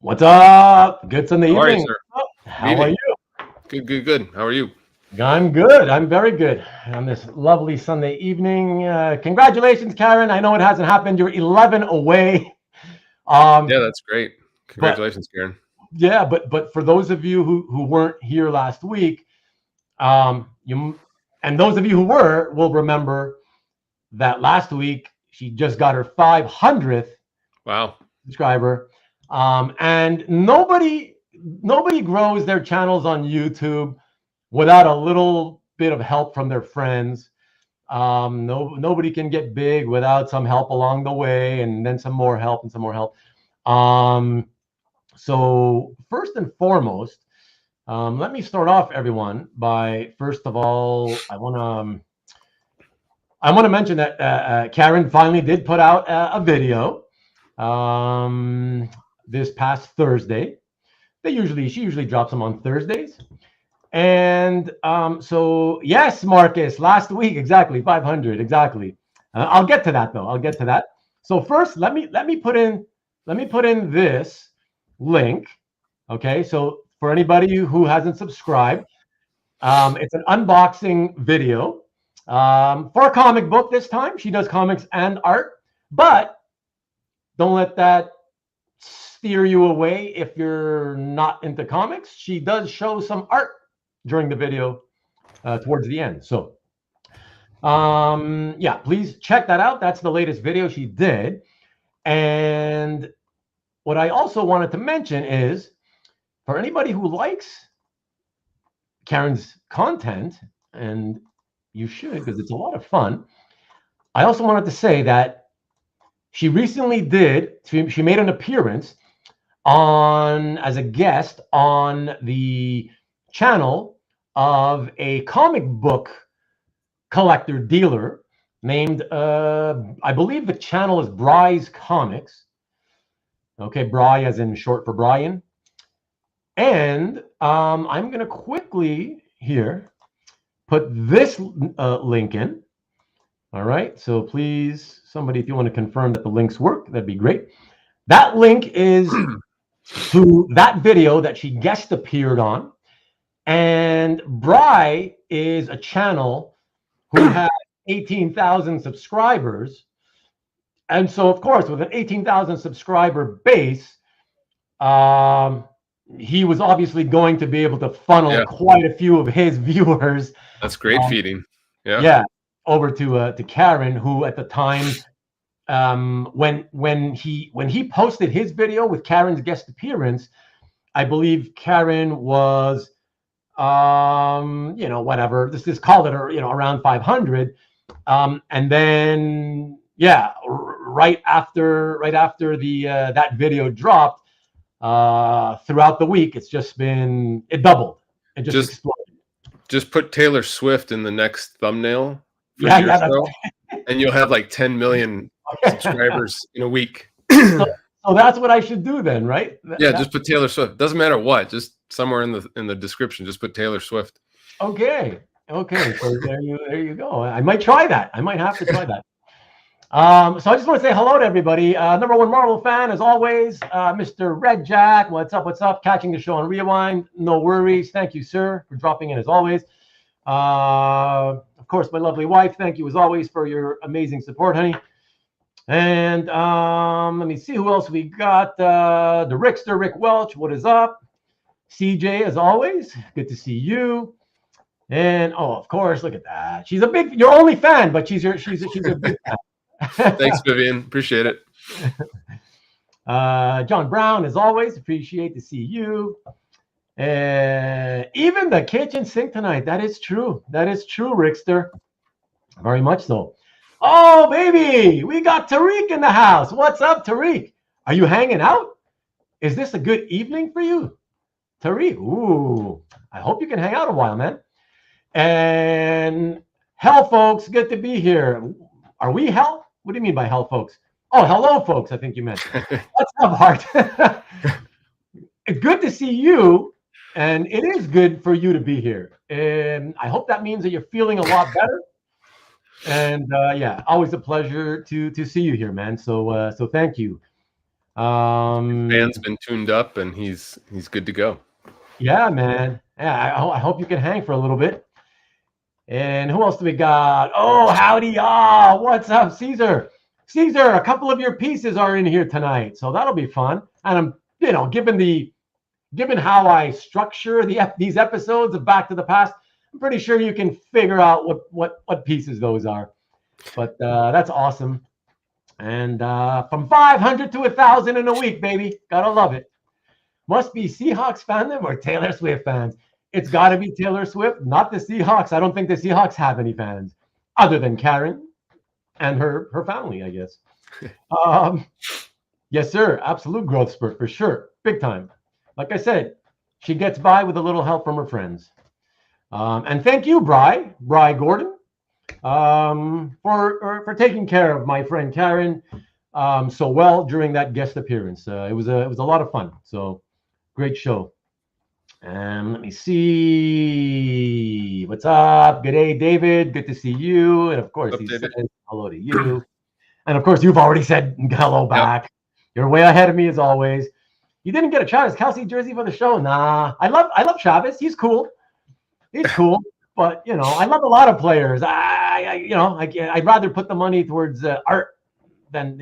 What's up? Good Sunday How are you, evening. sir? How are you? Good. How are you? I'm good. I'm very good on this lovely Sunday evening. Congratulations, Karen. I know it hasn't happened. You're 11 away. Yeah, that's great. But Congratulations, Karen. yeah, but for those of you who weren't here last week, you and those of you who were will remember that last week she just got her 500th Wow. subscriber, and nobody grows their channels on YouTube without a little bit of help from their friends. Nobody can get big without some help along the way, and then some more help and some more help. So first and foremost, let me start off, everyone, by first of all, I want to mention that Karen finally did put out a video this past Thursday. She usually drops them on Thursdays. And so yes, Marcus, last week, exactly 500, exactly. I'll get to that though. I'll get to that. So first, let me put in this link. Okay, so for anybody who hasn't subscribed, it's an unboxing video for a comic book this time. She does comics and art, but don't let that steer you away if you're not into comics. She does show some art during the video towards the end. So yeah, please check that out. That's the latest video she did. And what I also wanted to mention is, for anybody who likes Karen's content, and you should, because it's a lot of fun, I also wanted to say that she recently she made an appearance as a guest on the channel of a comic book collector dealer named, I believe the channel is Bry's Comics. Okay, Bry as in short for Brian. And I'm going to quickly here put this link in. All right, so please, somebody, if you want to confirm that the links work, that'd be great. That link is to that video that she guest appeared on. And Bry is a channel who has 18,000 subscribers. And so, of course, with an 18,000 subscriber base, he was obviously going to be able to funnel quite a few of his viewers. That's great feeding. Yeah, over to Karen, who at the time, when he posted his video with Karen's guest appearance, I believe Karen was, whatever, just call it, around 500. And then, yeah, right after the that video dropped, throughout the week, it doubled. It just exploded. Just put Taylor Swift in the next thumbnail. And you'll have like 10 million subscribers in a week. So that's what I should do then, right? Just put Taylor Swift. Doesn't matter what. Just somewhere in the description, just put Taylor Swift. Okay. So there you go. I might try that. I might have to try that. So I just want to say hello to everybody. Number one Marvel fan, as always, Mr. Red Jack. What's up? Catching the show on Rewind. No worries. Thank you, sir, for dropping in as always. Of course, my lovely wife. Thank you as always for your amazing support, honey. And let me see who else we got. The Rickster, Rick Welch. What is up? CJ, as always. Good to see you. And of course, look at that. She's your only fan, but she's a big fan. Thanks, Vivian. Appreciate it. John Brown, as always, appreciate to see you. Even the kitchen sink tonight. That is true, Rickster. Very much so. Oh, baby, we got Tariq in the house. What's up, Tariq? Are you hanging out? Is this a good evening for you, Tariq? Ooh, I hope you can hang out a while, man. And hell, folks, good to be here. Are we hell? What do you mean by hell, folks? Oh, hello, folks, I think you meant. What's up, Bart? Good to see you, and it is good for you to be here. And I hope that means that you're feeling a lot better. And yeah, always a pleasure to see you here, man. So thank you. Fan's been tuned up, and he's good to go. Yeah, man. Yeah, I hope you can hang for a little bit. And who else do we got? Oh, howdy. What's up, Caesar? Caesar, a couple of your pieces are in here tonight, so that'll be fun. And I'm, given how I structure these episodes of Back to the Past, I'm pretty sure you can figure out what pieces those are. But that's awesome. And from 500 to 1,000 in a week, baby. Gotta love it. Must be Seahawks fandom or Taylor Swift fans. It's got to be Taylor Swift, not the Seahawks. I don't think the Seahawks have any fans other than Karen and her family, I guess. Yes, sir. Absolute growth spurt for sure. Big time. Like I said, she gets by with a little help from her friends. And thank you, Bri Gordon, for taking care of my friend Karen so well during that guest appearance. It was a lot of fun. So great show. Let me see. What's up? Good day, David. Good to see you. And of course, he says hello to you. And of course, you've already said hello back. Yep. You're way ahead of me as always. You didn't get a Travis Kelce jersey for the show? Nah. I love Travis. He's cool. He's cool. But I love a lot of players. I'd rather put the money towards art than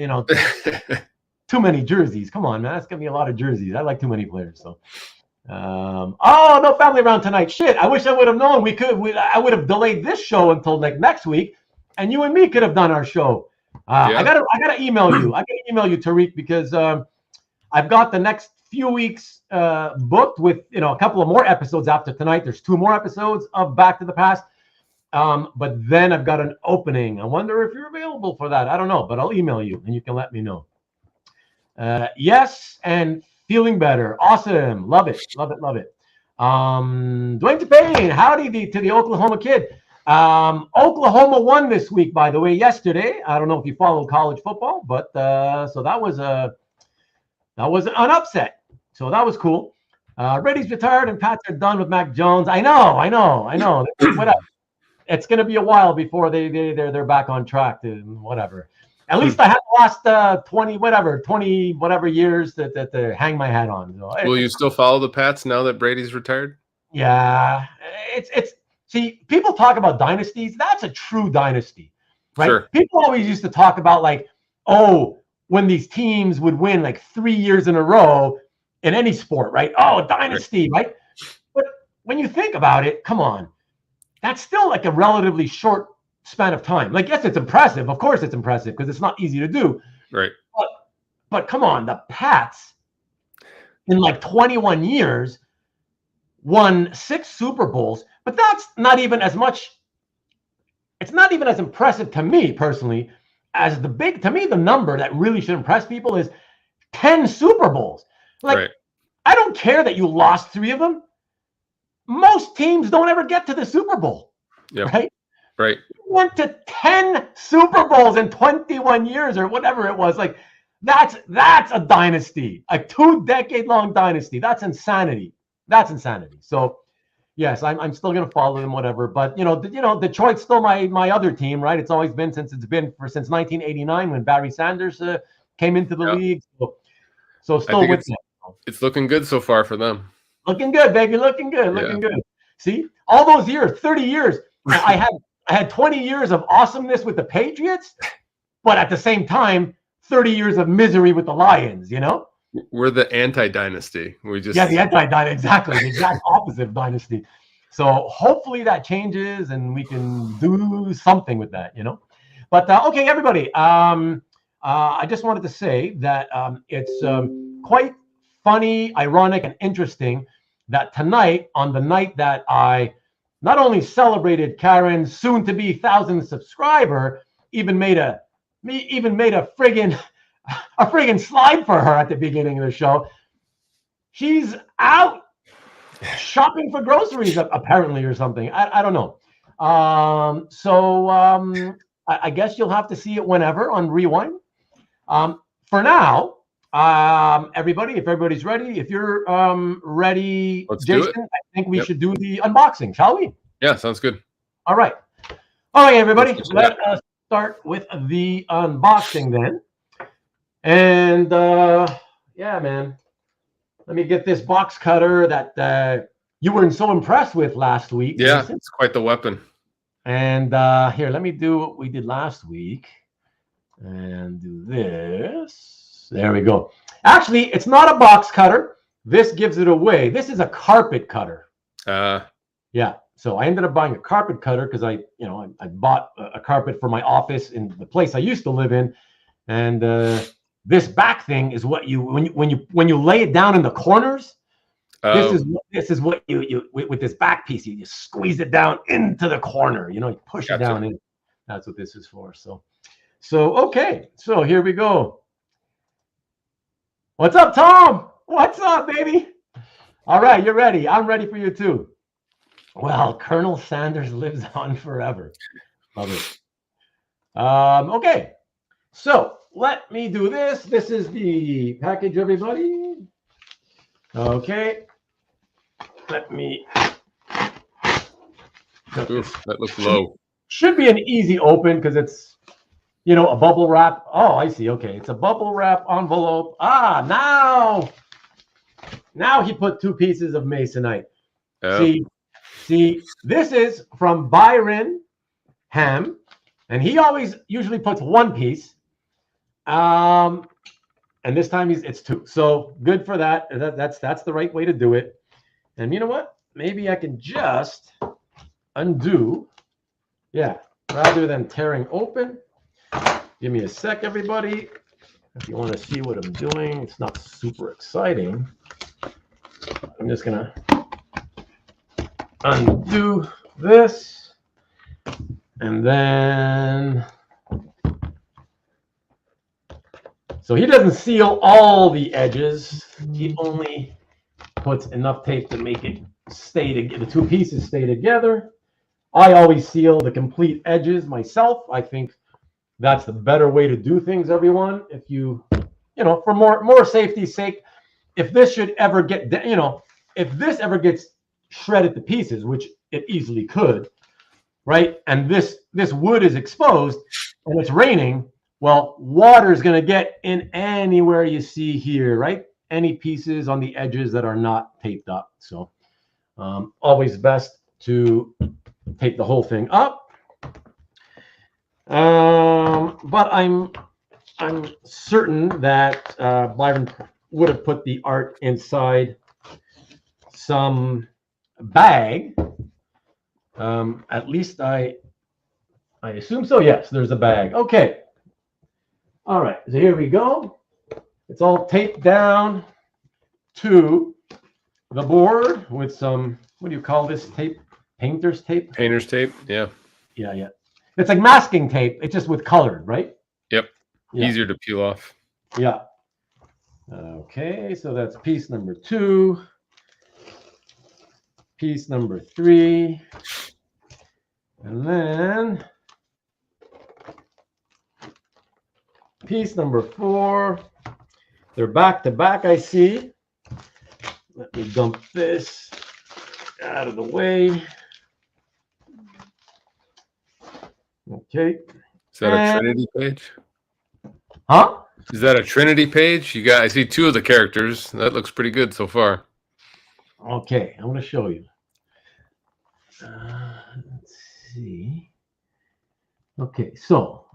too many jerseys. Come on, man. That's gonna be a lot of jerseys. I like too many players. So. No family around tonight. Shit, I wish I would have known. I would have delayed this show until next week, and you and me could have done our show. I gotta email you. I gotta email you, Tariq, because I've got the next few weeks booked with a couple of more episodes after tonight. There's 2 more episodes of Back to the Past, but then I've got an opening. I wonder if you're available for that. I don't know, but I'll email you and you can let me know. Yes, and feeling better. Awesome. Love it. Love it. Love it. Dwayne Payne, howdy to the Oklahoma kid. Oklahoma won this week, by the way, yesterday. I don't know if you follow college football, but so that was an upset. So that was cool. Reddy's retired and Pats are done with Mac Jones. I know. Whatever. It's going to be a while before they're back on track and whatever. At least I have the last 20 whatever years to hang my hat on. So, will you still follow the Pats now that Brady's retired? Yeah, see, people talk about dynasties. That's a true dynasty, right? Sure. People always used to talk about when these teams would win 3 years in a row in any sport, right? Oh, dynasty, right? But when you think about it, come on, that's still a relatively short span of time. Yes, it's impressive. Of course it's impressive because it's not easy to do. Right. But come on, the Pats in 21 years won 6 Super Bowls, but that's not even as much. It's not even as impressive to me personally as to me, the number that really should impress people is 10 Super Bowls. Right. I don't care that you lost 3 of them. Most teams don't ever get to the Super Bowl. Yep. Right? Right. You went to 10 Super Bowls in 21 years or whatever it was. That's a dynasty, a 2-decade-long dynasty. That's insanity. So, yes, I'm still going to follow them, whatever. But, Detroit's still my other team, right? It's always been since 1989 when Barry Sanders came into the league. So still with them. It's looking good so far for them. Looking good, baby. Looking good. See, all those years, 30 years, I had 20 years of awesomeness with the Patriots, but at the same time, 30 years of misery with the Lions, We're the anti-dynasty. The anti-dynasty, exactly. The exact opposite of dynasty. So hopefully that changes and we can do something with that, But, okay, everybody, I just wanted to say that it's quite funny, ironic, and interesting that tonight, on the night that I not only celebrated Karen's soon-to-be 1,000th subscriber, even made a friggin' slide for her at the beginning of the show. She's out shopping for groceries, apparently, or something. I don't know. I guess you'll have to see it whenever on Rewind. For now, everybody, if everybody's ready, if you're ready, Jason, I think we should do the unboxing, shall we? Yeah, sounds good. All right, everybody, let us start with the unboxing then. And yeah, man. Let me get this box cutter that you weren't so impressed with last week. Yeah, Mason. it's quite the weapon. And here, let me do what we did last week. And do this. There we go. Actually, it's not a box cutter. This gives it away. This is a carpet cutter. Yeah. So I ended up buying a carpet cutter because I bought a carpet for my office in the place I used to live in, and this back thing is what you when you lay it down in the corners. This is what you with this back piece you squeeze it down into the corner. You push it down in. That's what this is for. So okay. So here we go. What's up, Tom? What's up, baby? All right, you're ready. I'm ready for you too. Well, Colonel Sanders lives on forever. Love it. Okay, so let me do this. This is the package, everybody. Okay. Let me. Oof, that looks low. Should be an easy open because it's, a bubble wrap. Oh, I see. Okay, it's a bubble wrap envelope. Now he put 2 pieces of masonite. Oh. See, this is from Byron Ham, and he usually puts 1 piece. And this time it's 2. So good for that. That's the right way to do it. And you know what? Maybe I can just undo. Yeah, rather than tearing open. Give me a sec, everybody. If you want to see what I'm doing, it's not super exciting. I'm just gonna undo this, and then so he doesn't seal all the edges. He only puts enough tape to make it stay together. The 2 pieces stay together. I always seal the complete edges myself. I think that's the better way to do things, everyone. If for more safety's sake, if this should ever get, if this ever gets shredded to pieces, which it easily could, right? And this wood is exposed and it's raining, well, water is going to get in anywhere you see here, right? Any pieces on the edges that are not taped up. So always best to tape the whole thing up. But I'm certain that Byron would have put the art inside some bag. At least I assume so. Yes, there's a bag. Okay. All right. So here we go. It's all taped down to the board with some, what do you call this tape? Painter's tape? Painter's tape, yeah. Yeah. It's like masking tape. It's just with colored, right? Yep. Yeah. Easier to peel off. Yeah. Okay, so that's piece number 2. Piece number 3. And then piece number 4. They're back to back, I see. Let me dump this out of the way. Okay. Is that a Trinity page? Huh? Is that a Trinity page? I see 2 of the characters. That looks pretty good so far. Okay, I'm going to show you. Let's see. Okay, so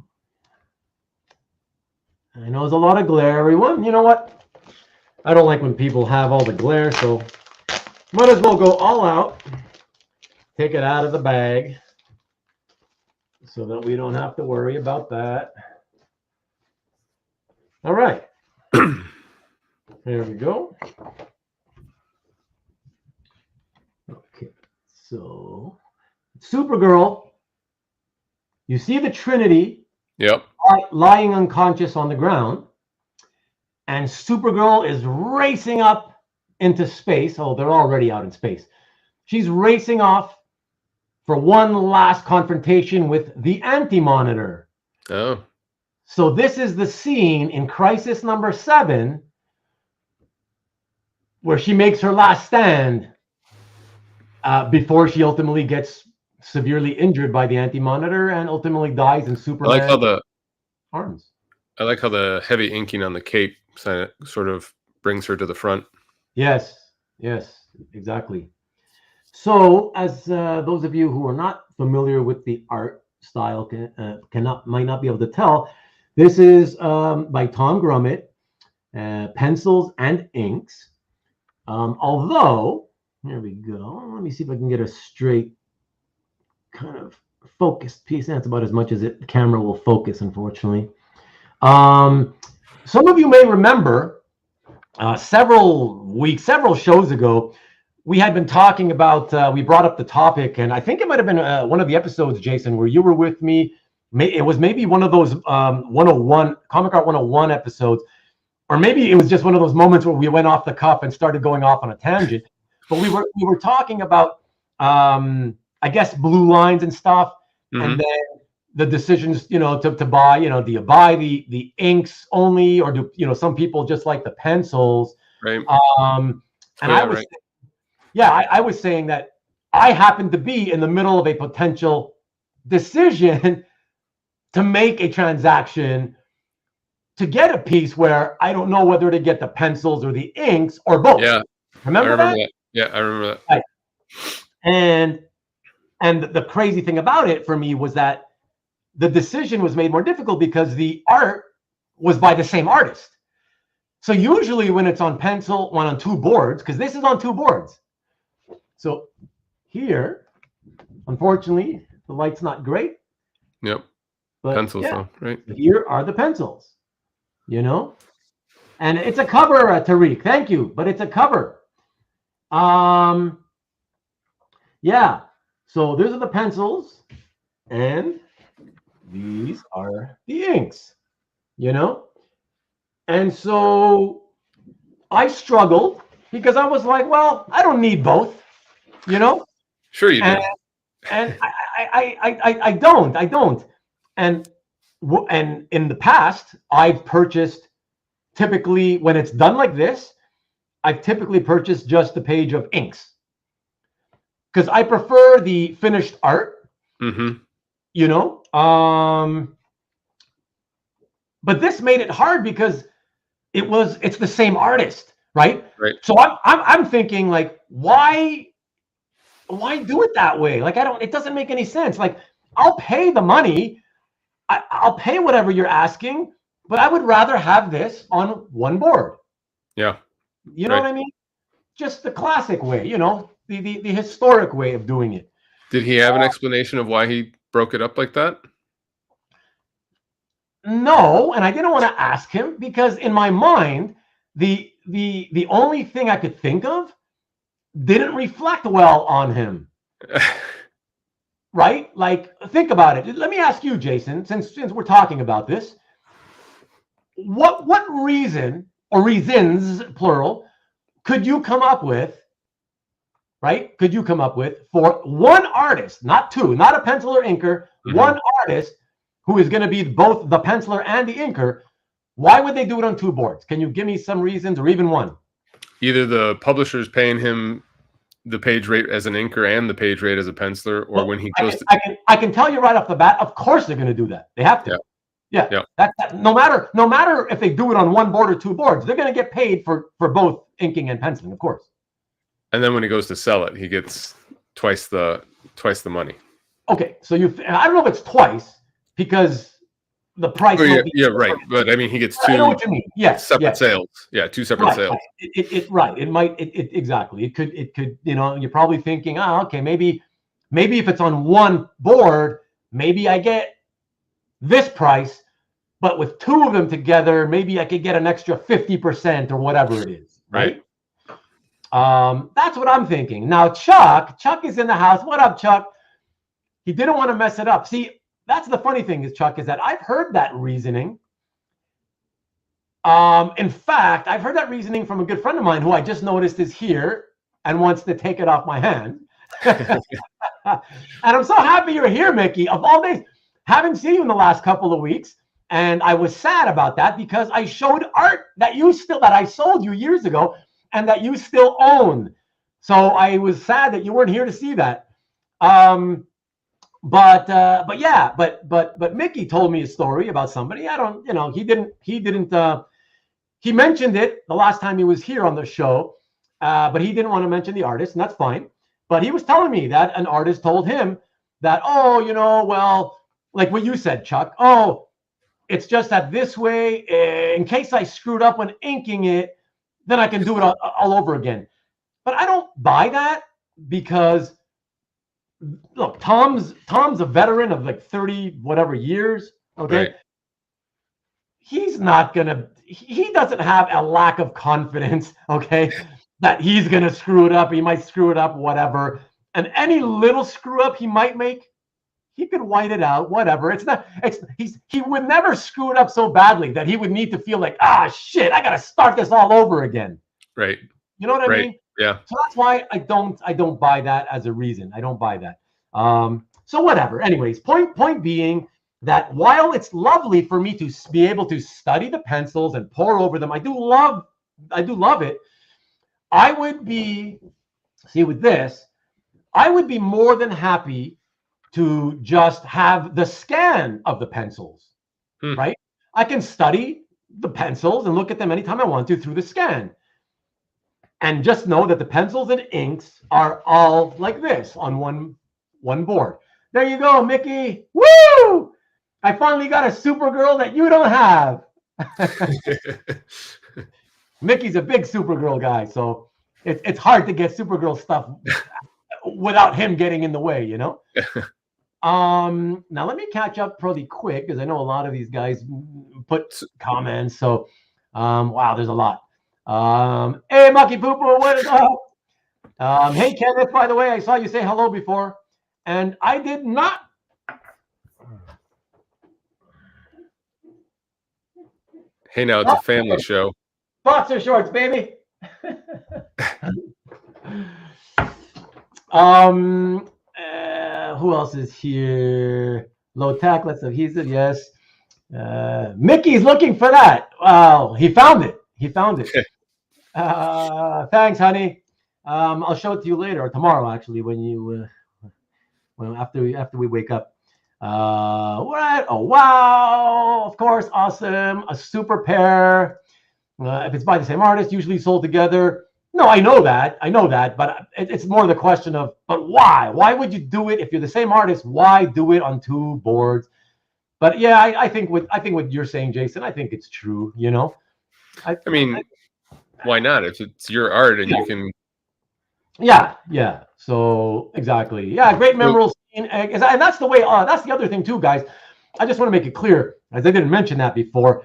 I know there's a lot of glare, everyone. You know what? I don't like when people have all the glare, so might as well go all out. Take it out of the bag so that we don't have to worry about that. All right. There we go. Okay, so Supergirl, you see the Trinity. Yep. Lying unconscious on the ground, and Supergirl is racing up into space. Oh, they're already out in space. She's racing off for one last confrontation with the Anti-Monitor. Oh. So this is the scene in Crisis number 7 where she makes her last stand before she ultimately gets severely injured by the Anti-Monitor and ultimately dies in Superman's arms. I like how the heavy inking on the cape sort of brings her to the front. Yes, exactly. So, as those of you who are not familiar with the art style might not be able to tell, this is by Tom Grummett, pencils and inks. Although, here we go. Let me see if I can get a straight kind of focused piece. That's about as much as the camera will focus, unfortunately. Some of you may remember several shows ago, we had been talking about, we brought up the topic, and I think it might have been one of the episodes, Jason, where you were with me. It was maybe one of those 101, Comic Art 101 episodes, or maybe it was just one of those moments where we went off the cuff and started going off on a tangent. But we were talking about, I guess, blue lines and stuff, and then the decisions, to buy, do you buy the inks only, or do, some people just like the pencils? Right. And I was, I was saying that I happened to be in the middle of a potential decision to make a transaction to get a piece where I don't know whether to get the pencils or the inks or both. Yeah. Remember that? Yeah, I remember that. Right. And the crazy thing about it for me was that the decision was made more difficult because the art was by the same artist. So usually when it's on pencil, one on two boards, because this is on two boards. So here, unfortunately, the light's not great. Yep. But pencils, though, right? Here are the pencils, and it's a cover, Tariq. Thank you, but it's a cover. Yeah. So these are the pencils, and these are the inks, And so I struggled because I was like, well, I don't need both, Sure you do. And I don't. And in the past, I've purchased, typically when it's done like this, I've typically purchased just the page of inks because I prefer the finished art. But this made it hard because it's the same artist, right? Right. So I'm thinking, like, why do it that way? Like, it doesn't make any sense. Like, I'll pay the money, I'll pay whatever you're asking, but I would rather have this on one board. Yeah. You know what I mean? Just the classic way, the historic way of doing it. Did he have an explanation of why he broke it up like that? No, and I didn't want to ask him because in my mind, the only thing I could think of didn't reflect well on him. Right? Like, think about it. Let me ask you, Jason, since we're talking about this, what reason, or reasons, plural, could you come up with, right? Could you come up with for one artist, not two, not a penciler inker, one artist who is going to be both the penciler and the inker? Why would they do it on two boards? Can you give me some reasons, or even one? Either the publisher's paying him the page rate as an inker and the page rate as a penciler, or when he goes I can tell you right off the bat, of course they're going to do that. They have to. Yeah. That, no matter if they do it on one board or two boards, they're going to get paid for both inking and penciling, of course. And then when he goes to sell it, he gets twice the money. Okay, so I don't know if it's twice because the price. Yeah, right. But I mean, he gets two. I know what you mean. Yes, separate sales. Yeah, two separate sales. Right. It might. Exactly. It could. You're probably thinking, okay, maybe if it's on one board, maybe I get this price, but with two of them together, maybe I could get an extra 50% or whatever it is. Right. That's what I'm thinking. Now, Chuck is in the house. What up, Chuck? He didn't want to mess it up. See, that's the funny thing is, Chuck, is that I've heard that reasoning. In fact, I've heard that reasoning from a good friend of mine who I just noticed is here and wants to take it off my hand. And I'm so happy you're here, Mickey. Of all days, haven't seen you in the last couple of weeks. And I was sad about that because I showed art that I sold you years ago and that you still own. So I was sad that you weren't here to see that. But Mickey told me a story about somebody. I don't, he mentioned it the last time he was here on the show, but he didn't want to mention the artist, and that's fine. But he was telling me that an artist told him that, well, like what you said, Chuck. Oh, it's just that this way, in case I screwed up when inking it, then I can do it all over again. But I don't buy that because, look, Tom's a veteran of like 30 whatever years. Okay. Right. He doesn't have a lack of confidence, okay, that he's going to screw it up. He might screw it up, whatever. And any little screw up he might make, he could white it out, whatever. He would never screw it up so badly that he would need to feel like, shit, I got to start this all over again. Right. You know what I mean? Yeah. So that's why I don't buy that as a reason. I don't buy that. So whatever. Anyways, point being that while it's lovely for me to be able to study the pencils and pour over them, I do love it. I would be more than happy to just have the scan of the pencils, right? I can study the pencils and look at them anytime I want to through the scan. And just know that the pencils and inks are all like this on one board. There you go, Mickey. Woo! I finally got a Supergirl that you don't have. Mickey's a big Supergirl guy, so it's hard to get Supergirl stuff without him getting in the way, you know? Now let me catch up pretty quick because I know a lot of these guys put comments. So, wow, there's a lot. Hey, Mucky Poo Poo, what is up? Hey, Kenneth, by the way, I saw you say hello before, and I did not. Hey, now it's a family show. Boxer shorts, baby. Who else is here? Low tack, let's adhesive, yes. Mickey's looking for that. Wow, he found it. Thanks, honey. I'll show it to you later or tomorrow, actually, when you after we wake up. What? Oh, wow! Of course, awesome. A super pair. If it's by the same artist, usually sold together. No, I know that, but it's more the question of, but why? Why would you do it if you're the same artist? Why do it on two boards? But yeah, I think what you're saying, Jason, I think it's true. You know, I mean, why not? If it's your art and you can. Yeah. So exactly. Yeah, great memorable scene, and that's the way. That's the other thing too, guys. I just want to make it clear, as I didn't mention that before.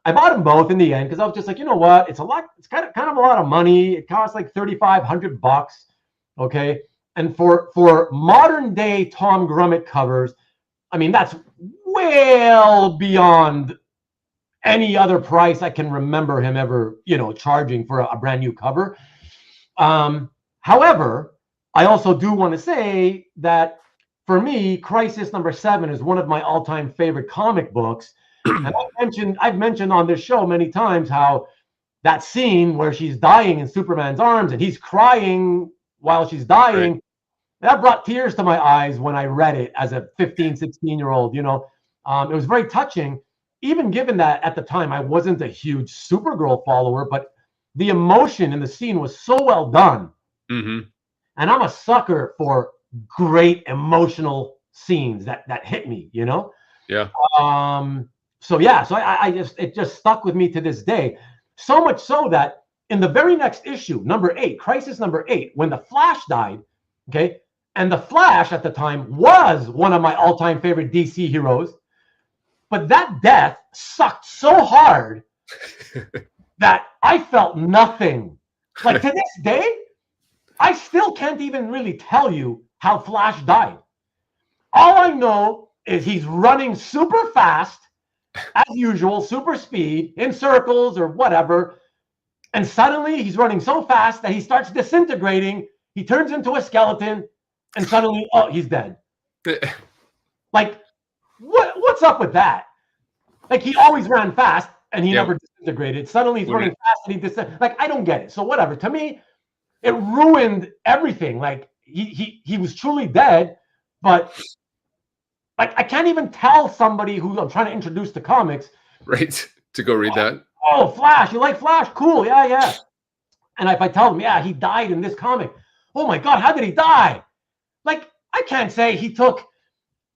I bought them both in the end because I was just like, you know what? It's a lot. It's kind of a lot of money. It costs like $3,500. Okay, and for modern day Tom Grummett covers, I mean that's well beyond any other price I can remember him ever, charging for a brand new cover. However, I also do want to say that for me, Crisis number 7 is one of my all-time favorite comic books. And I've mentioned on this show many times how that scene where she's dying in Superman's arms and he's crying while she's dying, right. That brought tears to my eyes when I read it as a 15, 16-year-old. It was very touching, even given that at the time I wasn't a huge Supergirl follower, but the emotion in the scene was so well done. Mm-hmm. And I'm a sucker for great emotional scenes that hit me, Yeah. So it just stuck with me to this day. So much so that in the very next issue, number 8, Crisis number 8, when the Flash died, okay, and the Flash at the time was one of my all-time favorite DC heroes, but that death sucked so hard that I felt nothing. Like to this day, I still can't even really tell you how Flash died. All I know is he's running super fast, as usual, super speed, in circles or whatever. And suddenly he's running so fast that he starts disintegrating. He turns into a skeleton and suddenly, he's dead. Like, what's up with that? Like, he always ran fast and he never disintegrated. Suddenly he's running fast and he disintegrated. Like, I don't get it. So whatever. To me, it ruined everything. Like, he was truly dead, But like, I can't even tell somebody who I'm trying to introduce to comics, right, to go read that. Oh, Flash, you like Flash? Cool, yeah. And if I tell them, yeah, he died in this comic, oh my God, how did he die? Like, I can't say he took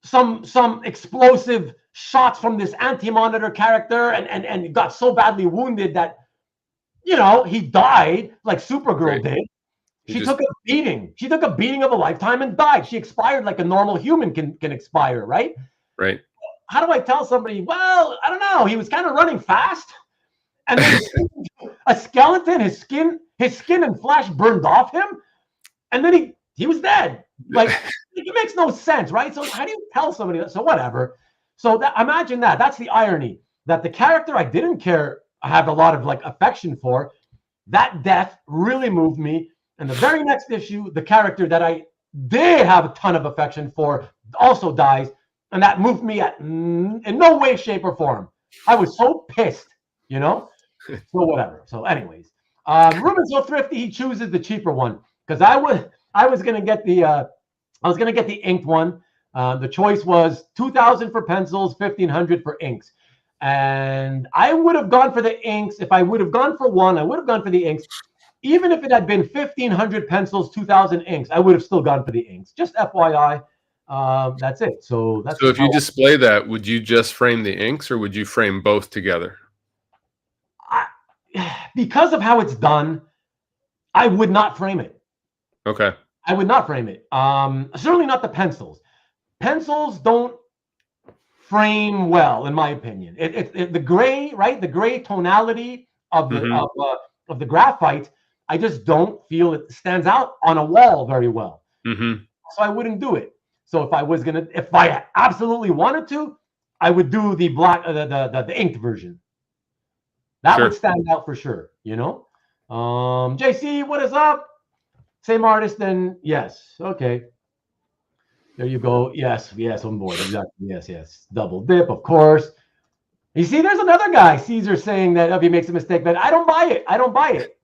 some explosive shots from this Anti-Monitor character and got so badly wounded that, you know, he died like Supergirl did. She took a beating. She took a beating of a lifetime and died. She expired like a normal human can expire, right? Right. How do I tell somebody, well, I don't know, he was kind of running fast, and then a skeleton, his skin and flesh burned off him, and then he was dead. Like, it makes no sense, right? So how do you tell somebody that? So whatever. So imagine that. That's the irony, that the character I didn't care, I have a lot of like affection for, that death really moved me. And the very next issue, the character that I did have a ton of affection for also dies. And that moved me in no way, shape, or form. I was so pissed, you know? So whatever. So anyways, Ruben's so thrifty, he chooses the cheaper one. Because I was gonna get the inked one. The choice was $2,000 for pencils, $1,500 for inks. And I would have gone for the inks. If I would have gone for one, I would have gone for the inks. Even if it had been 1,500 pencils, 2,000 inks, I would have still gone for the inks. Just FYI, that's it. So if you display that, would you just frame the inks, or would you frame both together? Because of how it's done, I would not frame it. Okay. I would not frame it. Certainly not the pencils. Pencils don't frame well, in my opinion. The gray, right? The gray tonality of the graphite, I just don't feel it stands out on a wall very well. So I wouldn't do it. So if I absolutely wanted to, I would do the black, the inked version. That would stand out for sure, you know? JC, what is up? Same artist, then yes. Okay. There you go. Yes, on board. Exactly. Yes. Double dip, of course. You see, there's another guy, Caesar, saying that if he makes a mistake, but I don't buy it. I don't buy it.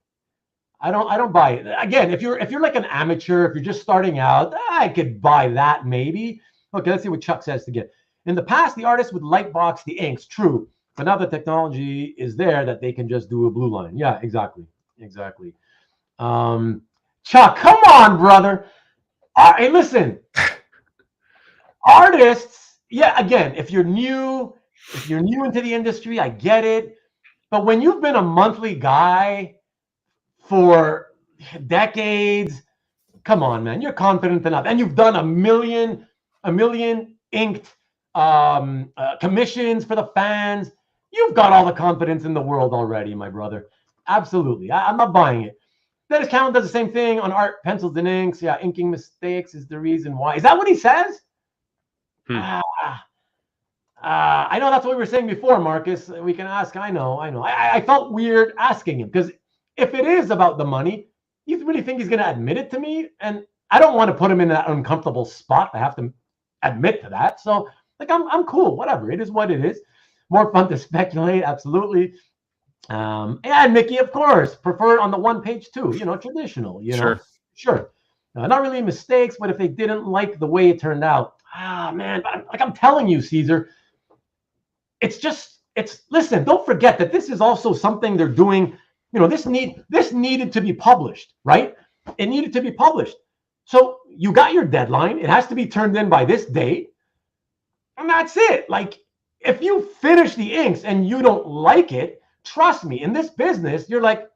Again, if you're like an amateur, if you're just starting out, I could buy that maybe. Okay, let's see what Chuck says again. In the past, the artist would light box the inks, true. But now the technology is there that they can just do a blue line. Yeah, exactly. Chuck, come on, brother. Hey, listen. Artists, yeah, again, if you're new into the industry, I get it. But when you've been a monthly guy for decades, come on, man, you're confident enough. And you've done a million inked commissions for the fans. You've got all the confidence in the world already, my brother. Absolutely. I'm not buying it. Dennis Cowan does the same thing on art, pencils and inks. Yeah, inking mistakes is the reason why. Is that what he says? I know that's what we were saying before, Marcus. We can ask. I know. I felt weird asking him, because if it is about the money, you really think he's going to admit it to me? And I don't want to put him in that uncomfortable spot. I have to admit to that. So, like, I'm cool. Whatever. It is what it is. More fun to speculate. Absolutely. And Mickey, of course, prefer on the one page too. You know, traditional. You know, sure. Not really mistakes, but if they didn't like the way it turned out, man. But I'm telling you, Caesar, listen. Don't forget that this is also something they're doing. You know, this needed to be published, right? It needed to be published. So you got your deadline. It has to be turned in by this date, and that's it. Like, if you finish the inks and you don't like it, trust me, in this business, you're like,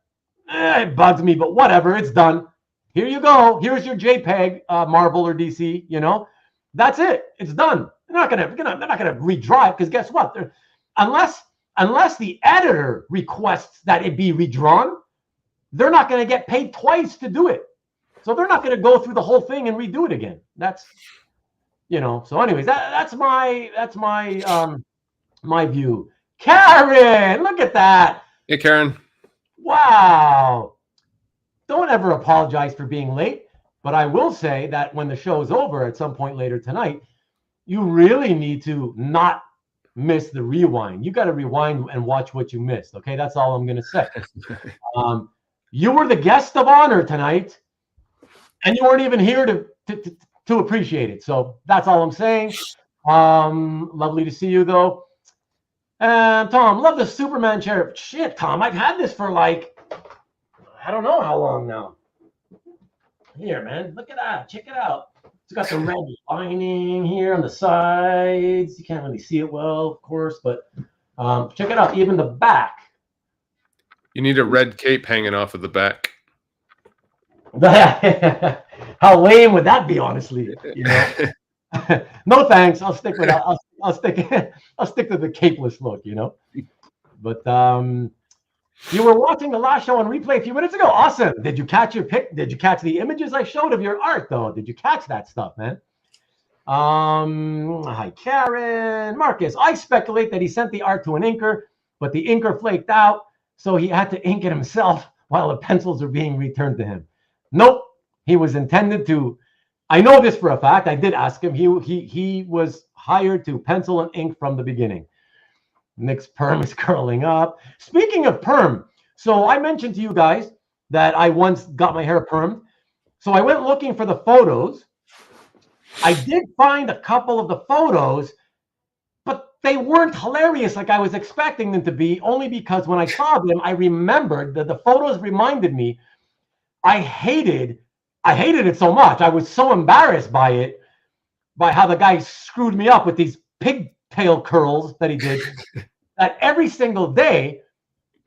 it bugs me, but whatever, it's done. Here you go. Here's your JPEG, Marvel or DC. You know, that's it. It's done. They're not gonna redraw it, because guess what? Unless the editor requests that it be redrawn, they're not going to get paid twice to do it. So they're not going to go through the whole thing and redo it again. That's, you know. So, anyways, that's my view. Karen, look at that. Hey, Karen. Wow. Don't ever apologize for being late, but I will say that when the show is over at some point later tonight, you really need to not miss the rewind. You got to rewind and watch what you missed. Okay, that's all I'm going to say. You were the guest of honor tonight, and you weren't even here to appreciate it. So that's all I'm saying. Lovely to see you, though. Tom, love the Superman chair. Shit, Tom, I've had this for like, I don't know how long now. Here, man, look at that. Check it out. It's got the red lining here on the sides. You can't really see it well, of course, but check it out. Even the back. You need a red cape hanging off of the back. How lame would that be, honestly? You know? No thanks. I'll stick with I'll stick to the capeless look, you know. But you were watching the last show on replay a few minutes ago. Awesome. Did you catch your pick? Did you catch the images I showed of your art, though? Did you catch that stuff, man? Hi, Karen. Marcus, I speculate that he sent the art to an inker, but the inker flaked out, so he had to ink it himself while the pencils were being returned to him. Nope. He was intended to. I know this for a fact. I did ask him. He was hired to pencil and ink from the beginning. Nick's perm is curling up. Speaking of perm, so I mentioned to you guys that I once got my hair permed. So I went looking for the photos. I did find a couple of the photos, but they weren't hilarious like I was expecting them to be, only because when I saw them, I remembered that the photos reminded me I hated it so much. I was so embarrassed by it, by how the guy screwed me up with these pigtail curls that he did, that every single day,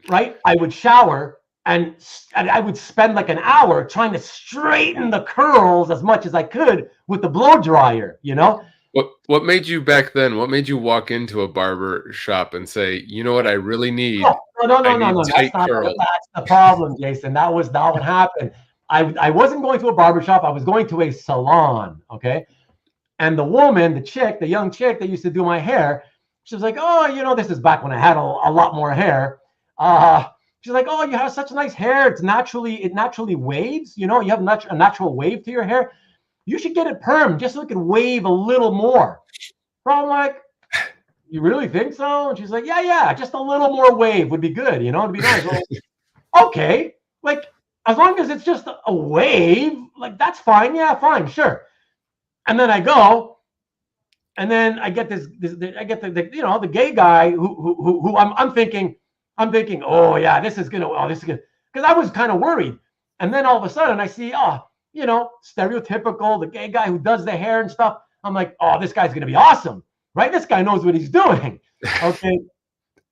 right, I would shower and I would spend like an hour trying to straighten the curls as much as I could with the blow dryer, you know? What made you back then? What made you walk into a barber shop and say, you know what I really need? No. That's the problem, Jason. That was not what happened. I wasn't going to a barber shop. I was going to a salon, okay? And the woman, the young chick that used to do my hair, she was like, oh, you know, this is back when I had a lot more hair. She's like, oh, you have such nice hair. It naturally waves. You know, you have a natural wave to your hair. You should get it permed just so it can wave a little more. So I'm like, you really think so? And she's like, yeah, just a little more wave would be good. You know, it'd be nice. Like, okay, like as long as it's just a wave, like that's fine. Yeah, fine, sure. And then I go, and then I get I get the gay guy who I'm thinking, oh yeah, this is good, because I was kind of worried. And then all of a sudden I see, stereotypical, the gay guy who does the hair and stuff. I'm like, oh, this guy's gonna be awesome, right? This guy knows what he's doing. Okay,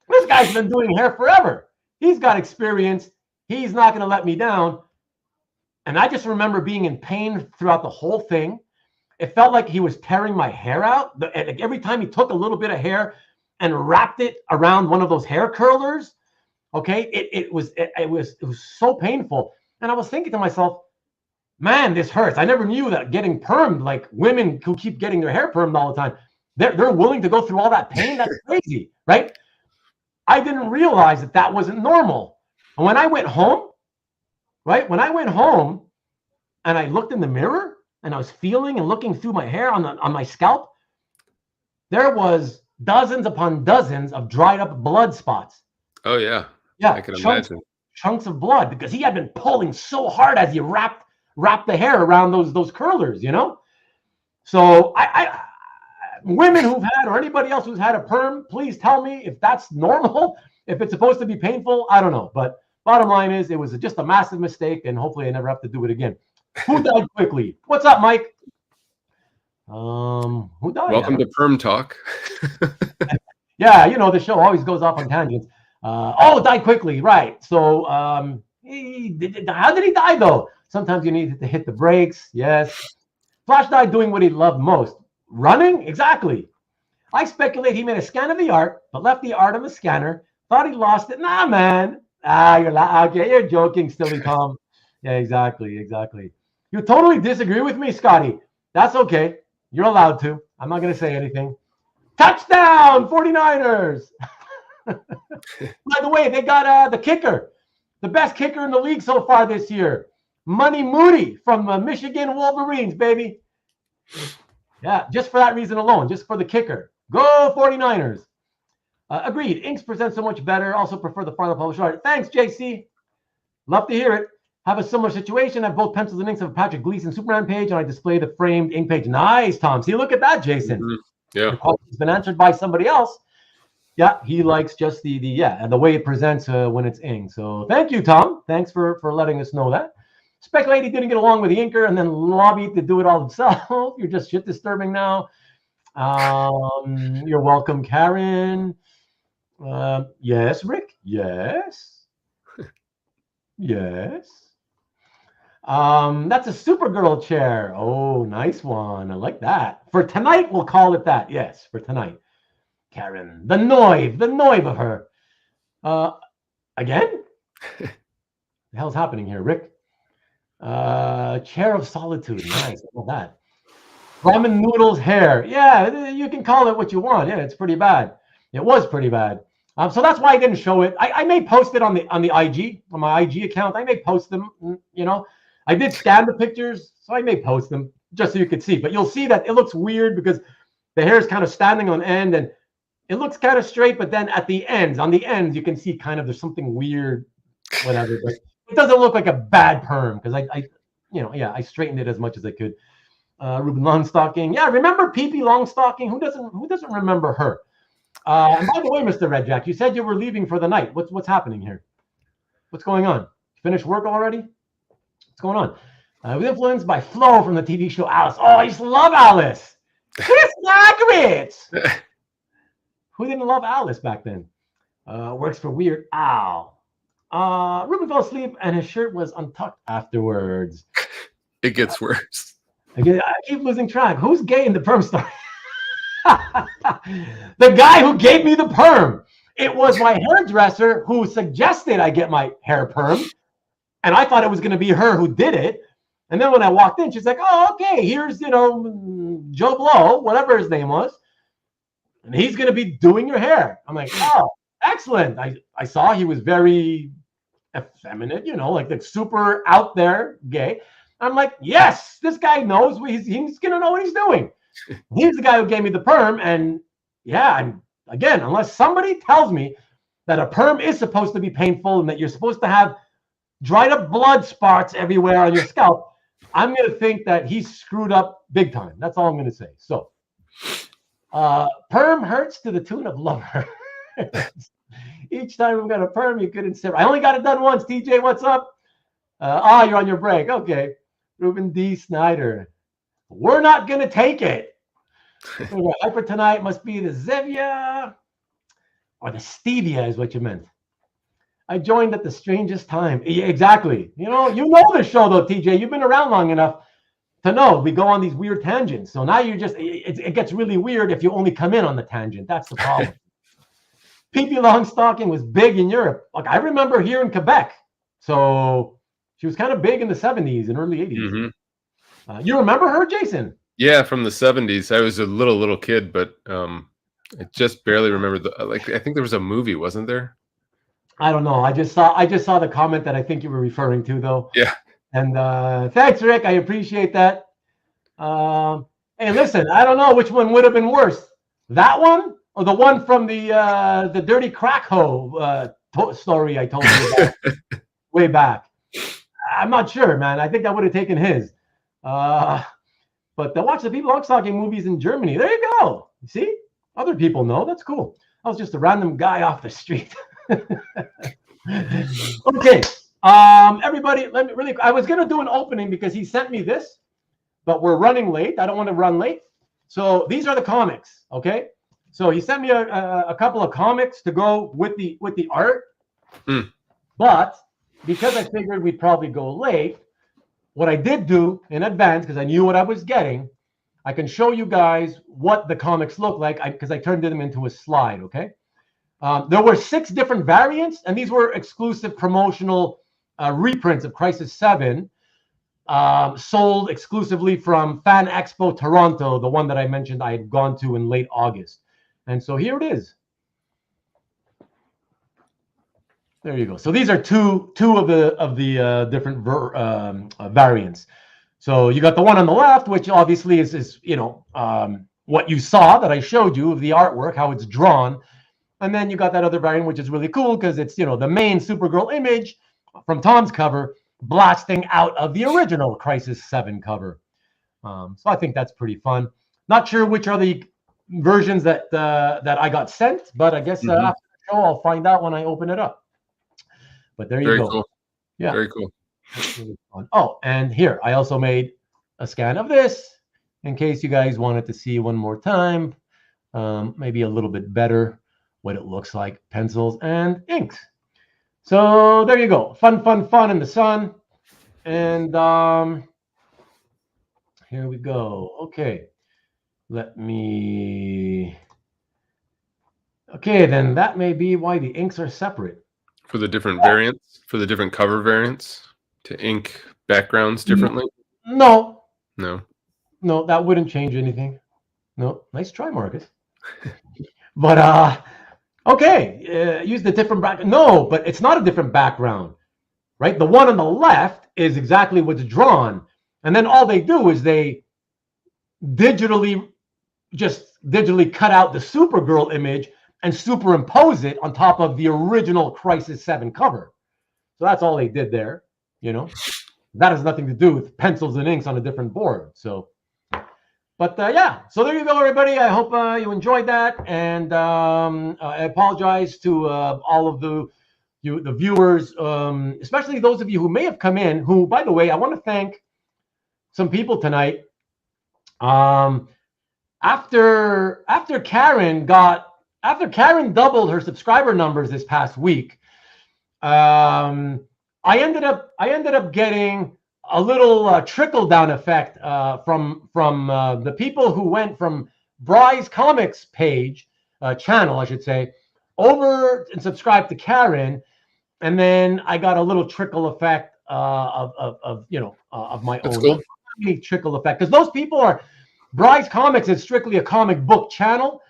this guy's been doing hair forever. He's got experience. He's not gonna let me down. And I just remember being in pain throughout the whole thing. It felt like he was tearing my hair out. Every time he took a little bit of hair and wrapped it around one of those hair curlers, okay, it was so painful. And I was thinking to myself, man, this hurts. I never knew that getting permed, like women who keep getting their hair permed all the time, they're willing to go through all that pain. That's crazy, right? I didn't realize that wasn't normal. And when I went home, right? When I went home and I looked in the mirror and I was feeling and looking through my hair on my scalp, there was dozens upon dozens of dried up blood spots. Oh yeah. Yeah. I can imagine. Chunks of blood, because he had been pulling so hard as he wrapped the hair around those curlers, you know? So I women who've had, or anybody else who's had a perm, please tell me if that's normal, if it's supposed to be painful. I don't know. But bottom line is, it was just a massive mistake, and hopefully I never have to do it again. Who died quickly? What's up, Mike? Who died? Welcome to Perm Talk. Yeah, you know, the show always goes off on tangents. Died quickly, right. So how did he die, though? Sometimes you need to hit the brakes. Yes. Flash died doing what he loved most. Running? Exactly. I speculate he made a scan of the art, but left the art on the scanner. Thought he lost it. Nah, man. You're joking, silly Tom. Yeah, exactly. You totally disagree with me, Scotty. That's okay. You're allowed to. I'm not going to say anything. Touchdown, 49ers. By the way, they got the kicker, the best kicker in the league so far this year. Money Moody from the Michigan Wolverines, baby. Yeah, just for that reason alone, just for the kicker. Go 49ers. Agreed. Inks present so much better. Also prefer the final published art. Thanks, JC. Love to hear it. have a similar situation. I have both pencils and inks of a Patrick Gleason Superman page, and I display the framed ink page. Nice, Tom. See, look at that, Jason. Mm-hmm. Yeah. The question's been answered by somebody else. Yeah, he likes just and the way it presents when it's inked. So thank you, Tom. Thanks for letting us know that. Speculate he didn't get along with the inker and then lobbied to do it all himself. You're just shit disturbing now. You're welcome, Karen. Yes, Rick. Yes. Yes. That's a Supergirl chair. Oh, nice one. I like that. For tonight, we'll call it that. Yes, for tonight. Karen, the noive of her. Again? The hell's happening here, Rick? Chair of solitude. Nice. I love that. Ramen noodles hair. Yeah, you can call it what you want. Yeah, it's pretty bad. It was pretty bad. So that's why I didn't show it. I may post it on the IG, on my IG account. I may post them, you know. I did scan the pictures, so I may post them just so you could see. But you'll see that it looks weird because the hair is kind of standing on end and it looks kind of straight, but then on the ends, you can see kind of there's something weird, whatever. But it doesn't look like a bad perm because I straightened it as much as I could. Ruben Longstocking, yeah, remember Pee-Pee Longstocking? Who doesn't remember her? And by the way, Mr. Red Jack, you said you were leaving for the night. What's happening here? What's going on? Finished work already? What's going on? I was influenced by Flo from the TV show Alice. Oh, I used to love Alice. Chris Margaret. Who didn't love Alice back then? Works for Weird Al. Ruben fell asleep and his shirt was untucked afterwards. It gets worse. I keep losing track. Who's gay in the perm story? The guy who gave me the perm. It was my hairdresser who suggested I get my hair perm. And I thought it was going to be her who did it. And then when I walked in, she's like, oh, okay, here's, Joe Blow, whatever his name was. And he's going to be doing your hair. I'm like, oh, excellent. I saw he was very effeminate, like super out there gay. I'm like, yes, this guy knows he's going to know what he's doing. He's the guy who gave me the perm. And yeah, again, unless somebody tells me that a perm is supposed to be painful and that you're supposed to have dried up blood spots everywhere on your scalp, I'm going to think that he's screwed up big time. That's all I'm going to say. So perm hurts to the tune of lover. Each time we've got a perm, you couldn't sit. I only got it done once. TJ, what's up? You're on your break. Okay. Ruben D. Snyder. We're not going to take it. Hyper tonight must be the Zevia or the Stevia is what you meant. I joined at the strangest time. Yeah, exactly. You know the show though, TJ. You've been around long enough to know we go on these weird tangents. So now it gets really weird if you only come in on the tangent. That's the problem. Pee-Pee Longstocking was big in Europe. Like I remember here in Quebec. So she was kind of big in the 70s and early 80s. Mm-hmm. You remember her, Jason? Yeah, from the 70s. I was a little kid, but I just barely remember I think there was a movie, wasn't there? I don't know. I just saw the comment that I think you were referring to, though. Yeah. And thanks, Rick. I appreciate that. Hey, listen, I don't know which one would have been worse, that one or the one from the dirty crack hoe story I told you about way back. I'm not sure, man. I think I would have taken his. But watch the People Longstocking movies in Germany. There you go. You see? Other people know. That's cool. I was just a random guy off the street. Okay. Everybody, I was going to do an opening because he sent me this, but we're running late. I don't want to run late. So these are the comics. Okay. So he sent me a couple of comics to go with the art. But because I figured we'd probably go late, what I did do in advance, because I knew what I was getting, I can show you guys what the comics look like because I turned them into a slide, okay? There were 6 different variants, and these were exclusive promotional reprints of Crisis 7, sold exclusively from Fan Expo Toronto, the one that I mentioned I had gone to in late August. And so here it is. There you go. So these are two of the different variants. So you got the one on the left, which obviously is what you saw that I showed you of the artwork, how it's drawn, and then you got that other variant, which is really cool because it's the main Supergirl image from Tom's cover, blasting out of the original Crisis 7 cover. So I think that's pretty fun. Not sure which are the versions that I got sent, but I guess after the show I'll find out when I open it up. But there you go. Cool. Yeah, very cool. Really fun. Oh, and here I also made a scan of this in case you guys wanted to see one more time, maybe a little bit better what it looks like, pencils and inks. So there you go, fun in the sun. And here we go. Okay, okay, then that may be why the inks are separate. For the different variants, for the different cover variants, to ink backgrounds differently? No, that wouldn't change anything. No, nice try, Marcus. But okay, use the different background. No, but it's not a different background, right? The one on the left is exactly what's drawn, and then all they do is they digitally cut out the Supergirl image and superimpose it on top of the original Crisis 7 cover. So that's all they did there, you know. That has nothing to do with pencils and inks on a different board. So, but yeah, so there you go, everybody. I hope you enjoyed that, and I apologize to all of the viewers, especially those of you who may have come in. Who, by the way, I want to thank some people tonight. After Karen doubled her subscriber numbers this past week, I ended up getting a little trickle down effect from the people who went from Bry's Comics page, channel, I should say, over and subscribed to Karen, and then I got a little trickle effect of my That's own. cool. Trickle effect, because those people are Bry's Comics is strictly a comic book channel.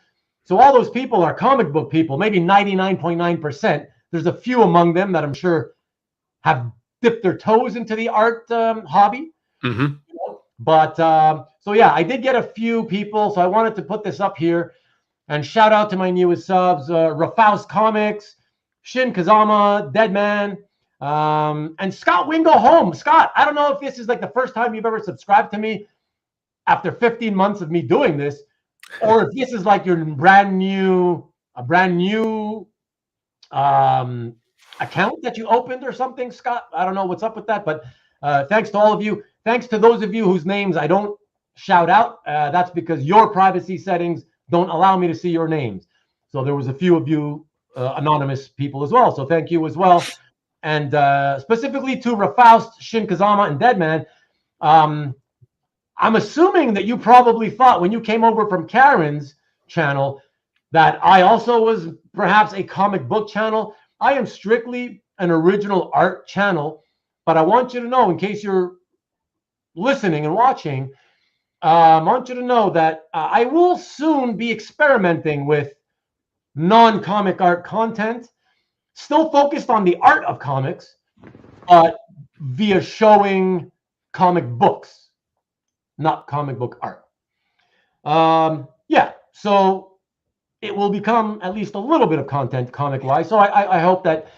So all those people are comic book people, maybe 99.9%. There's a few among them that I'm sure have dipped their toes into the art hobby. Mm-hmm. But so yeah, I did get a few people. So I wanted to put this up here and shout out to my newest subs, Rafaus Comics, Shin Kazama, Deadman, and Scott Wingo Home. Scott, I don't know if this is like the first time you've ever subscribed to me after 15 months of me doing this, or if this is like your brand new account that you opened or something, Scott. I don't know what's up with that, but thanks to all of you. Thanks to those of you whose names I don't shout out. That's because your privacy settings don't allow me to see your names. So there was a few of you anonymous people as well. So thank you as well. And specifically to Rafaust, Shin Kazama, and Deadman. I'm assuming that you probably thought when you came over from Karen's channel that I also was perhaps a comic book channel. I am strictly an original art channel, but I want you to know, in case you're listening and watching, I want you to know that I will soon be experimenting with non-comic art content, still focused on the art of comics, but via showing comic books. Not comic book art. Yeah, so it will become at least a little bit of content comic-wise. So I hope that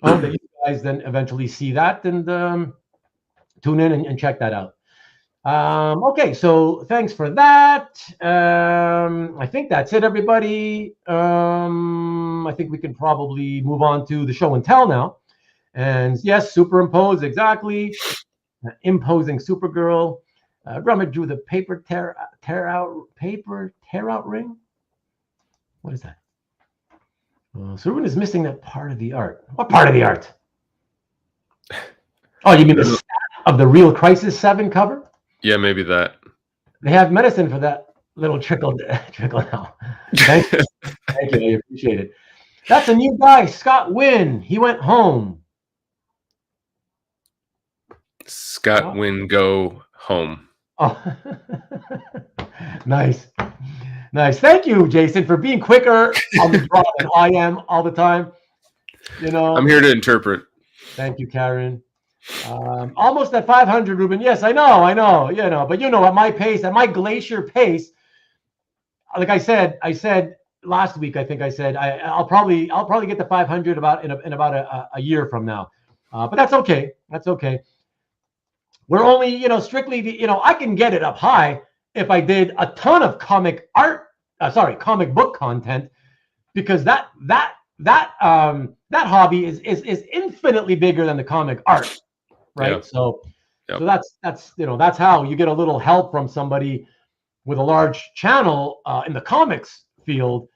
you guys then eventually see that and tune in and check that out. Okay, so thanks for that. I think that's it, everybody. I think we can probably move on to the show and tell now. And yes, superimpose, exactly. Imposing Supergirl. Grummet drew the paper tear out ring. What is that? Severin is missing that part of the art. What part of the art? Oh, you mean the stat of the real Crisis 7 cover? Yeah, maybe that. They have medicine for that little trickle now. Thank you. Thank you. I appreciate it. That's a new guy, Scott Wynn. He went home. Scott Wynn go home. Oh, nice. Thank you, Jason, for being quicker on the draw than I am all the time. You know, I'm here to interpret. Thank you, Karen. Almost at 500, Ruben. Yes, I know. You know, but at my pace, at my glacier pace, like I said last week, I think I said I'll probably get to 500 in about a year from now. But that's okay. we're only, strictly, I can get it up high if I did a ton of comic book content, because that hobby is infinitely bigger than the comic art, right? Yeah. So that's how you get a little help from somebody with a large channel in the comics field.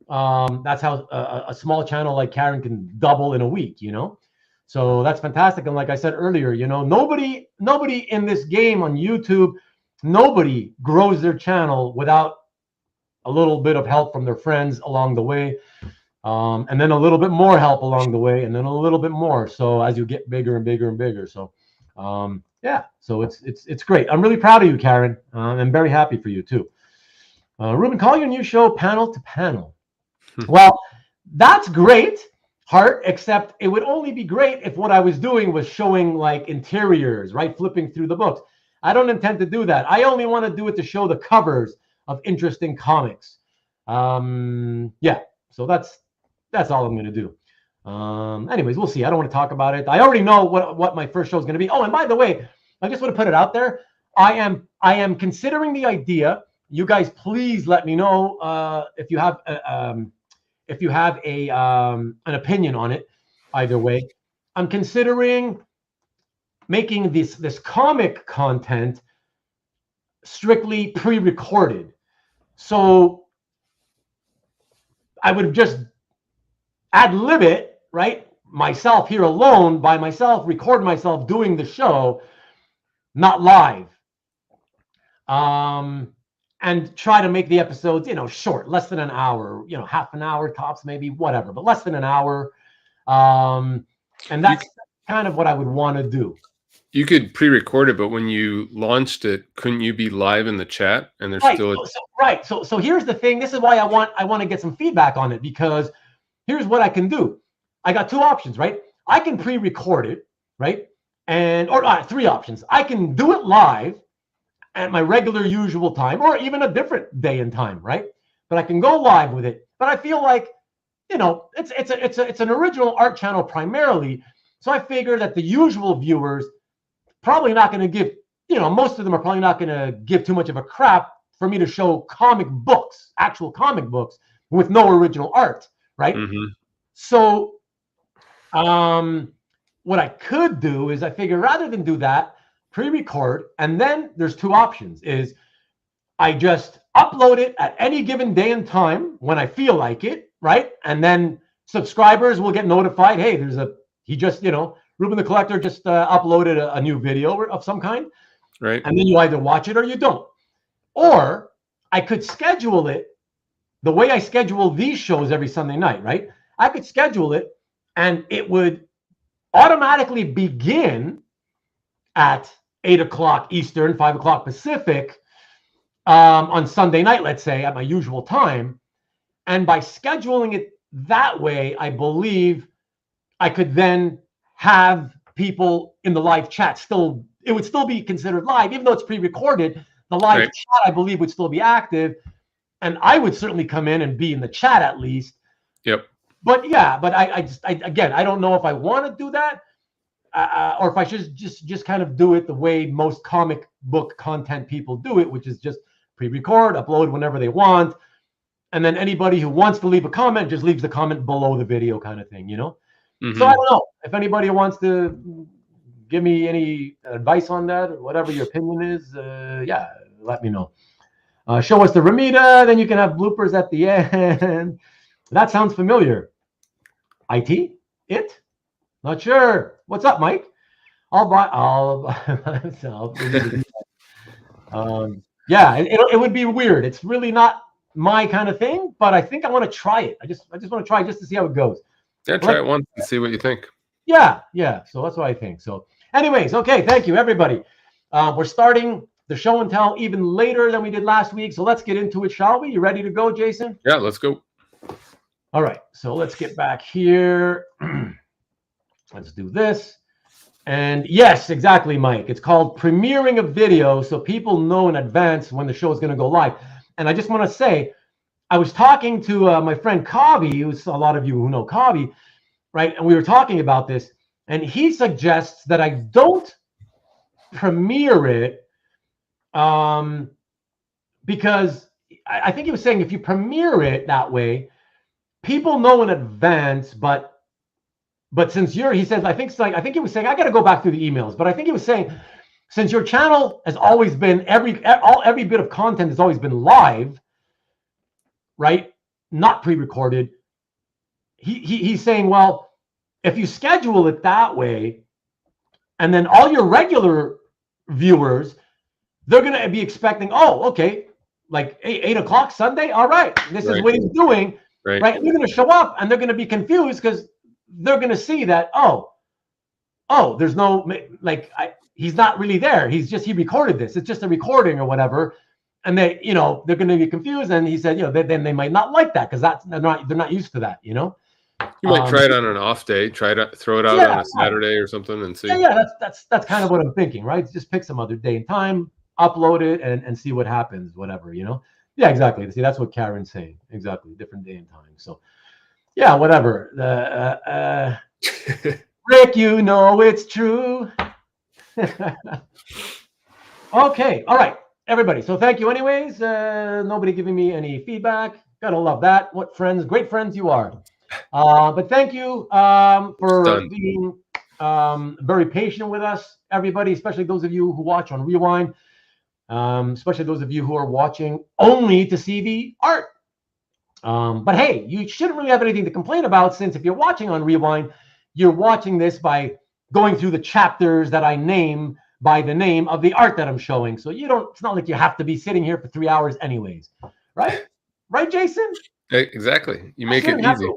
That's how a small channel like Karen can double in a week, So that's fantastic. And like I said earlier, nobody in this game on YouTube, nobody grows their channel without a little bit of help from their friends along the way. And then a little bit more help along the way, and then a little bit more. So as you get bigger and bigger and bigger. So so it's great. I'm really proud of you, Karen. I'm very happy for you too. Ruben, call your new show Panel to Panel. Well, that's great, Hart, except it would only be great if what I was doing was showing like interiors, right? Flipping through the books. I don't intend to do that. I only want to do it to show the covers of interesting comics. So that's all I'm going to do. Anyways, we'll see. I don't want to talk about it. I already know what my first show is going to be. Oh, and by the way, I just want to put it out there. I am considering the idea. You guys, please let me know if you have an opinion on it. Either way, I'm considering making this comic content strictly pre-recorded. So I would just ad-lib it, right? Myself here alone, by myself, record myself doing the show, not live. And try to make the episodes, short, less than an hour, half an hour tops, maybe, whatever, but less than an hour. And that's kind of what I would want to do. You could pre-record it, but when you launched it, couldn't you be live in the chat? And there's still right. So here's the thing. This is why I want to get some feedback on it, because here's what I can do. I got two options, right? I can pre-record it, right? Or three options. I can do it live at my regular usual time, or even a different day and time, right? But I can go live with it. But I feel like, it's an original art channel primarily. So I figure that the usual viewers probably not going to give, most of them are probably not going to give too much of a crap for me to show actual comic books with no original art, right? Mm-hmm. So what I could do is I figure rather than do that, pre-record, and then there's two options. Is I just upload it at any given day and time when I feel like it, right? And then subscribers will get notified, hey, Ruben the Collector just uploaded a new video of some kind. Right. And then you either watch it or you don't. Or I could schedule it the way I schedule these shows every Sunday night, right? I could schedule it and it would automatically begin at 8 o'clock Eastern, 5 o'clock Pacific on Sunday night, let's say, at my usual time. And by scheduling it that way, I believe I could then have people in the live chat it would still be considered live, even though it's pre-recorded. The live chat, I believe, would still be active. And I would certainly come in and be in the chat at least. Yep. But I don't know if I want to do that. Or if I should just kind of do it the way most comic book content people do it, which is just pre-record, upload whenever they want. And then anybody who wants to leave a comment just leaves the comment below the video kind of thing, Mm-hmm. So I don't know if anybody wants to give me any advice on that or whatever your opinion is. Let me know. Show us the Romita, then you can have bloopers at the end. That sounds familiar. It? Not sure. What's up, Mike? It would be weird. It's really not my kind of thing, but I think I want to try it. I just want to try it just to see how it goes. Yeah, try it once and see what you think. Yeah. So that's what I think. So anyways, okay, thank you, everybody. We're starting the show and tell even later than we did last week. So let's get into it, shall we? You ready to go, Jason? Yeah, let's go. All right. So let's get back here. Let's do this. And yes, exactly, Mike. It's called premiering a video so people know in advance when the show is going to go live. And I just want to say, I was talking to my friend Kavi, who's a lot of you who know Kavi, right? And we were talking about this, and he suggests that I don't premiere it, because I think he was saying if you premiere it that way, people know in advance, but since he says, I think he was saying, I got to go back through the emails, but I think he was saying, since your channel has always been, every bit of content has always been live, right? Not pre-recorded. He's saying, well, if you schedule it that way, and then all your regular viewers, they're going to be expecting, oh, okay, like 8 o'clock Sunday. All right, this is what he's doing. Right. And they're going to show up and they're going to be confused because they're going to see that, oh, there's no, like, he's not really there. He recorded this. It's just a recording or whatever. And they're going to be confused. And he said, then they might not like that because they're not used to that, You might try it on an off day, throw it out on a Saturday or something and see. Yeah, that's kind of what I'm thinking, right? Just pick some other day and time, upload it and see what happens, whatever, Yeah, exactly. See, that's what Karen's saying. Exactly. Different day and time. So, yeah, whatever. Rick, it's true. Okay. All right, everybody. So thank you anyways. Nobody giving me any feedback. Gotta love that. What friends, great friends you are. But thank you for being very patient with us, everybody, especially those of you who watch on Rewind. Especially those of you who are watching only to see the art. But hey, you shouldn't really have anything to complain about, since if you're watching on Rewind, you're watching this by going through the chapters that I name by the name of the art that I'm showing. So it's not like you have to be sitting here for 3 hours anyways, right? Right, Jason? Exactly. You make it easy.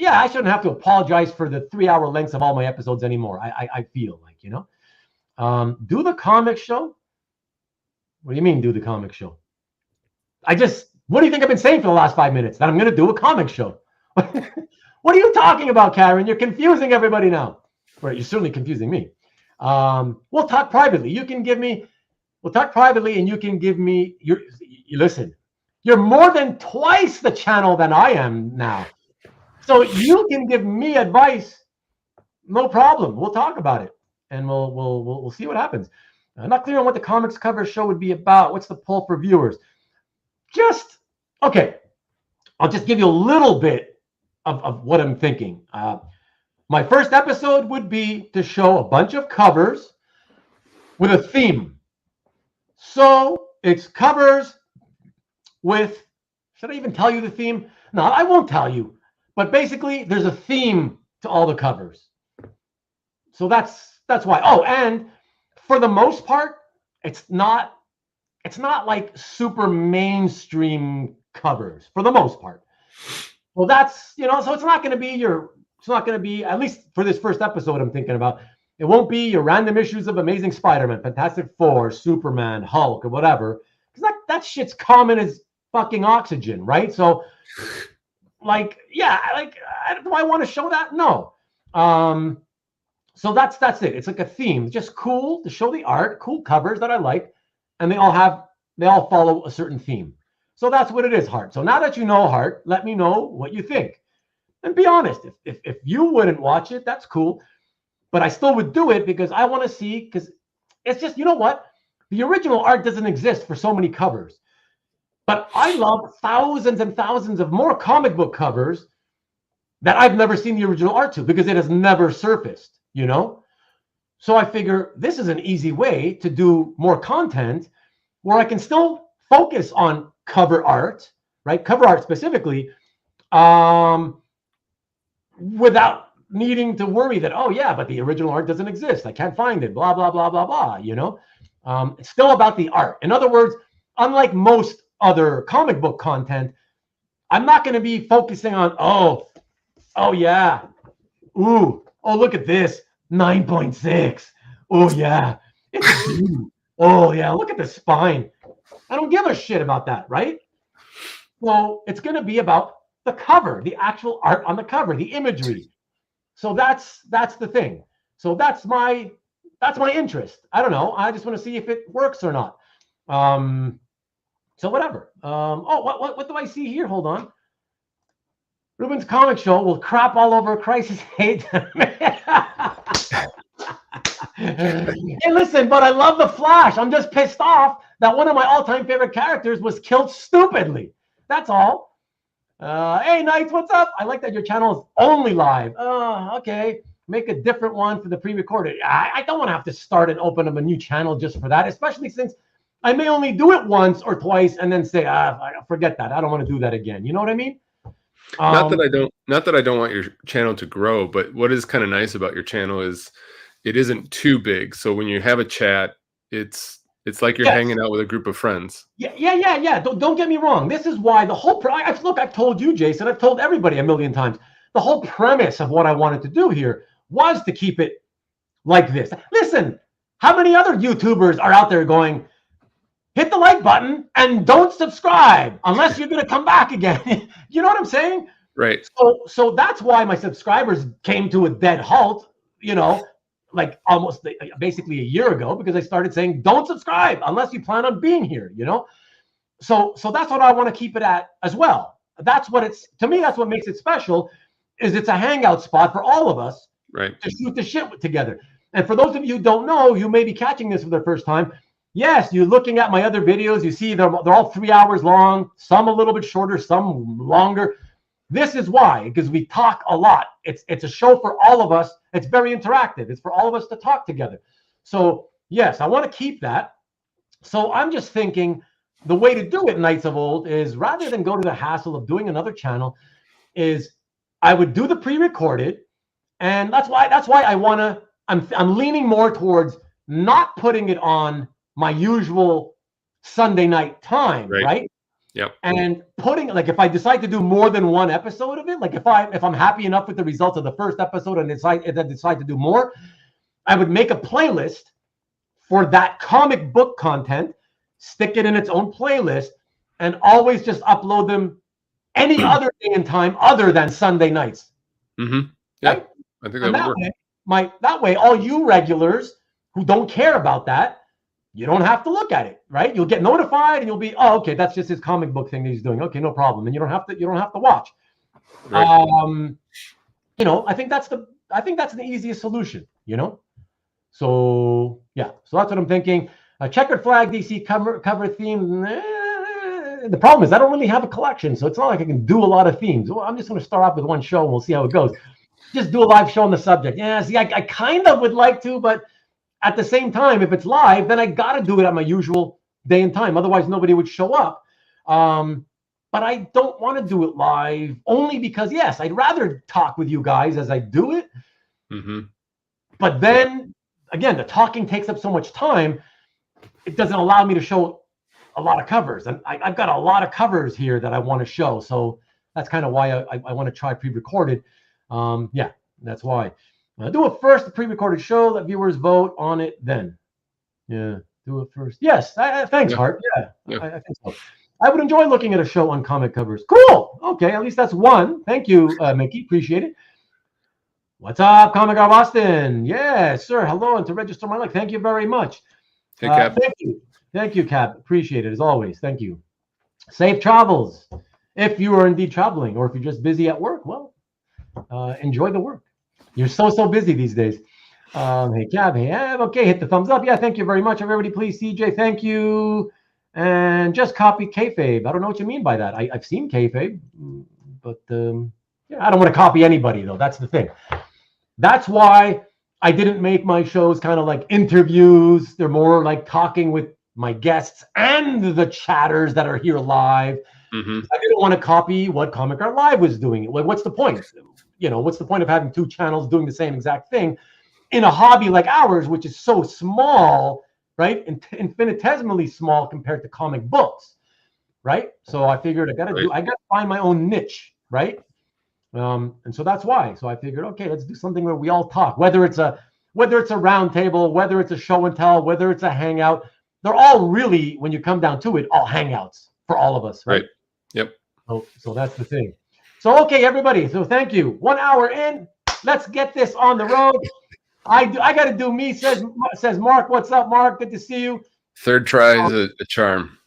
I shouldn't have to apologize for the 3-hour lengths of all my episodes anymore. I feel like, do the comic show. What do you mean, do the comic show? What do you think I've been saying for the last 5 minutes? That I'm going to do a comic show. What are you talking about, Karen? You're confusing everybody now. Well, you're certainly confusing me. We'll talk privately. We'll talk privately and you can give me, listen, you're more than twice the channel than I am now. So you can give me advice. No problem. We'll talk about it and we'll see what happens. I'm not clear on what the comics cover show would be about. What's the poll for viewers? Okay. I'll just give you a little bit of what I'm thinking. My first episode would be to show a bunch of covers with a theme. So it's covers with, should I even tell you the theme? No, I won't tell you. But basically, there's a theme to all the covers. So that's why. Oh, and for the most part, it's not like super mainstream covers for the most part. Well, that's, so it's not going to be, at least for this first episode I'm thinking about, it won't be your random issues of Amazing Spider-Man, Fantastic Four, Superman, Hulk, or whatever. Because that shit's common as fucking oxygen, right? So, do I want to show that? No. So that's it. It's like a theme. Just cool to show the art, cool covers that I like, and they all follow a certain theme. So that's what it is, Hart. So now that you know, Hart, let me know what you think. And be honest, if you wouldn't watch it, that's cool. But I still would do it because I want to see, because it's just, you know what? The original art doesn't exist for so many covers. But I love thousands and thousands of more comic book covers that I've never seen the original art to because it has never surfaced. So I figure this is an easy way to do more content where I can still focus on cover art, right? Cover art specifically, without needing to worry that, oh yeah, but the original art doesn't exist. I can't find it, blah, blah, blah, blah, blah, It's still about the art. In other words, unlike most other comic book content, I'm not going to be focusing on, oh yeah, ooh, oh, look at this, 9.6. Oh, yeah. Oh, yeah, look at the spine. I don't give a shit about that, right? So it's going to be about the cover, the actual art on the cover, the imagery. So that's the thing. So that's my interest. I don't know. I just want to see if it works or not. So whatever. What do I see here? Hold on. Ruben's comic show will crap all over Crisis 8. Hey, listen, but I love the Flash. I'm just pissed off that one of my all-time favorite characters was killed stupidly. That's all. Hey, Knights, what's up? I like that your channel is only live. Okay. Make a different one for the pre-recorded. I don't want to have to start and open up a new channel just for that, especially since I may only do it once or twice and then say, forget that. I don't want to do that again. You know what I mean? Not that I don't want your channel to grow, but what is kind of nice about your channel is it isn't too big. So when you have a chat, it's like you're hanging out with a group of friends. Yeah. Don't get me wrong. This is why the whole look, I've told you, Jason, I've told everybody a million times. The whole premise of what I wanted to do here was to keep it like this. Listen, how many other YouTubers are out there going, hit the like button and don't subscribe unless you're going to come back again? You know what I'm saying? Right. So that's why my subscribers came to a dead halt, like almost basically a year ago, because I started saying, don't subscribe unless you plan on being here, So that's what I want to keep it at as well. That's what to me, that's what makes it special, is it's a hangout spot for all of us. Right. To shoot the shit together. And for those of you who don't know, you may be catching this for the first time. Yes, you're looking at my other videos. You see they're all 3 hours long, some a little bit shorter, some longer. This is why, because we talk a lot. It's a show for all of us. It's very interactive. It's for all of us to talk together. So yes, I want to keep that. So I'm just thinking the way to do it, Knights of Old, is rather than go to the hassle of doing another channel, is I would do the pre-recorded. And that's why I'm leaning more towards not putting it on my usual Sunday night time, right? Yep. And putting, like, if I decide to do more than one episode of it, like if I'm happy enough with the results of the first episode and decide to do more, I would make a playlist for that comic book content, stick it in its own playlist, and always just upload them any other day and time other than Sunday nights. Mm-hmm. Yeah. Right? I think that would work. That way, all you regulars who don't care about that, you don't have to look at it, right? You'll get notified, and you'll be, okay, that's just his comic book thing that he's doing. Okay, no problem. And you don't have to watch. Right. I think that's the easiest solution. So yeah, so that's what I'm thinking. Checkered flag DC cover theme. The problem is I don't really have a collection, so it's not like I can do a lot of themes. Well, I'm just going to start off with one show, and we'll see how it goes. Just do a live show on the subject. Yeah, see, I kind of would like to, but at the same time, if it's live, then I got to do it at my usual day and time. Otherwise, nobody would show up. But I don't want to do it live only because, yes, I'd rather talk with you guys as I do it. Mm-hmm. But then, again, the talking takes up so much time, it doesn't allow me to show a lot of covers. And I've got a lot of covers here that I want to show. So that's kind of why I want to try pre-recorded. Yeah, that's why. Do it first, the pre-recorded show. Let viewers vote on it then. Yeah, do it first. Yes, thanks, Hart. Yeah. I think so. I would enjoy looking at a show on comic covers. Cool. Okay, at least that's one. Thank you, Mickey. Appreciate it. What's up, Comic Guy Boston? Yes, sir. Hello, and to register my like. Thank you very much. Hey, Cap. Thank you, Cap. Appreciate it as always. Thank you. Safe travels. If you are indeed traveling, or if you're just busy at work, well, enjoy the work. You're so busy these days. Hey, Cap. Hey, okay. Hit the thumbs up. Yeah, thank you very much, everybody. Please, CJ. Thank you. And just copy kayfabe. I don't know what you mean by that. I've seen kayfabe, but yeah, I don't want to copy anybody though. That's the thing. That's why I didn't make my shows kind of like interviews. They're more like talking with my guests and the chatters that are here live. Mm-hmm. I didn't want to copy what Comic Art Live was doing. Like, what's the point? What's the point of having two channels doing the same exact thing in a hobby like ours, which is so small, right? Infinitesimally small compared to comic books, right? So I figured I gotta find my own niche, right? And so that's why. So I figured, okay, let's do something where we all talk, whether it's a round table, whether it's a show and tell, whether it's a hangout. They're all really, when you come down to it, all hangouts for all of us, right? Yep. So that's the thing. So, okay, everybody. So thank you. 1 hour in. Let's get this on the road. I got to do me, says Mark. What's up, Mark? Good to see you. Third try is a charm.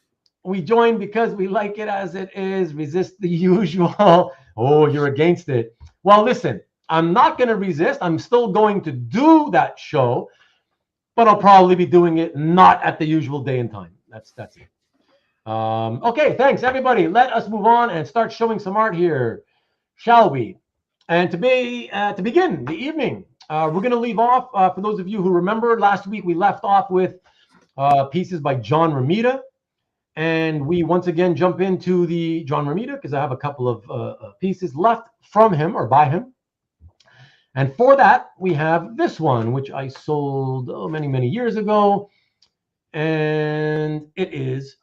We joined because we like it as it is. Resist the usual. Oh, you're against it. Well, listen, I'm not going to resist. I'm still going to do that show. but I'll probably be doing it not at the usual day and time. That's it. Okay, thanks everybody. Let us move on and start showing some art here, shall we? And to begin the evening, we're going to leave off. For those of you who remember, last week we left off with pieces by John Romita, and we once again jump into the John Romita because I have a couple of pieces left from him or by him. And for that, we have this one, which I sold many years ago, and it is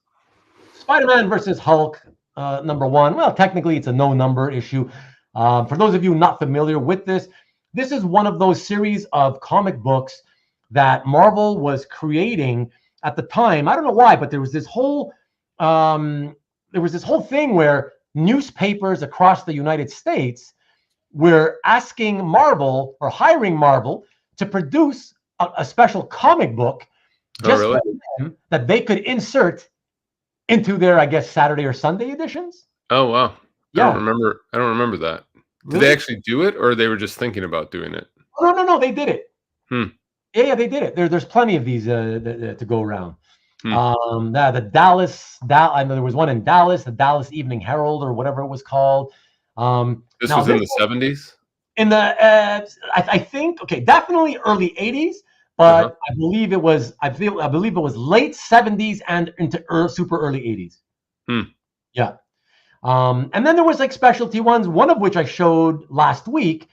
Spider-Man versus Hulk, #1. Well, technically, it's a no-number issue. For those of you not familiar with this is one of those series of comic books that Marvel was creating at the time. I don't know why, but there was this whole thing where newspapers across the United States were asking Marvel or hiring Marvel to produce a special comic book just for them that they could insert into their, I guess, Saturday or Sunday editions. Oh wow! Yeah, I don't remember that. Did really? they actually do it, or they were just thinking about doing it? No, they did it. Yeah, they did it. There's plenty of these to go around. The Dallas, there was one in Dallas, the Dallas Evening Herald or whatever it was called. This was in the 70s? In the I think definitely early 80s, but I believe it was late 70s and into super early 80s. Yeah. And then there was like specialty ones, one of which I showed last week,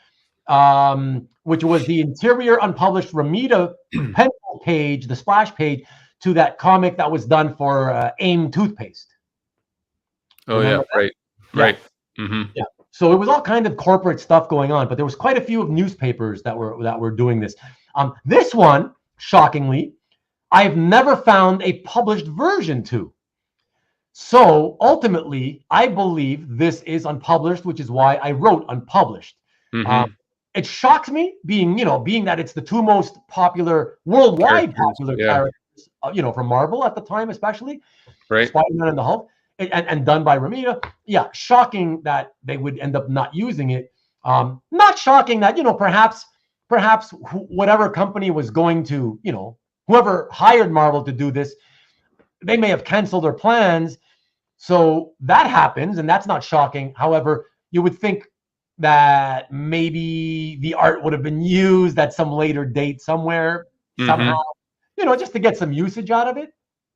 which was the interior unpublished Romita pencil page, the splash page to that comic that was done for AIM toothpaste. Oh, remember that? Right. Yeah. So it was all kind of corporate stuff going on, but there was quite a few of newspapers that were doing this. This one, shockingly, I've never found a published version to. So ultimately, I believe this is unpublished, which is why I wrote unpublished. It shocks me, being that it's the two most popular, worldwide popular characters, from Marvel at the time, especially, right? Spider-Man and the Hulk. And done by Romita. Yeah, shocking that they would end up not using it. Not shocking that, perhaps whatever company was going to, whoever hired Marvel to do this, they may have canceled their plans. So that happens, and that's not shocking. However, you would think that maybe the art would have been used at some later date somewhere, somehow, just to get some usage out of it.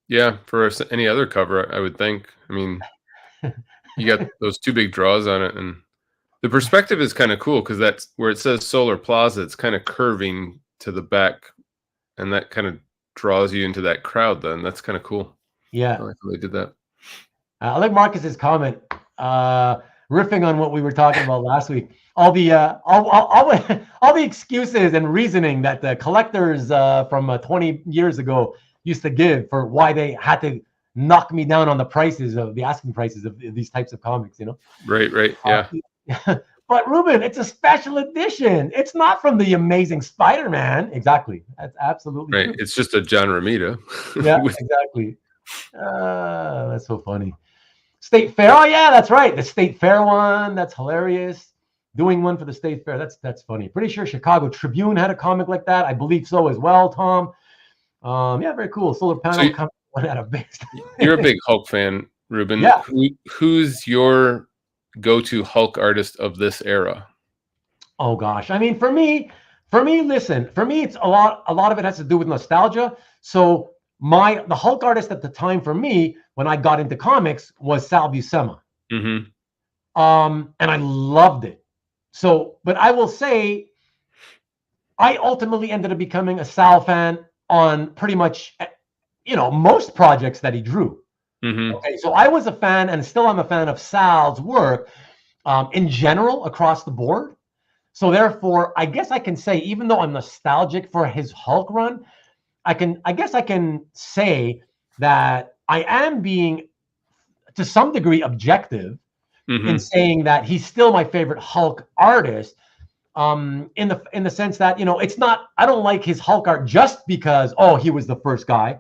Yeah, for any other cover, I would think. I mean, you got those two big draws on it, and the perspective is kind of cool because that's where it says Solar Plaza. It's kind of curving to the back, and that kind of draws you into that crowd. Then that's kind of cool. Yeah, I like how they did that. I like Marcus's comment, riffing on what we were talking about last week. All the excuses and reasoning that the collectors from 20 years ago used to give for why they had to knock me down on the asking prices of these types of comics, Right, yeah. But Ruben, it's a special edition. It's not from the Amazing Spider-Man. Exactly. That's absolutely right. True. It's just a John Romita. Yeah, exactly. That's so funny. State Fair. Oh yeah, that's right. The State Fair one. That's hilarious. Doing one for the State Fair. That's funny. Pretty sure Chicago Tribune had a comic like that. I believe so as well, Tom. Yeah, very cool. Solar panel coming out of base. You're a big Hulk fan, Ruben. Yeah. Who's your go-to Hulk artist of this era? Oh gosh, I mean, for me, it's a lot of it has to do with nostalgia. So the Hulk artist at the time for me, when I got into comics, was Sal Buscema. And I loved it. So, but I will say, I ultimately ended up becoming a Sal fan on pretty much, most projects that he drew. Okay, so I was a fan, and still I'm a fan of Sal's work in general across the board. So therefore, I guess I can say, even though I'm nostalgic for his Hulk run, I guess I can say that I am being, to some degree, objective in saying that he's still my favorite Hulk artist. In the sense that, it's not, I don't like his Hulk art just because, he was the first guy.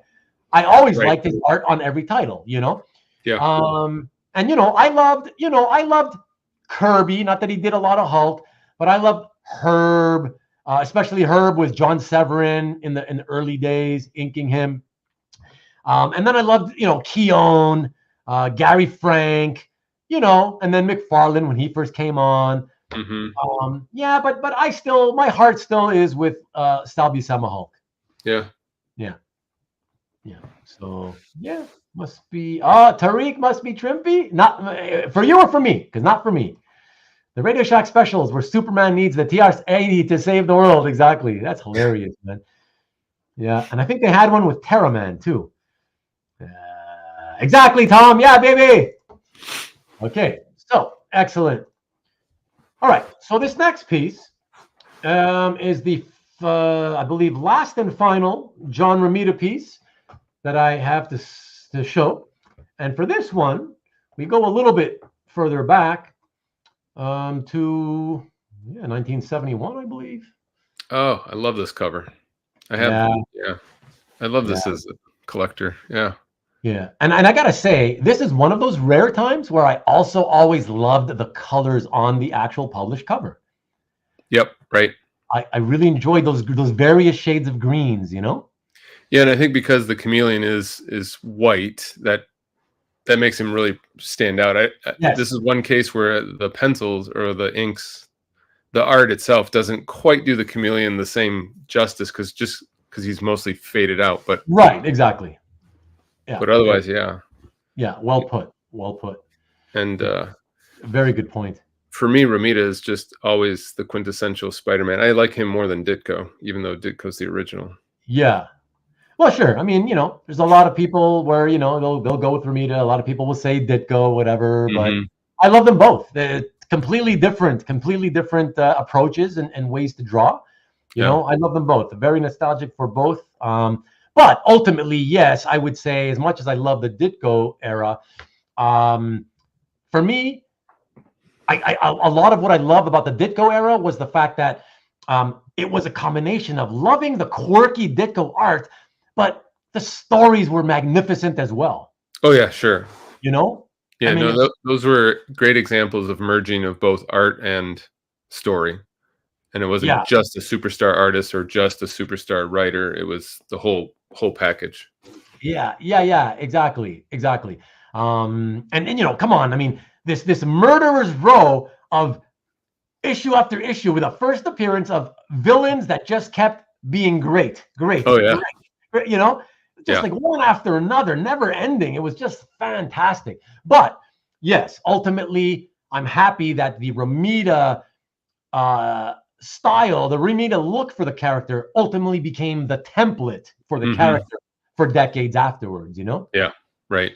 I always liked his art on every title, Yeah. And I loved Kirby, not that he did a lot of Hulk, but I loved Herb, especially Herb with John Severin in the early days, inking him. And then I loved, Keown, Gary Frank, and then McFarlane when he first came on. But my heart still is with Stalby Samahawk. Yeah. So must be Tariq must be Trimpy. Not for you or for me, because not for me. The Radio Shack specials where Superman needs the TR-80 to save the world. Exactly. That's hilarious, man. Yeah, and I think they had one with Terraman too. Exactly, Tom. Yeah, baby. Okay, so excellent. All right, so this next piece is the, I believe, last and final John Romita piece that I have to show. And for this one, we go a little bit further back to 1971, I believe. Oh, I love this cover. I have, I love this as a collector. Yeah. Yeah, and I gotta say, this is one of those rare times where I also always loved the colors on the actual published cover. Yep, right. I really enjoyed those various shades of greens, Yeah, and I think because the chameleon is white, that makes him really stand out. This is one case where the pencils or the inks, the art itself doesn't quite do the chameleon the same justice because he's mostly faded out. But right, exactly. Yeah. But otherwise, yeah. Yeah, well put. And very good point. For me, Romita is just always the quintessential Spider-Man. I like him more than Ditko, even though Ditko's the original. Yeah. Well, sure. I mean, there's a lot of people where, they'll go with Romita. A lot of people will say Ditko, whatever. But I love them both. They're completely different approaches and ways to draw. You know, I love them both. Very nostalgic for both. But ultimately, yes, I would say as much as I love the Ditko era, for me, a lot of what I love about the Ditko era was the fact that it was a combination of loving the quirky Ditko art, but the stories were magnificent as well. Oh, yeah, sure. Yeah, those were great examples of merging of both art and story. And it wasn't just a superstar artist or just a superstar writer. It was the whole package. Yeah, exactly. And come on. I mean, this murderer's row of issue after issue with a first appearance of villains that just kept being great. Oh yeah. Great, like one after another, never ending. It was just fantastic. But yes, ultimately, I'm happy that the Romita style, the Romita look for the character ultimately became the template for the character for decades afterwards, Yeah, right.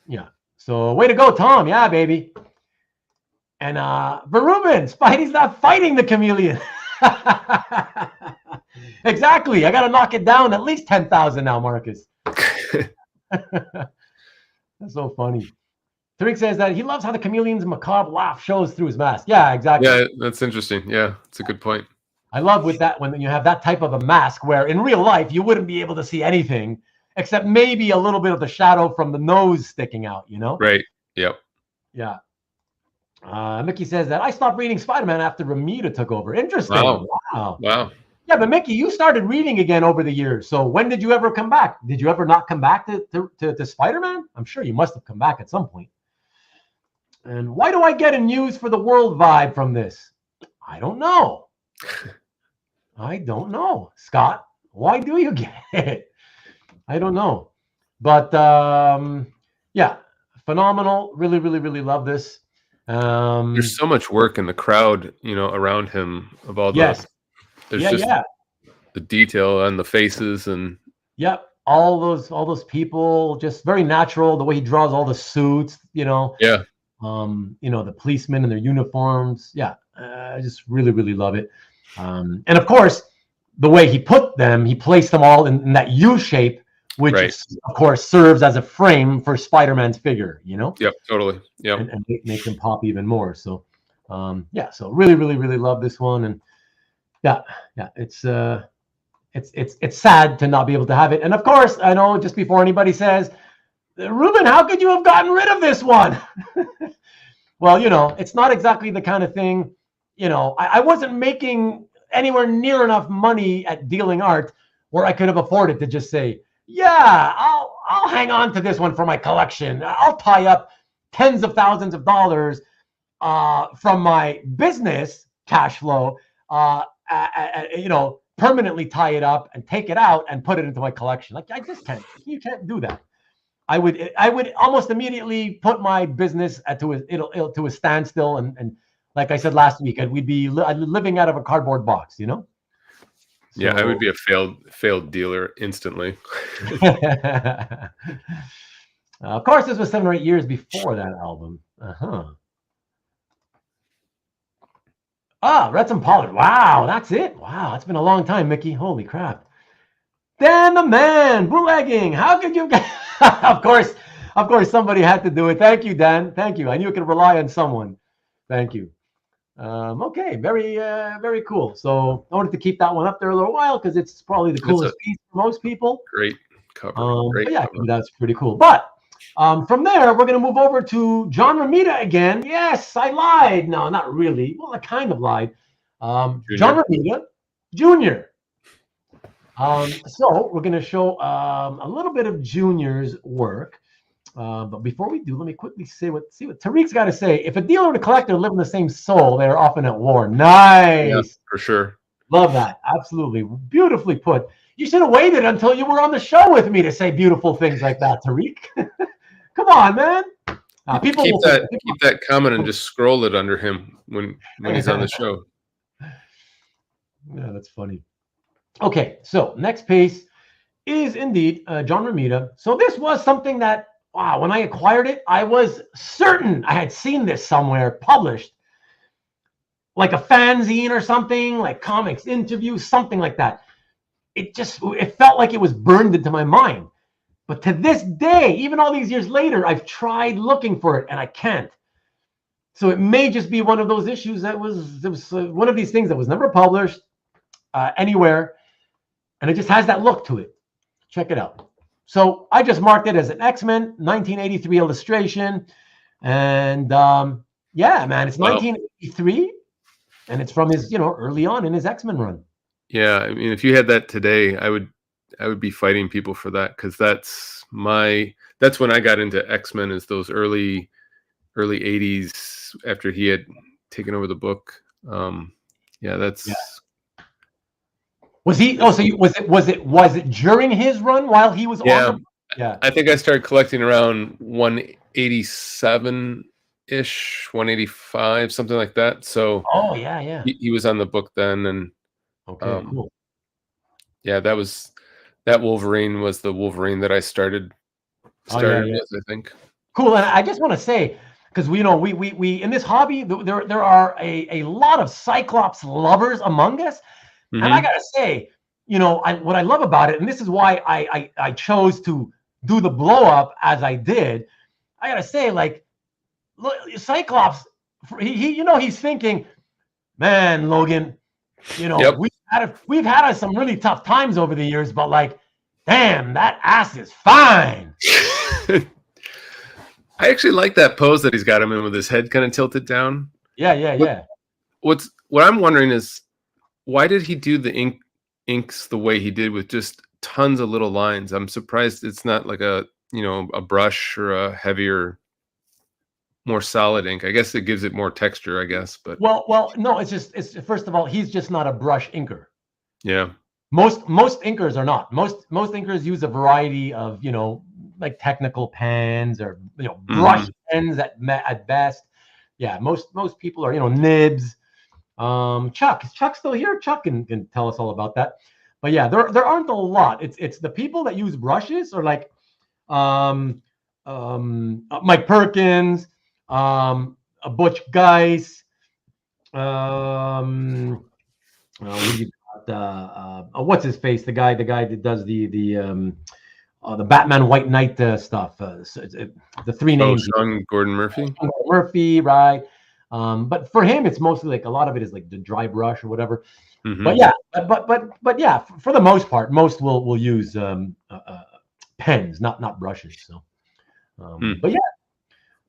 Yeah. So way to go, Tom. Yeah, baby. And Verubin, Spidey's not fighting the chameleon. Exactly. I got to knock it down at least 10,000 now, Marcus. That's so funny. Tariq says that he loves how the chameleon's macabre laugh shows through his mask. Yeah, exactly. Yeah, that's interesting. Yeah, it's a good point. I love with that when you have that type of a mask where in real life you wouldn't be able to see anything except maybe a little bit of the shadow from the nose sticking out, Right. Yep. Yeah. Mickey says that I stopped reading Spider-Man after Romita took over. Interesting. Wow. Yeah, but Mickey, you started reading again over the years. So when did you ever come back? Did you ever not come back to Spider-Man? I'm sure you must have come back at some point. And why do I get a news for the world vibe from this? I don't know. Scott, why do you get it? I don't know. But yeah, phenomenal. Really, really, really love this. There's so much work in the crowd, around him of all the the detail on the faces and all those people, just very natural. The way he draws all the suits, the policemen in their uniforms. I just really, really love it. And of course, the way he placed them all in that U shape, which of course serves as a frame for Spider-Man's figure, Yep, totally. Yep. And make him pop even more. So, so really, really, really love this one. And it's sad to not be able to have it. And of course, I know just before anybody says, Ruben, how could you have gotten rid of this one? Well, it's not exactly the kind of thing, I wasn't making anywhere near enough money at dealing art where I could have afforded to just say, yeah, I'll hang on to this one for my collection. I'll tie up tens of thousands of dollars from my business cash flow, permanently tie it up and take it out and put it into my collection. Like, I just can't. You can't do that. I would almost immediately put my business to a standstill, and like I said last week, we'd be living out of a cardboard box, you know. So, yeah, I would be a failed dealer instantly. Of course, this was 7 or 8 years before that album. Reds and Pollard. Wow, that's it. Wow, it's been a long time, Mickey. Holy crap. Dan the man, bootlegging. How could you get... Of course, somebody had to do it. Thank you, Dan. Thank you. I knew I could rely on someone. Thank you. Okay, very cool. So I wanted to keep that one up there a little while because it's probably the coolest piece for most people. Great cover. Cover. That's pretty cool. But from there, we're going to move over to John Romita again. Yes, I lied. No, not really. Well, I kind of lied. John Romita Jr. So we're going to show a little bit of Junior's work. But before we do, let me quickly see what Tariq's got to say. If a dealer and a collector live in the same soul, they are often at war. Nice. Yeah, for sure. Love that. Absolutely. Beautifully put. You should have waited until you were on the show with me to say beautiful things like that, Tariq. Come on, man. People keep that comment and just scroll it under him when he's on the show. Yeah, that's funny. Okay, so next piece is indeed John Romita. So this was something that, wow, when I acquired it, I was certain I had seen this somewhere published, like a fanzine or something, like comics interview, something like that. It felt like it was burned into my mind. But to this day, even all these years later, I've tried looking for it and I can't. So it may just be one of those issues that was one of these things that was never published anywhere. And it just has that look to it. Check it out. So I just marked it as an X-Men 1983 illustration. And yeah, man, it's 1983. And it's from his, early on in his X-Men run. Yeah, I mean, if you had that today, I would be fighting people for that, because that's when I got into X-Men, is those early 80s after he had taken over the book. Was he? Oh, so was it during his run while he was on? Yeah, I think I started collecting around 187-ish, 185, something like that. So he was on the book then, and cool. Yeah, that Wolverine was the Wolverine that I started with, I think. Cool. And I just want to say, because we in this hobby, there are a lot of Cyclops lovers among us. Mm-hmm. And I gotta say, what I love about it, and this is why I chose to do the blow up as I did. I gotta say, like, look, Cyclops, he's thinking, man, Logan, yep. we've had some really tough times over the years, but like, damn, that ass is fine. I actually like that pose that he's got him in with his head kind of tilted down. Yeah. What I'm wondering is, why did he do the inks the way he did with just tons of little lines? I'm surprised it's not like a brush or a heavier, more solid ink. I guess it gives it more texture, I guess. But well, no, it's first of all, he's just not a brush inker. Yeah. Most inkers are not. Most inkers use a variety of, like technical pens or brush pens at best. Yeah, most people are, nibs. Chuck, is Chuck still here? Chuck can tell us all about that. But yeah, there aren't a lot. It's the people that use brushes, or like Mike Perkins, Butch Geis, what's his face? The guy that does the Batman White Knight stuff. The three names. Sean Gordon Murphy. Murphy, right? But for him, it's mostly like a lot of it is like the dry brush or whatever. Mm-hmm. But yeah, but yeah, for the most part, most will use pens, not brushes. So, but yeah,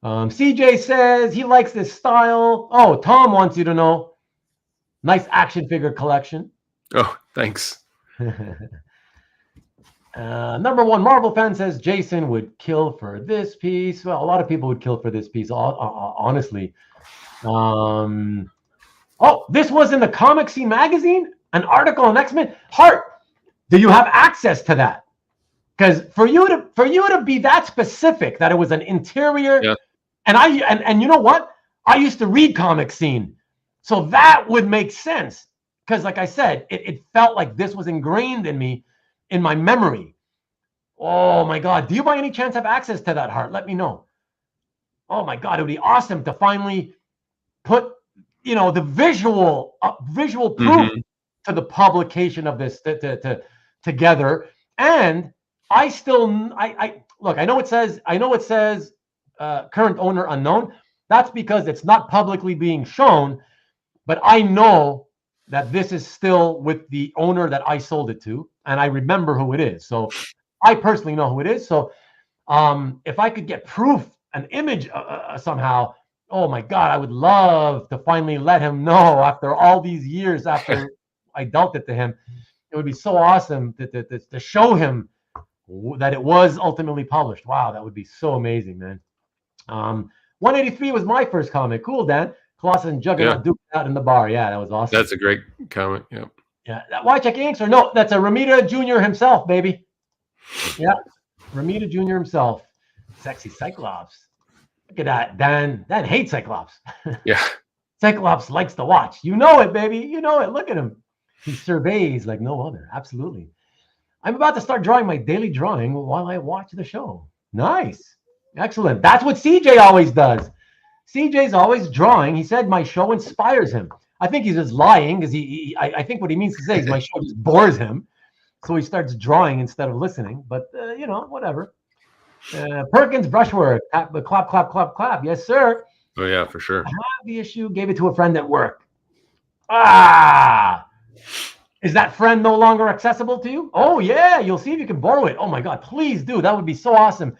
CJ says he likes this style. Oh, Tom wants you to know Nice action figure collection. Oh, thanks. Number one Marvel fan says Jason would kill for this piece. Well, a lot of people would kill for this piece, honestly. Oh, this was in the Comic Scene magazine, an article on X-Men. Hart, do you have access to that? Because for you to be that specific that it was an interior, yeah. and you know what? I used to read Comic Scene, so that would make sense. Because, like I said, it felt like this was ingrained in me, in my memory. Oh my God! Do you by any chance have access to that, Hart? Let me know. Oh my God! It would be awesome to finally put, the visual proof to the publication of this together. And I look. I know it says current owner unknown. That's because it's not publicly being shown. But I know that this is still with the owner that I sold it to, and I remember who it is. So I personally know who it is. So if I could get proof, an image somehow, oh my God, I would love to finally let him know after all these years after I dealt it to him. It would be so awesome to show him that it was ultimately published. Wow, that would be so amazing, man. 183 was my first comic. Cool, Dan. Colossus and Juggernaut duking out in the bar. Yeah, that was awesome. That's a great comic. Yeah. Yeah. Why check inks or no? That's a Romita Jr. himself, baby. Yeah, Romita Jr. himself. Sexy Cyclops. Look at that. Dan hates Cyclops. Yeah. Cyclops likes to watch. You know it, baby. You know it. Look at him. He surveys like no other. Absolutely. I'm about to start drawing my daily drawing while I watch the show. Nice. Excellent. That's what CJ always does. CJ's always drawing. He said my show inspires him. I think he's just lying because I think what he means to say is my show just bores him. So he starts drawing instead of listening. But, whatever. Perkins brushwork. Clap, clap, clap, clap. Yes, sir. Oh, yeah, for sure. I have the issue. Gave it to a friend at work. Ah. Is that friend no longer accessible to you? Oh, yeah. You'll see if you can borrow it. Oh, my God. Please do. That would be so awesome.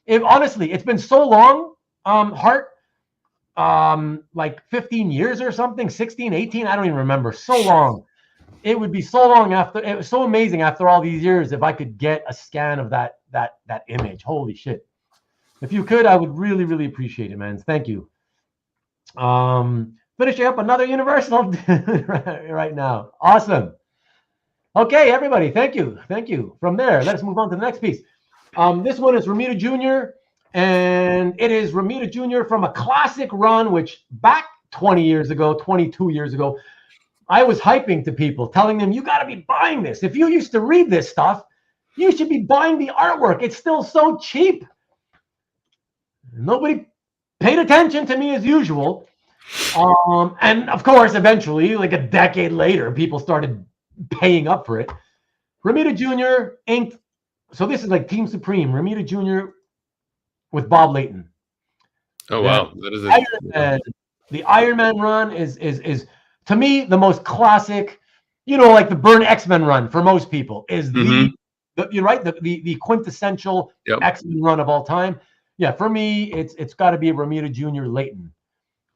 Honestly, it's been so long, Hart. Like 15 years or something, 16, 18. I don't even remember. So long. It would be so long after. It was so amazing after all these years if I could get a scan of that image. Holy shit! If you could, I would really, really appreciate it, man. Thank you. Finishing up another Universal right now. Awesome. Okay, everybody. Thank you. From there, let's move on to the next piece. This one is Romita Jr. And it is Romita Jr. from a classic run, which back 20 years ago, 22 years ago, I was hyping to people, telling them, you got to be buying this. If you used to read this stuff, you should be buying the artwork. It's still so cheap. Nobody paid attention to me as usual. And of course, eventually, like a decade later, people started paying up for it. Romita Jr. inked. So this is like Team Supreme. Romita Jr. with Bob Layton. Oh wow, that is the Iron Man run is to me the most classic. Like the Byrne X-Men run for most people is you're right, the quintessential X-Men run of all time. Yeah, for me, it's got to be Romita Jr. Layton.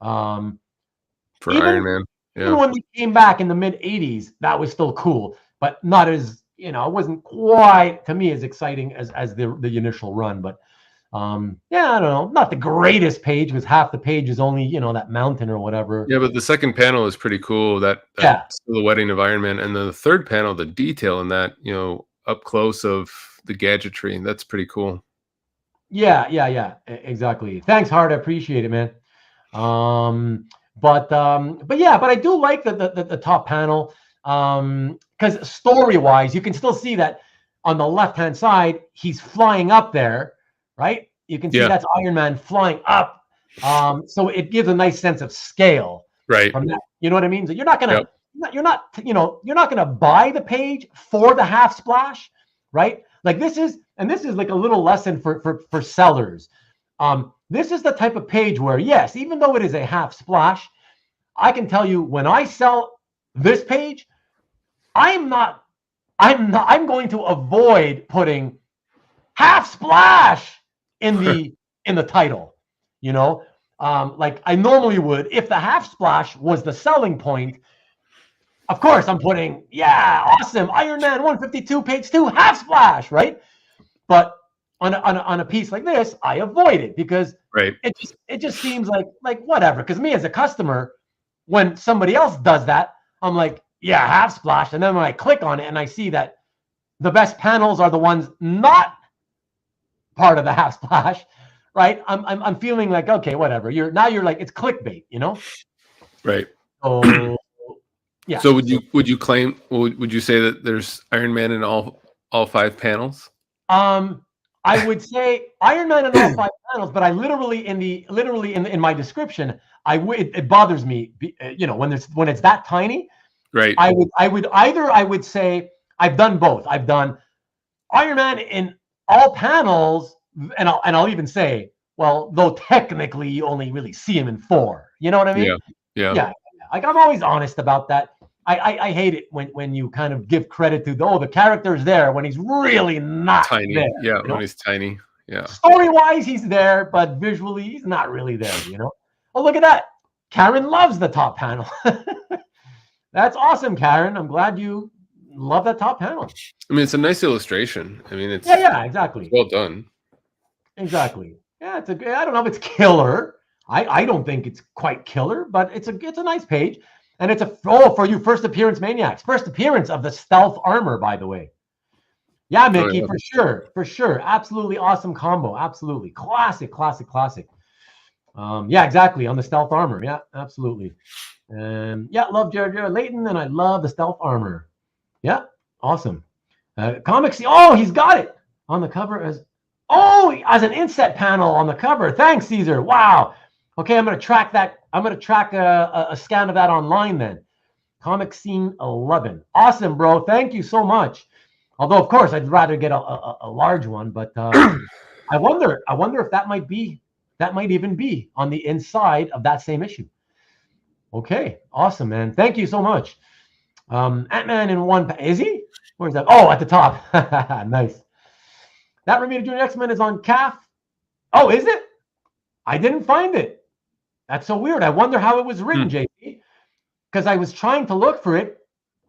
For Iron Man, even when we came back in the mid '80s, that was still cool, but not as it wasn't quite to me as exciting as the initial run, but. I don't know. Not the greatest page, because half the page is only, that mountain or whatever. Yeah, but the second panel is pretty cool. That silhouetting of Iron Man, and then the third panel, the detail in that, up close of the gadgetry, that's pretty cool. Yeah, exactly. Thanks, Hart. I appreciate it, man. But I do like the top panel, because story-wise, you can still see that on the left-hand side, he's flying up there. Right? You can see that's Iron Man flying up. So it gives a nice sense of scale. Right. From that. You know what I mean? So you're not gonna you're not gonna buy the page for the half splash, right? Like this is like a little lesson for sellers. This is the type of page where, yes, even though it is a half splash, I can tell you when I sell this page, I'm going to avoid putting half splash in the title, like I normally would if the half splash was the selling point. of course, I'm putting, yeah, awesome, Iron Man 152, page 2, half splash, right? But on a piece like this, I avoid it because it just seems like whatever. Because me as a customer, when somebody else does that, I'm like, yeah, half splash. And then when I click on it and I see that the best panels are the ones not part of the half splash, right? I'm feeling like, okay, whatever. You're like, it's clickbait, you know? Right. So yeah. So would you claim? Would you say that there's Iron Man in all 5 panels? I would say Iron Man in all 5 panels, but I literally in my description, it bothers me, you know, when it's that tiny. Right. I would say I've done both. I've done Iron Man in all panels, and I'll even say, well, though technically you only really see him in 4. You know what I mean? Yeah. Like, I'm always honest about that. I hate it when you kind of give credit to the character's there when he's really not tiny. there. Yeah, when he's tiny. Yeah. Story-wise, he's there, but visually, he's not really there, you know? Oh, look at that. Karen loves the top panel. That's awesome, Karen. I'm glad you love that top panel. I mean, it's a nice illustration. I mean, it's exactly. Well done. Exactly. Yeah, I don't know if it's killer. I don't think it's quite killer, but it's a nice page. And it's for you first appearance maniacs. First appearance of the stealth armor, by the way. Yeah, Mickey, for sure. Absolutely awesome combo. Absolutely. Classic. Yeah, exactly. On the stealth armor. Yeah, absolutely. Yeah, love Jared Layton, and I love the stealth armor. Yeah, awesome. Comics. Oh, he's got it on the cover as an inset panel on the cover. Thanks, Caesar. Wow. Okay, I'm going to track that. I'm going to track a scan of that online then. Comic Scene 11. Awesome, bro. Thank you so much. Although, of course, I'd rather get a large one, but I wonder if that might even be on the inside of that same issue. Okay, awesome, man. Thank you so much. Ant-Man in 1. Is he? Where's that? Oh, at the top. Nice. That Romita Jr. X-Men is on CAF. Oh, is it? I didn't find it. That's so weird. I wonder how it was written, JP. Because I was trying to look for it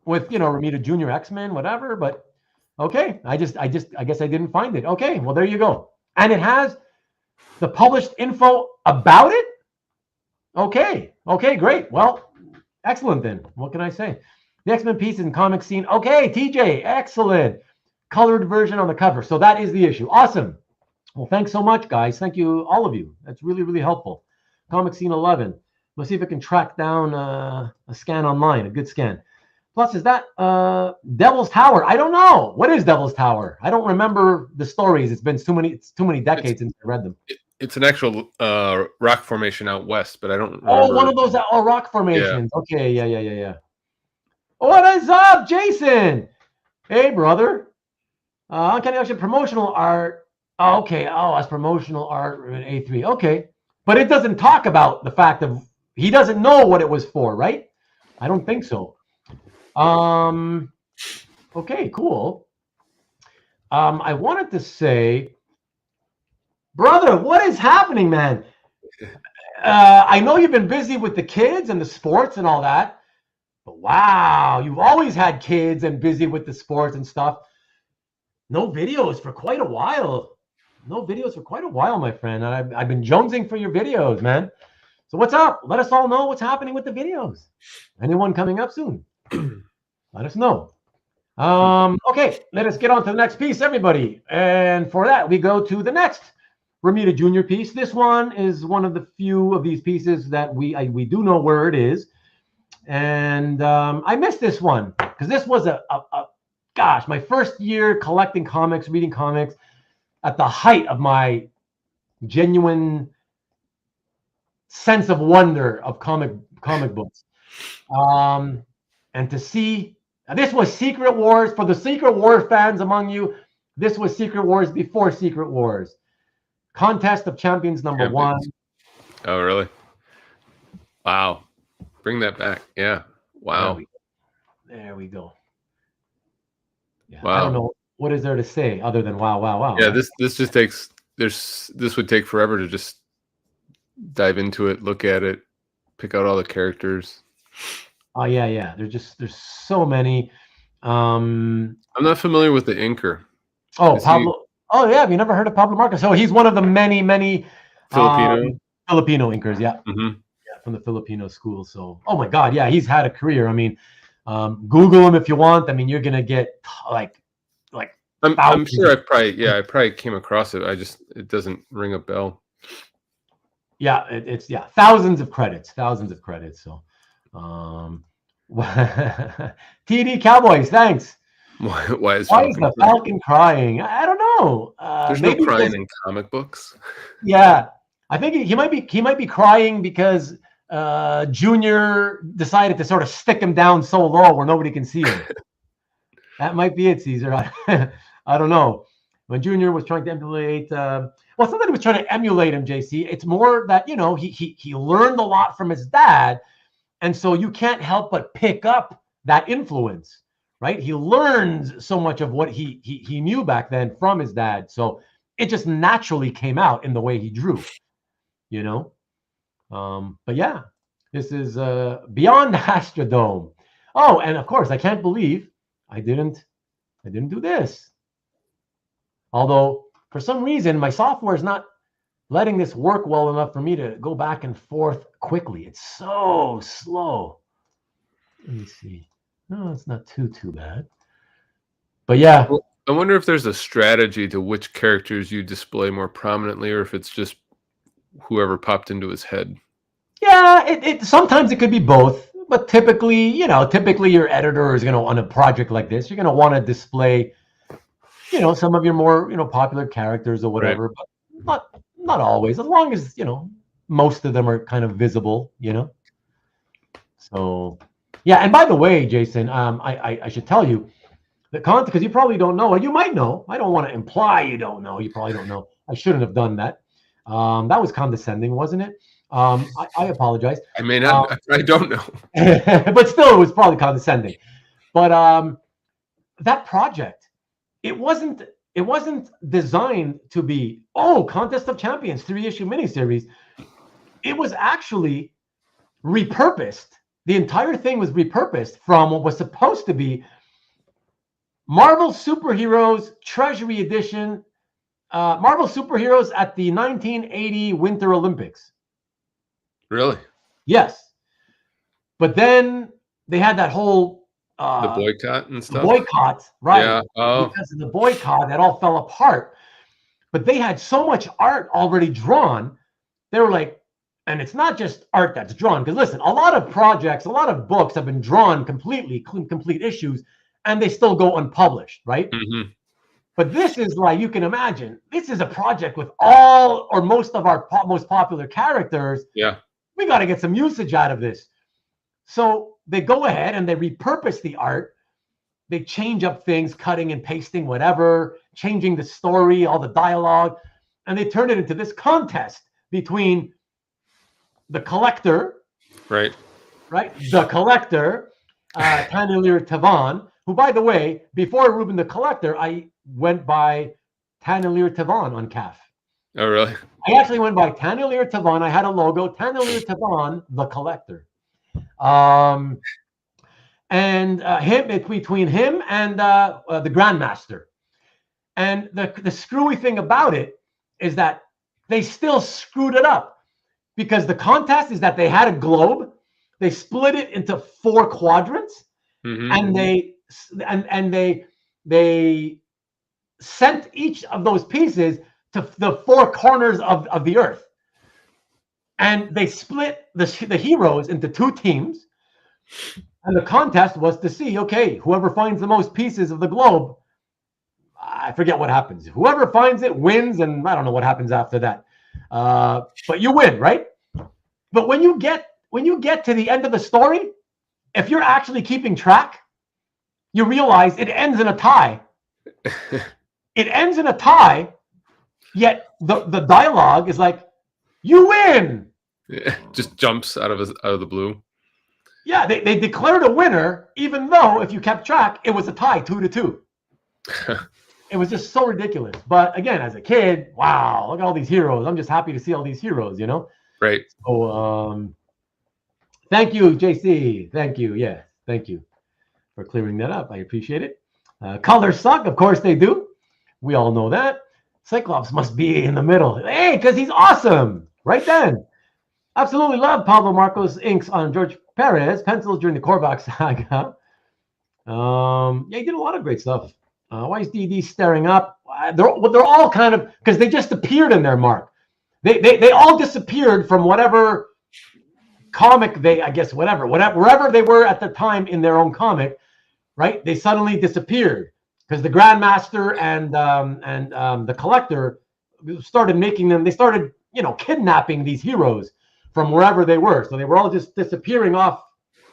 with, Romita Jr. X-Men, whatever, but okay. I guess I didn't find it. Okay, well, there you go. And it has the published info about it? Okay, great. Well, excellent then. What can I say? The X-Men piece in Comic Scene. Okay, TJ, excellent. Colored version on the cover. So that is the issue. Awesome. Well, thanks so much, guys. Thank you, all of you. That's really, really helpful. Comic Scene 11. Let's see if I can track down a scan online, a good scan. Plus, is that Devil's Tower? I don't know. What is Devil's Tower? I don't remember the stories. It's been too many decades since I read them. It's an actual rock formation out west, but I don't remember. Oh, one of those rock formations. Yeah. Okay, yeah. What is up, Jason? Hey, brother. Uncanny Ocean promotional art. Oh, okay. Oh, that's promotional art in A3. Okay. But it doesn't talk about the fact of he doesn't know what it was for, right? I don't think so. Okay, cool. I wanted to say, brother, what is happening, man? I know you've been busy with the kids and the sports and all that, but wow, you've always had kids and busy with the sports and stuff. No videos for quite a while. My friend. And I've been jonesing for your videos, man. So what's up? Let us all know what's happening with the videos. Anyone coming up soon? Let us know. Okay, let us get on to the next piece, everybody. And for that, we go to the next Romita Jr. piece. This one is one of the few of these pieces that we do know where it is. And I missed this one because this was my first year collecting comics, reading comics at the height of my genuine sense of wonder of comic books. And to see, this was Secret Wars. For the Secret Wars fans among you, this was Secret Wars before Secret Wars. Contest of Champions number 1. Oh, really? Wow. Bring that back. Yeah. Wow. There we go. Yeah, wow. I don't know. What is there to say other than wow? Yeah, this just takes, this would take forever to just dive into it, look at it, pick out all the characters. Oh yeah. There's so many. I'm not familiar with the inker. Oh, Is Pablo. he Oh yeah, have you never heard of Pablo Marcos? So he's one of the many Filipino? Filipino inkers. Yeah. Mm-hmm. Yeah, from the Filipino school. So, oh my God, yeah, he's had a career. I mean, Google him if you want. I mean, you're gonna get like I'm sure thousands. I probably came across it. It doesn't ring a bell. Yeah, it's thousands of credits. So, TD Cowboys, thanks. Why is Why is the Falcon crying? I don't know. There's Maybe no crying in comic books. Yeah, I think he might be crying because Junior decided to sort of stick him down so low where nobody can see him. That might be it, Caesar. I don't know. When Junior was trying to emulate, well, it's not that he was trying to emulate him, JC. It's more that he learned a lot from his dad, and so you can't help but pick up that influence, right? He learned so much of what he knew back then from his dad, so it just naturally came out in the way he drew, But yeah, this is Beyond the Astrodome. Oh, and of course, I can't believe I didn't do this. Although for some reason my software is not letting this work well enough for me to go back and forth quickly. It's so slow. Let me see. No, it's not too bad. But yeah. Well, I wonder if there's a strategy to which characters you display more prominently, or if it's just whoever popped into his head. Yeah, it sometimes it could be both, but typically your editor is going to, on a project like this, you're going to want to display, some of your more, popular characters or whatever, right. But not always, as long as, most of them are kind of visible, So, yeah, and by the way, Jason, I should tell you, the content, because you probably don't know, or you might know. I don't want to imply you don't know. You probably don't know. I shouldn't have done that. That was condescending, wasn't it? I apologize. I may not. I don't know. But still, it was probably condescending. But that project, it wasn't designed to be, Contest of Champions 3-issue miniseries. It was actually repurposed. The entire thing was repurposed from what was supposed to be Marvel Superheroes Treasury Edition, Marvel Superheroes at the 1980 Winter Olympics. Really? Yes. But then they had that whole the boycott and stuff. Boycott, right? Yeah. Oh. Because of the boycott, that all fell apart. But they had so much art already drawn. They were like, and it's not just art that's drawn. Because listen, a lot of projects, a lot of books have been drawn completely, complete issues, and they still go unpublished, right? Mm-hmm. But this is like, you can imagine, this is a project with all or most of our most popular characters. Yeah. We got to get some usage out of this. So they go ahead and they repurpose the art. They change up things, cutting and pasting, whatever, changing the story, all the dialogue. And they turn it into this contest between the collector. Right. The collector, Tannelir Tavan, who, by the way, before Ruben the Collector, I went by Tannelir Tavan on CAF. Oh, really? I actually went by Tannelir Tavan. I had a logo, Tannelir Tavan, the Collector. And between him and the Grandmaster. And the screwy thing about it is that they still screwed it up, because the contest is that they had a globe, they split it into 4 quadrants, mm-hmm. and they sent each of those pieces to the 4 corners of the earth, and they split the heroes into 2 teams. And the contest was to see, okay, whoever finds the most pieces of the globe, I forget what happens. Whoever finds it wins, and I don't know what happens after that. But you win, right? But when you get to the end of the story, if you're actually keeping track, you realize it ends in a tie. It ends in a tie, yet the dialogue is like, you win. Yeah, just jumps out of the blue. Yeah, they declared a winner, even though if you kept track, it was a tie, 2-2. It was just so ridiculous. But again, as a kid, wow, look at all these heroes. I'm just happy to see all these heroes, Right. So Thank you, JC. Thank you. Yeah, thank you for clearing that up. I appreciate it. Colors suck. Of course they do. We all know that. Cyclops must be in the middle. Hey, because he's awesome. Right then. Absolutely love Pablo Marcos inks on George Perez pencils during the Korvac saga. Yeah, he did a lot of great stuff. Why is DD staring up? They're all kind of, because they just appeared in their mark. They all disappeared from whatever comic I guess wherever they were at the time in their own comic, right? They suddenly disappeared because the Grandmaster and the Collector started making them. They started, kidnapping these heroes from wherever they were. So they were all just disappearing off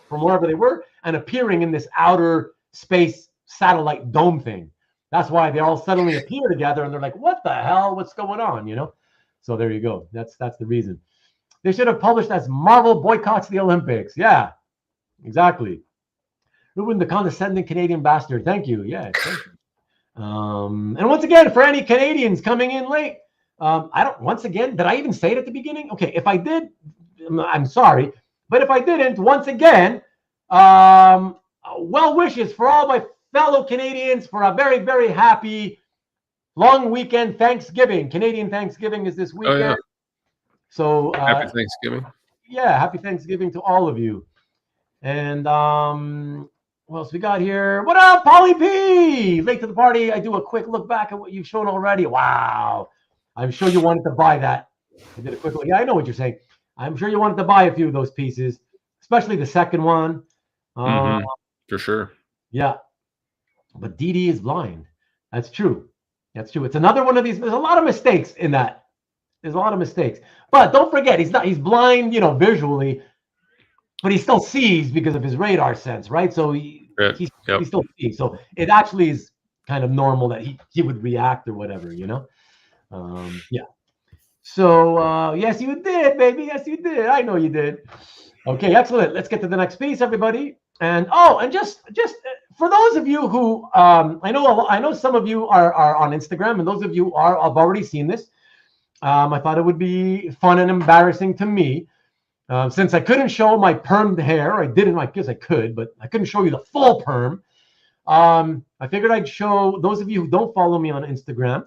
from wherever they were and appearing in this outer space satellite dome thing. That's why they all suddenly appear together and they're like, what the hell? What's going on? So there you go. That's the reason. They should have published as Marvel boycotts the Olympics. Yeah, exactly. Ruben, the condescending Canadian bastard. Thank you. Yeah. Thank you. And once again, for any Canadians coming in late, once again, did I even say it at the beginning? Okay, if I did, I'm sorry. But if I didn't, once again, well wishes for all my fellow Canadians for a very, very happy long weekend Thanksgiving. Canadian Thanksgiving is this weekend. Oh, yeah. So happy Thanksgiving. Yeah, happy Thanksgiving to all of you. And what else we got here? What up, Polly P? Late to the party. I do a quick look back at what you've shown already. Wow. I'm sure you wanted to buy that. I did a quick look. Yeah, I know what you're saying. I'm sure you wanted to buy a few of those pieces, especially the second one. For sure. Yeah. But DD is blind. That's true. That's true. It's another one of these. There's a lot of mistakes in that. There's a lot of mistakes. But don't forget, he's blind, visually, but he still sees because of his radar sense, right? So he still sees. So it actually is kind of normal that he would react or whatever, Yeah. So yes, you did, baby. Yes, you did. I know you did. Okay, excellent. Let's get to the next piece, everybody. And just for those of you who I know some of you are on Instagram, and those of you have already seen this. I thought it would be fun and embarrassing to me, since I couldn't show my permed hair. I didn't. I guess I could, but I couldn't show you the full perm. I figured I'd show those of you who don't follow me on Instagram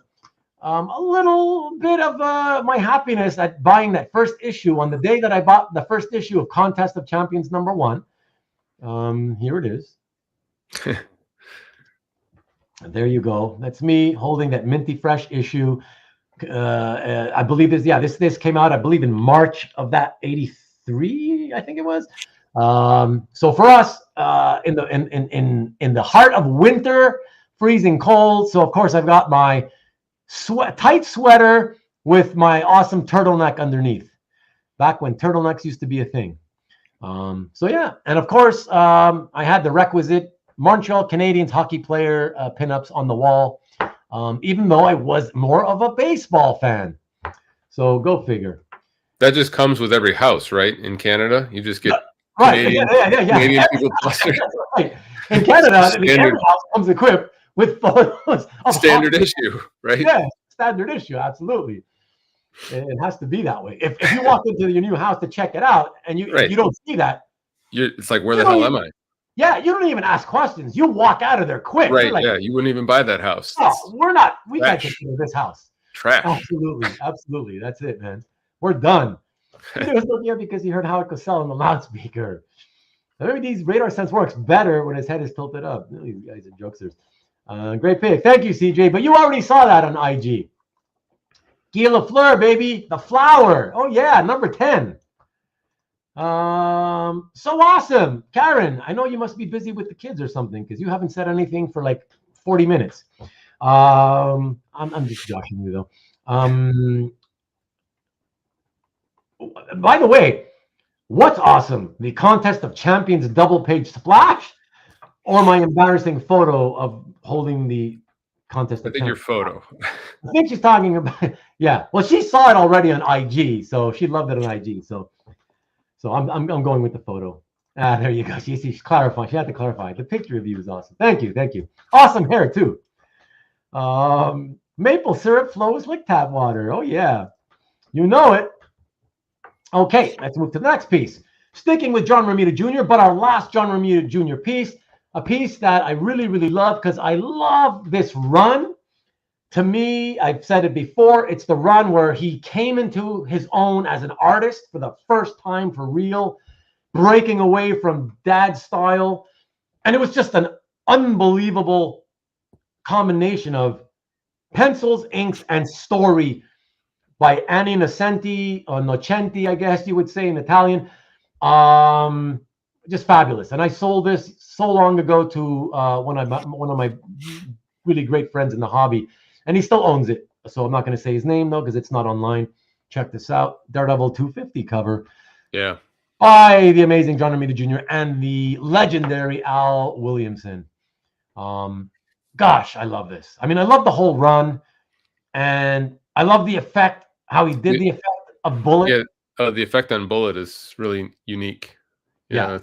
a little bit of my happiness at buying that first issue on the day that I bought the first issue of Contest of Champions #1. Here it is. There you go. That's me holding that minty fresh issue. I believe this came out, I believe, in March of that 83, I think it was. So for us, in the heart of winter, freezing cold. So of course I've got my tight sweater with my awesome turtleneck underneath. Back when turtlenecks used to be a thing. So yeah, and of course I had the requisite Montreal Canadiens hockey player pinups on the wall. Even though I was more of a baseball fan. So go figure. That just comes with every house, right? In Canada, you just get Canadian people clustered. Right. In Canada, every house comes equipped with photos of standard issue, right? Yeah, standard issue, absolutely. It has to be that way. If you walk into your new house to check it out and you don't see that, it's like, where the hell am I? Yeah, you don't even ask questions. You walk out of there quick. Right, like, you wouldn't even buy that house. No, we can't get into this house. Trash. Absolutely. That's it, man. We're done. He was looking at because he heard Howard Cosell on the loudspeaker. Maybe these radar sense works better when his head is tilted up. These guys are jokesters. Great pick. Thank you, CJ. But you already saw that on IG. Guy Lafleur, baby. The flower. Oh, yeah, number 10. So awesome. Karen, I know you must be busy with the kids or something because you haven't said anything for like 40 minutes. I'm just joshing you though. By the way, what's awesome? The Contest of Champions double page splash or my embarrassing photo of holding the Contest of Champions? Your photo. I think she's talking about, yeah. Well, she saw it already on IG, so she loved it on IG. So I'm going with the photo. There you go. She's clarifying. She had to clarify. The picture review is awesome. Thank you. Awesome hair too. Maple syrup flows like tap water. Oh yeah, you know it. Okay, let's move to the next piece. sticking with John Romita Jr., but our last John Romita Jr. piece, a piece that I really, really love because I love this run. To me, I've said it before, it's the run where he came into his own as an artist for the first time for real, breaking away from Dad's style. And it was just an unbelievable combination of pencils, inks, and story by Annie Nocenti, or Nocenti, I guess you would say in Italian. Just fabulous. And I sold this so long ago to one of my really great friends in the hobby, and he still owns it. So I'm not going to say his name though, because it's not online. Check this out: Daredevil 250 cover. Yeah. By the amazing John Romita Jr. and the legendary Al Williamson. Gosh, I love this. I mean, I love the whole run, and I love the effect, how he did the effect of Bullet. Yeah, the effect on Bullet is really unique. Yeah,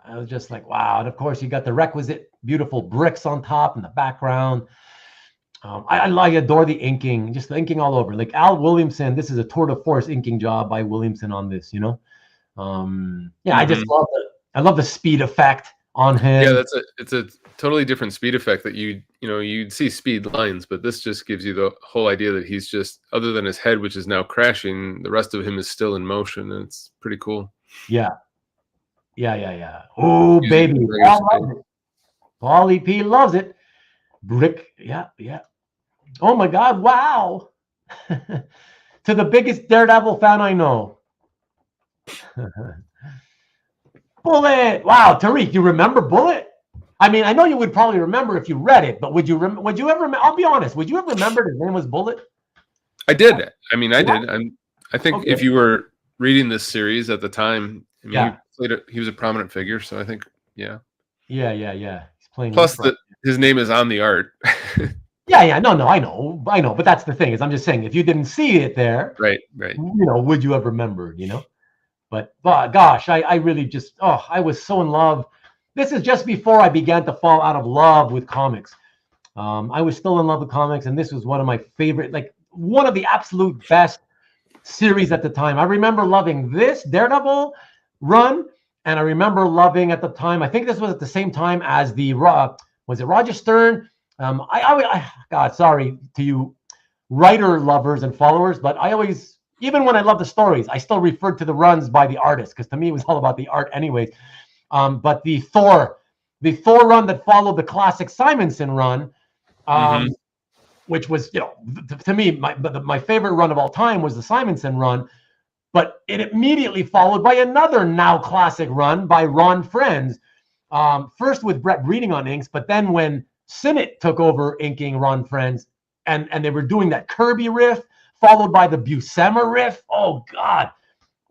I was just like, wow. And of course, you got the requisite beautiful bricks on top in the background. I adore the inking, just the inking all over. Like Al Williamson, this is a tour de force inking job by Williamson on this, you know? I just love it. I love the speed effect on him. Yeah, it's a totally different speed effect that you'd see speed lines, but this just gives you the whole idea that he's just, other than his head, which is now crashing, the rest of him is still in motion, and it's pretty cool. Yeah. Oh, baby. Paulie P loves it. Brick. Yeah. Oh my God. Wow. To the biggest Daredevil fan I know. Bullet. Wow, Tariq, you remember Bullet? I mean, I know you would probably remember if you read it, but would you ever? I'll be honest. Would you have remembered his name was Bullet? I did. I mean, I did. I think if you were reading this series at the time, I mean, he was a prominent figure, so I think, yeah. He's playing. Plus, his name is on the art. Yeah. No, I know. But that's the thing, is I'm just saying, if you didn't see it there, right. Would you have remembered? But gosh, I really just, I was so in love. This is just before I began to fall out of love with comics. I was still in love with comics, and this was one of my favorite, like one of the absolute best series at the time. I remember loving this Daredevil run, and I remember loving at the time, I think this was at the same time as the was it Roger Stern? God, sorry to you writer lovers and followers, but I always, even when I love the stories, I still referred to the runs by the artist, because to me it was all about the art anyways. But the Thor run that followed the classic Simonson run, which was, to me, my favorite run of all time was the Simonson run, but it immediately followed by another now classic run by Ron Frenz, first with Brett Breeding on inks, but then when Sinnott took over inking Ron Frenz, and they were doing that Kirby riff, followed by the Buscema riff. Oh God,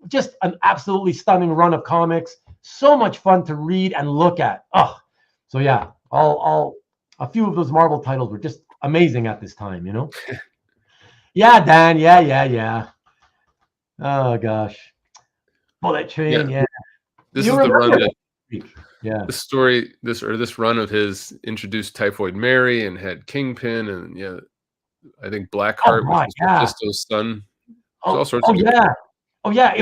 just an absolutely stunning run of comics. So much fun to read and look at. So yeah, all a few of those Marvel titles were just amazing at this time, Yeah, Dan. Yeah. Oh gosh, Bullet Train. Yeah. This is the run that. Yeah. This run of his introduced Typhoid Mary and had Kingpin, and I think Blackheart, which was Mephisto's son. All sorts of it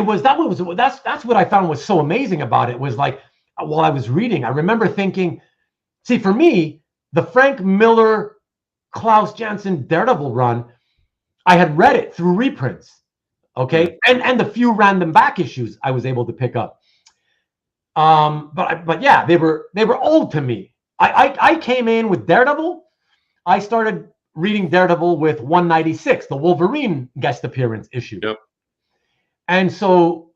was that's what I found was so amazing about it, was like, while I was reading, I remember thinking, see, for me, the Frank Miller, Klaus Janson Daredevil run, I had read it through reprints, okay, and the few random back issues I was able to pick up. But yeah, they were old to me. I came in with Daredevil. I started reading Daredevil with 196, the Wolverine guest appearance issue. Yep. And so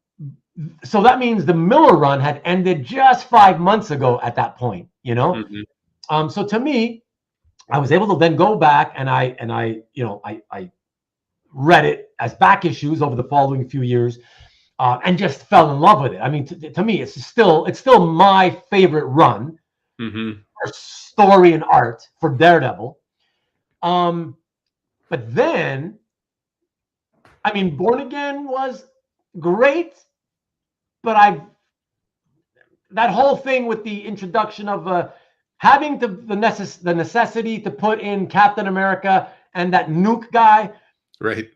that means the Miller run had ended just 5 months ago at that point, So to me, I was able to then go back and I read it as back issues over the following few years, and just fell in love with it. I mean, to me, it's still my favorite run for story and art for Daredevil. But then, I mean, Born Again was great, but that whole thing with the introduction of having the necessity to put in Captain America and that nuke guy, right,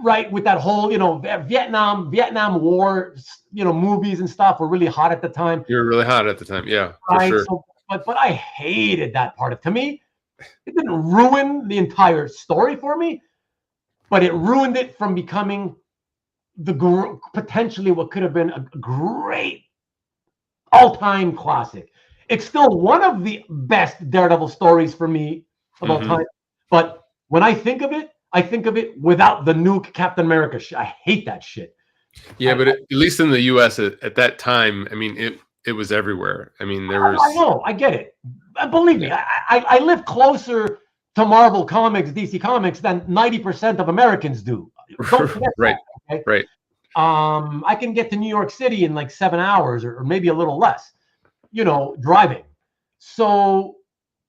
right, with that whole, Vietnam War, movies and stuff were really hot at the time. You were really hot at the time, yeah, for Right. sure. So, but I hated that part of. To me, it didn't ruin the entire story for me, but it ruined it from becoming potentially what could have been a great all-time classic. It's still one of the best Daredevil stories for me of all time. But when I think of it without the nuke Captain America. I hate that shit. Yeah, but at least in the U.S. at that time, I mean, it was everywhere. I mean, there was. I know, I get it. Believe me, I live closer to Marvel Comics, DC Comics than 90% of Americans do. Don't forget Right, that, okay? right. I can get to New York City in like 7 hours or maybe a little less, driving. So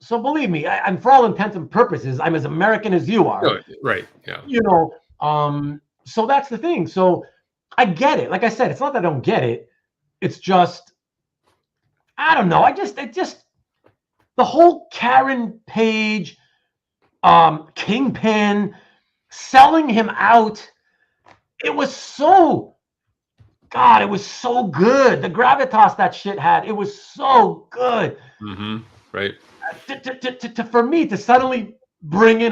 believe me, and for all intents and purposes, I'm as American as you are. Oh, right, yeah. So that's the thing. So I get it. Like I said, it's not that I don't get it. It's just, I don't know. It just the whole Karen Page, Kingpin, selling him out. It was so good. The gravitas that shit had, it was so good. Right. For me to suddenly bring in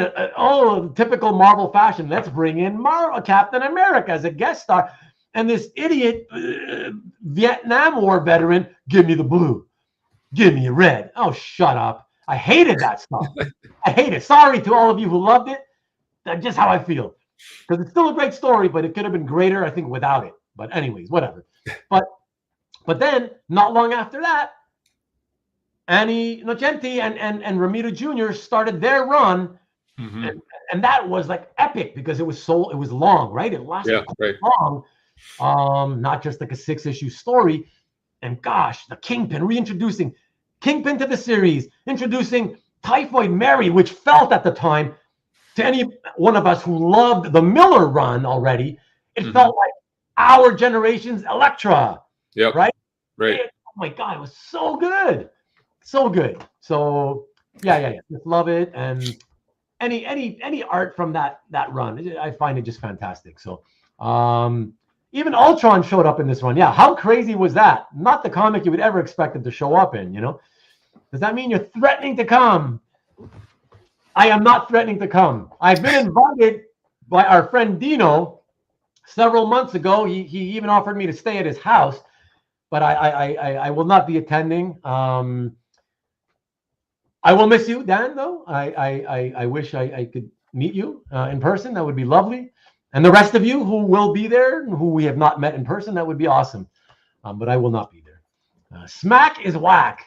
typical Marvel fashion. Let's bring in Captain America as a guest star. And this idiot Vietnam War veteran, give me the blue. Give me a red. Oh, shut up. I hated that stuff. I hate it. Sorry to all of you who loved it. That's just how I feel. Because it's still a great story, but it could have been greater, I think, without it. But anyways, whatever. But then, not long after that, Annie Nocenti and Romita Jr. started their run. And that was like epic because it was long, right? It lasted long. Not just like a 6-issue story. And gosh, the Kingpin, reintroducing Kingpin to the series, introducing Typhoid Mary, which felt at the time, to any one of us who loved the Miller run already, it felt like our generation's Elektra. Yep. Right? Right. Oh my God, it was so good. So good. So yeah. Just love it. And any art from that run, I find it just fantastic. So even Ultron showed up in this run. Yeah, how crazy was that? Not the comic you would ever expect him to show up in, Does that mean you're threatening to come? I am not threatening to come. I've been invited by our friend Dino several months ago. He even offered me to stay at his house, but I will not be attending. I will miss you, Dan, though. I wish I could meet you in person. That would be lovely. And the rest of you who will be there, who we have not met in person, that would be awesome. But I will not be there. Smack is whack.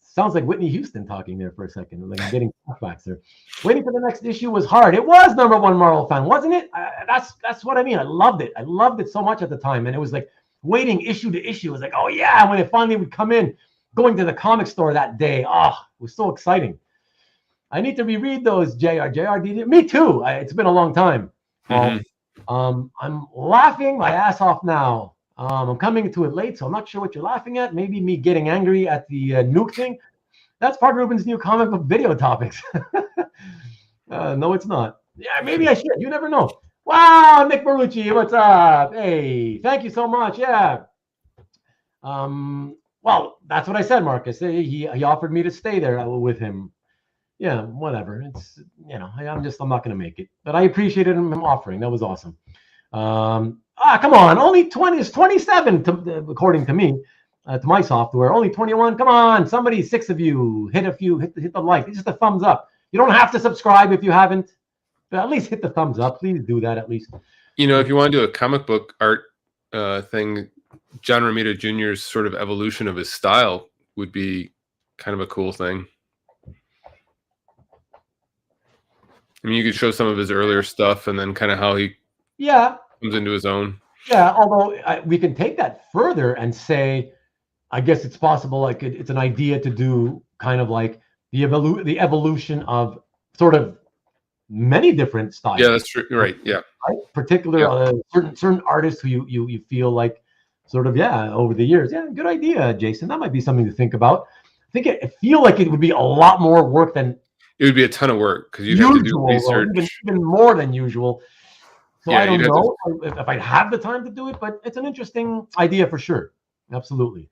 Sounds like Whitney Houston talking there for a second. Like I'm getting flashbacks there. Waiting for the next issue was hard. It was #1 Marvel fan, wasn't it? That's what I mean. I loved it. I loved it so much at the time. And it was like waiting issue to issue. It was like, oh yeah, when it finally would come in, going to the comic store that day. Oh, it was so exciting. I need to reread those, JR. Me too. It's been a long time. I'm laughing my ass off now. I'm coming to it late, so I'm not sure what you're laughing at. Maybe me getting angry at the nuke thing. That's part of Ruben's new comic book video topics. No, it's not. Yeah, maybe I should. You never know. Wow, Nick Marucci, what's up? Hey, thank you so much. Yeah. Well, that's what I said, Marcus. He offered me to stay there with him. Yeah, whatever. It's I'm not gonna make it, but I appreciated him offering. That was awesome. Come on, only 20 is 27 according to me, to my software. Only 21. Come on, somebody, 6 of you, hit the like. It's just a thumbs up. You don't have to subscribe if you haven't, but at least hit the thumbs up. Please do that at least. If you want to do a comic book art thing, John Romita Jr.'s sort of evolution of his style would be kind of a cool thing. I mean, you could show some of his earlier stuff and then kind of how he comes into his own. Yeah, although we can take that further and say, I guess it's possible, it's an idea to do kind of like the evolution of sort of many different styles. Yeah, that's true. Right. Yeah. Right? Particular certain artists who you feel like sort of over the years. Yeah, good idea, Jason. That might be something to think about. I think I feel like it would be a lot more work than It would be a ton of work because you'd have to do research. Even more than usual. So Yeah, I don't know if I'd have the time to do it, but it's an interesting idea for sure. Absolutely.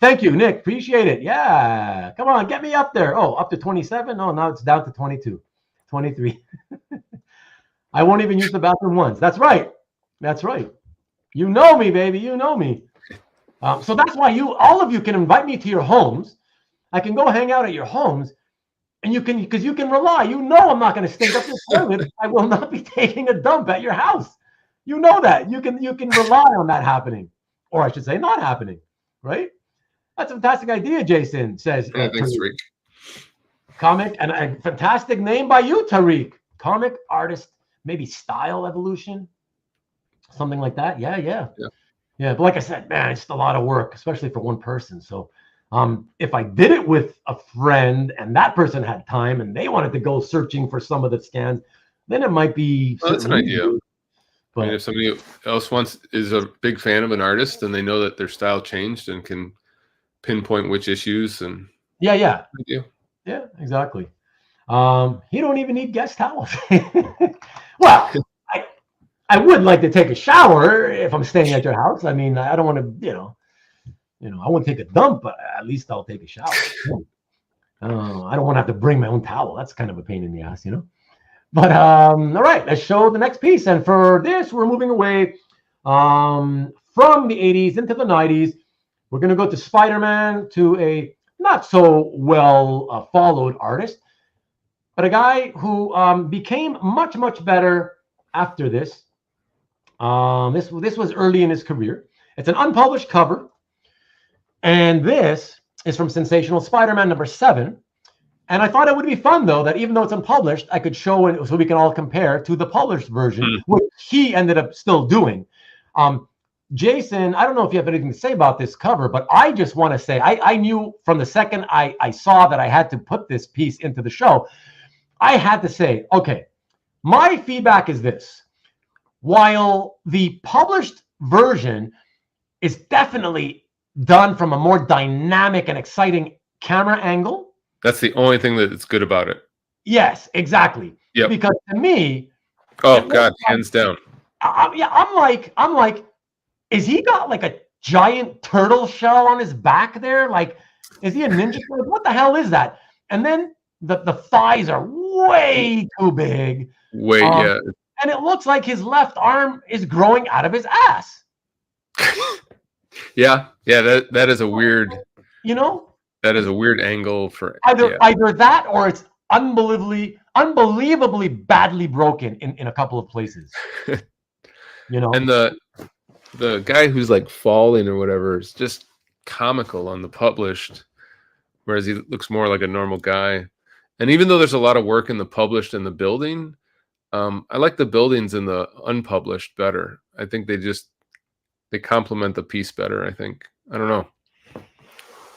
Thank you, Nick. Appreciate it. Yeah. Come on, get me up there. Oh, up to 27? Oh, now it's down to 22, 23. I won't even use the bathroom once. That's right. That's right. You know me, baby. You know me. So that's why all of you can invite me to your homes. I can go hang out at your homes, and because you can rely. You know I'm not going to stink up your toilet. I will not be taking a dump at your house. You know that. You can rely on that happening, or I should say, not happening. Right? That's a fantastic idea, Jason says. Yeah, thanks, Tariq. Comic, and a fantastic name by you, Tariq. Comic artist, maybe style evolution, something like that. Yeah. But like I said, man, it's a lot of work, especially for one person. So if I did it with a friend and that person had time and they wanted to go searching for some of the scans, then it might be. Well, that's an idea. But I mean, if somebody else is a big fan of an artist and they know that their style changed and can pinpoint which issues and yeah, exactly. You don't even need guest towels. Well, I would like to take a shower if I'm staying at your house. I mean, I don't want to, I wouldn't take a dump, but at least I'll take a shower. I don't want to have to bring my own towel. That's kind of a pain in the ass, But all right, let's show the next piece. And for this, we're moving away from the 80s into the 90s. We're going to go to Spider-Man, to a not so well followed artist, but a guy who became much, much better after this. This was early in his career. It's an unpublished cover. And this is from Sensational Spider-Man #7. And I thought it would be fun, though, that even though it's unpublished, I could show it so we can all compare to the published version, which he ended up still doing. Jason, I don't know if you have anything to say about this cover, but I just want to say I knew from the second I saw that I had to put this piece into the show, I had to say, okay, my feedback is this. While the published version is definitely done from a more dynamic and exciting camera angle. That's the only thing that's good about it. Yes, exactly. Yeah. Because to me, oh God, hands down. I'm like, is he got like a giant turtle shell on his back there? Like, is he a ninja? What the hell is that? And then the thighs are way too big. Yeah. And it looks like his left arm is growing out of his ass. Yeah. That is a weird. That is a weird angle for either that or it's unbelievably badly broken in a couple of places. And the guy who's like falling or whatever is just comical on the published, whereas he looks more like a normal guy. And even though there's a lot of work in the published and the building, I like the buildings in the unpublished better. I think they complement the piece better. I think. I don't know.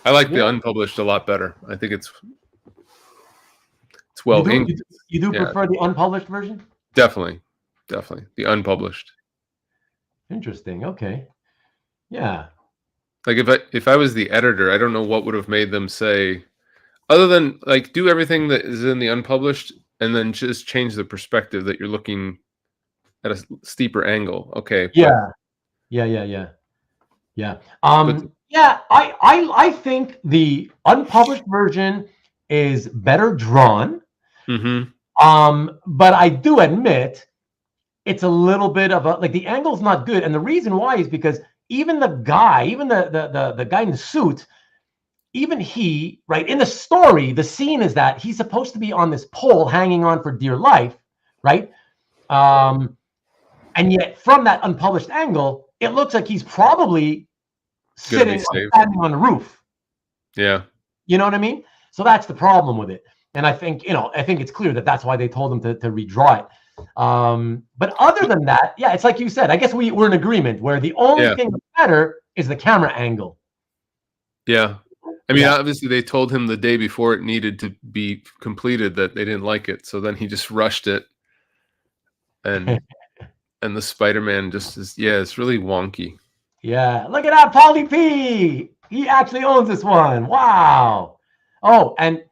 I like the unpublished a lot better. I think it's well inked. You do prefer the unpublished version? Definitely the unpublished. Interesting. Okay. Yeah. Like if I was the editor, I don't know what would have made them say, other than like do everything that is in the unpublished and then just change the perspective that you're looking at a steeper angle. Okay. Yeah. I think the unpublished version is better drawn. Mm-hmm. But I do admit it's a little bit of the angle's not good. And the reason why is because even the guy in the suit, even he, right, in the story, the scene is that he's supposed to be on this pole hanging on for dear life, right? And yet from that unpublished angle, it looks like he's probably standing on the roof. Yeah. You know what I mean? So that's the problem with it. And I think it's clear that that's why they told him to redraw it. But other than that, yeah, it's like you said, I guess we're in agreement where the only thing that's better is the camera angle. Yeah. I mean, obviously they told him the day before it needed to be completed that they didn't like it. So then he just rushed it. And and the Spider-Man just is, it's really wonky. Yeah. Look at that, Paulie P. He actually owns this one. Wow. Oh, and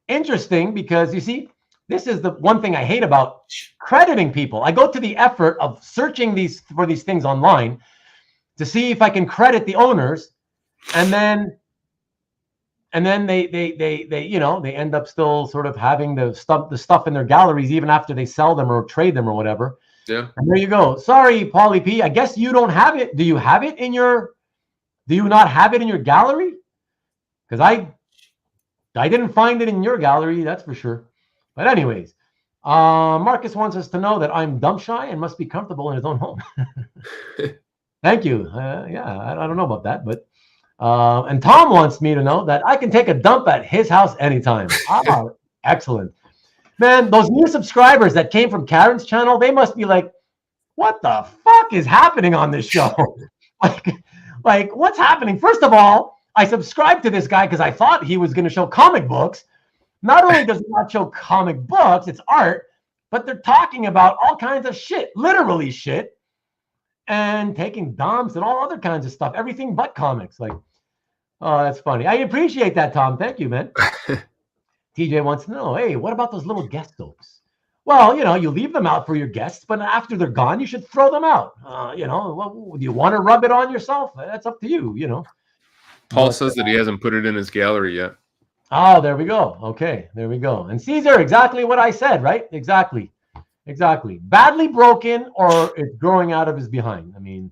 interesting because you see, this is the one thing I hate about crediting people. I go to the effort of searching for these things online to see if I can credit the owners, and then they you know, they end up still sort of having the stuff in their galleries even after they sell them or trade them or whatever. Yeah. And there you go. Sorry, Paulie P. I guess you don't have it. Do you have it in your? Do you not have it in your gallery? Because I didn't find it in your gallery, that's for sure. But anyways, Marcus wants us to know that I'm dump shy and must be comfortable in his own home. Thank you. Yeah, I don't know about that, but and Tom wants me to know that I can take a dump at his house anytime. Ah, excellent. Man, those new subscribers that came from Karen's channel, they must be like, what the fuck is happening on this show? like what's happening? First of all, I subscribed to this guy because I thought he was going to show comic books. Not only does he not show comic books, it's art, but they're talking about all kinds of shit, literally shit, and taking dumps and all other kinds of stuff, everything but comics. Like, oh, that's funny. I appreciate that, Tom. Thank you, man. TJ wants to know, hey, what about those little guest soaps? Well, you know, you leave them out for your guests, but after they're gone, you should throw them out. You know, well, do you want to rub it on yourself? That's up to you, you know. Paul says that he hasn't put it in his gallery yet. Oh, there we go. Okay, there we go. And Caesar, exactly what I said, right? Exactly. Badly broken, or it's growing out of his behind. I mean,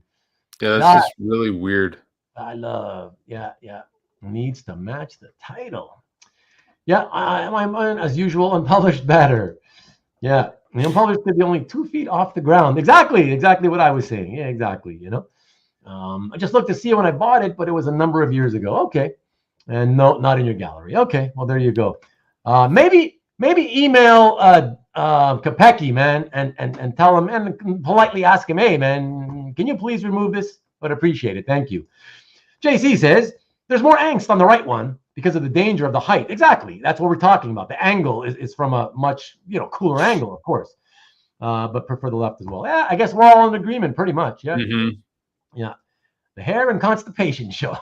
yeah, that's just really weird. I love, yeah. Needs to match the title. Yeah, I'm as usual, unpublished better. Yeah, the unpublished could be only 2 feet off the ground. Exactly what I was saying. Yeah, exactly. You know, I just looked to see when I bought it, but it was a number of years ago. Okay, and no, not in your gallery. Okay, well there you go. Maybe email Kopecky, man, and tell him and politely ask him, hey man, can you please remove this? But appreciate it. Thank you. JC says there's more angst on the right one because of the danger of the height. Exactly. That's what we're talking about. The angle is from a much, you know, cooler angle, of course, but prefer the left as well. Yeah, I guess we're all in agreement pretty much. Yeah. Mm-hmm. Yeah. The hair and constipation show.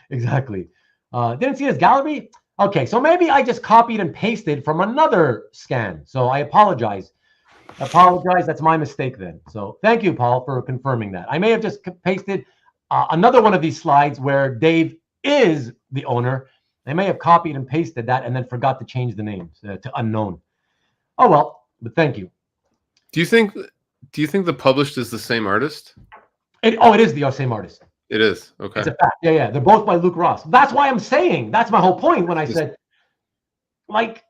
Exactly. Didn't see his gallery. Okay. So maybe I just copied and pasted from another scan. So I apologize. That's my mistake then. So thank you, Paul, for confirming that. I may have just pasted another one of these slides where Dave is the owner. They may have copied and pasted that and then forgot to change the names to unknown. Oh well, but thank you. Do you think the published is the same artist? It is the same artist. It is. Okay. It's a fact. Yeah. They're both by Luke Ross. That's why I'm saying, that's my whole point when I said, like,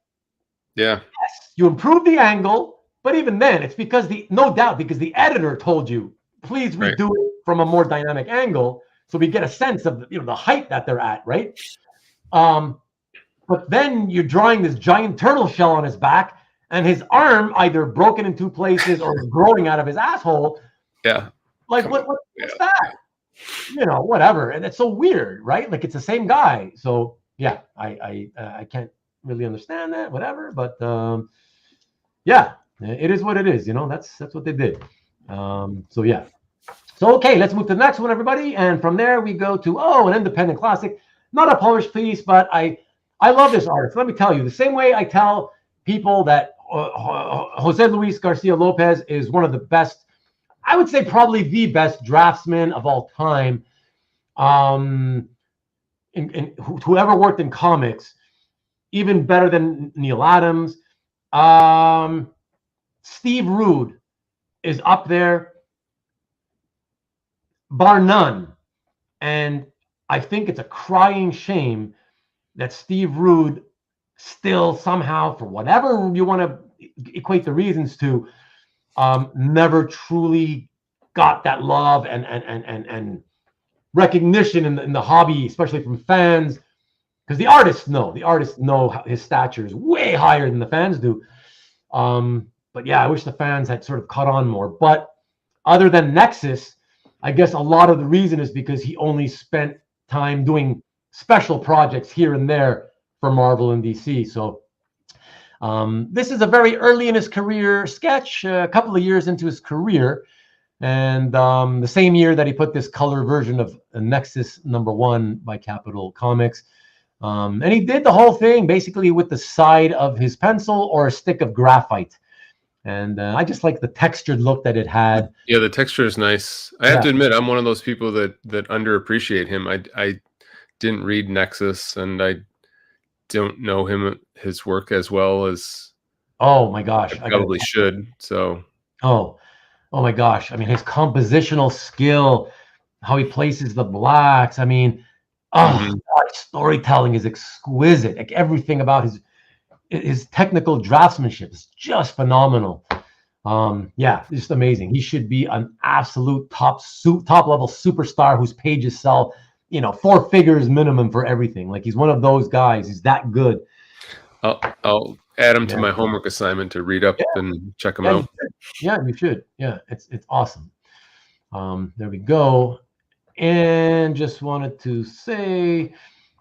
yeah, yes, you improve the angle, but even then, it's because no doubt because the editor told you, please redo it from a more dynamic angle, so we get a sense of the height that they're at, right? But then you're drawing this giant turtle shell on his back, and his arm either broken in 2 places or growing out of his asshole. Yeah. Like what's that? You know, whatever. And it's so weird, right? Like it's the same guy. So yeah, I can't really understand that, whatever. But yeah, it is what it is. You know, that's what they did. So yeah. So okay, let's move to the next one, everybody. And from there we go to an independent classic, not a published piece, but I love this artist. Let me tell you, the same way I tell people that Jose Luis Garcia Lopez is one of the best, I would say probably the best draftsman of all time. Who ever worked in comics, even better than Neil Adams. Steve Rude is up there, bar none. And I think it's a crying shame that Steve Rude still somehow, for whatever you want to equate the reasons to, never truly got that love and recognition in the hobby, especially from fans, because the artists know his stature is way higher than the fans do. But yeah, I wish the fans had sort of caught on more. But other than Nexus, I guess a lot of the reason is because he only spent time doing special projects here and there for Marvel and DC. So this is a very early in his career sketch, a couple of years into his career. And the same year that he put this color version of Nexus #1 by Capital Comics. And he did the whole thing basically with the side of his pencil or a stick of graphite. And I just like the textured look that it had. Yeah, the texture is nice. I have to admit, I'm one of those people that underappreciate him. I didn't read Nexus, and I don't know his work as well as oh my gosh, I probably should. So oh my gosh, I mean his compositional skill, how he places the blacks. I mean, God, storytelling is exquisite. Like everything about his technical draftsmanship is just phenomenal. Yeah, just amazing. He should be an absolute top level superstar whose pages sell, 4 figures minimum for everything. Like he's one of those guys. He's that good. I'll add him to my homework assignment to read up and check him out. You should. Yeah, it's awesome. There we go. And just wanted to say,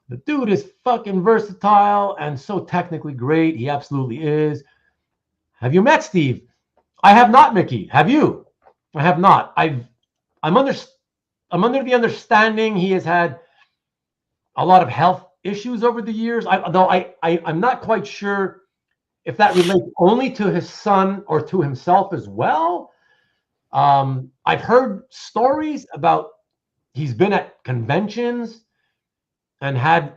the dude is fucking versatile and so technically great. He absolutely is. Have you met Steve? I have not, Mickey. Have you? I have not. I'm under the understanding he has had a lot of health issues over the years. I'm not quite sure if that relates only to his son or to himself as well. I've heard stories about he's been at conventions and had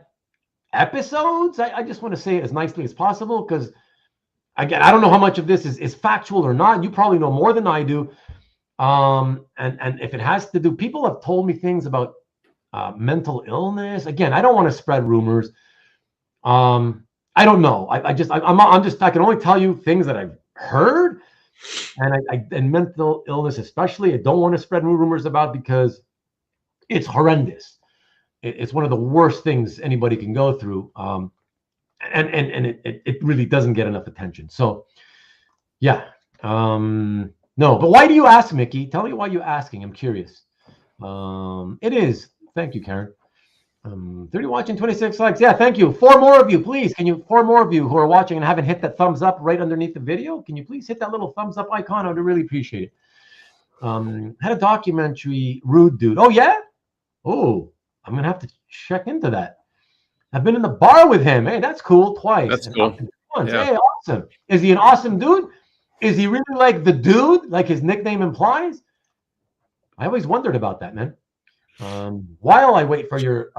episodes. I just want to say it as nicely as possible because, again, I don't know how much of this is factual or not. You probably know more than I do. And if it has to do, people have told me things about mental illness. Again, I don't want to spread rumors. I don't know. I can only tell you things that I've heard, and mental illness especially. I don't want to spread rumors about because it's horrendous. It's one of the worst things anybody can go through. And it really doesn't get enough attention. So, yeah. No, but why do you ask, Mickey? Tell me why you're asking. I'm curious. It is. Thank you, Karen. 30 watching, 26 likes. Yeah, thank you. 4 more of you, please. 4 more of you who are watching and haven't hit that thumbs up right underneath the video, can you please hit that little thumbs up icon? I would really appreciate it. Had a documentary, Rude Dude. Oh, yeah? Oh, I'm going to have to check into that. I've been in the bar with him. Hey, that's cool. Twice. That's cool. Yeah. Hey, awesome. Is he an awesome dude? Is he really like the dude, like his nickname implies? I always wondered about that, man. While I wait for your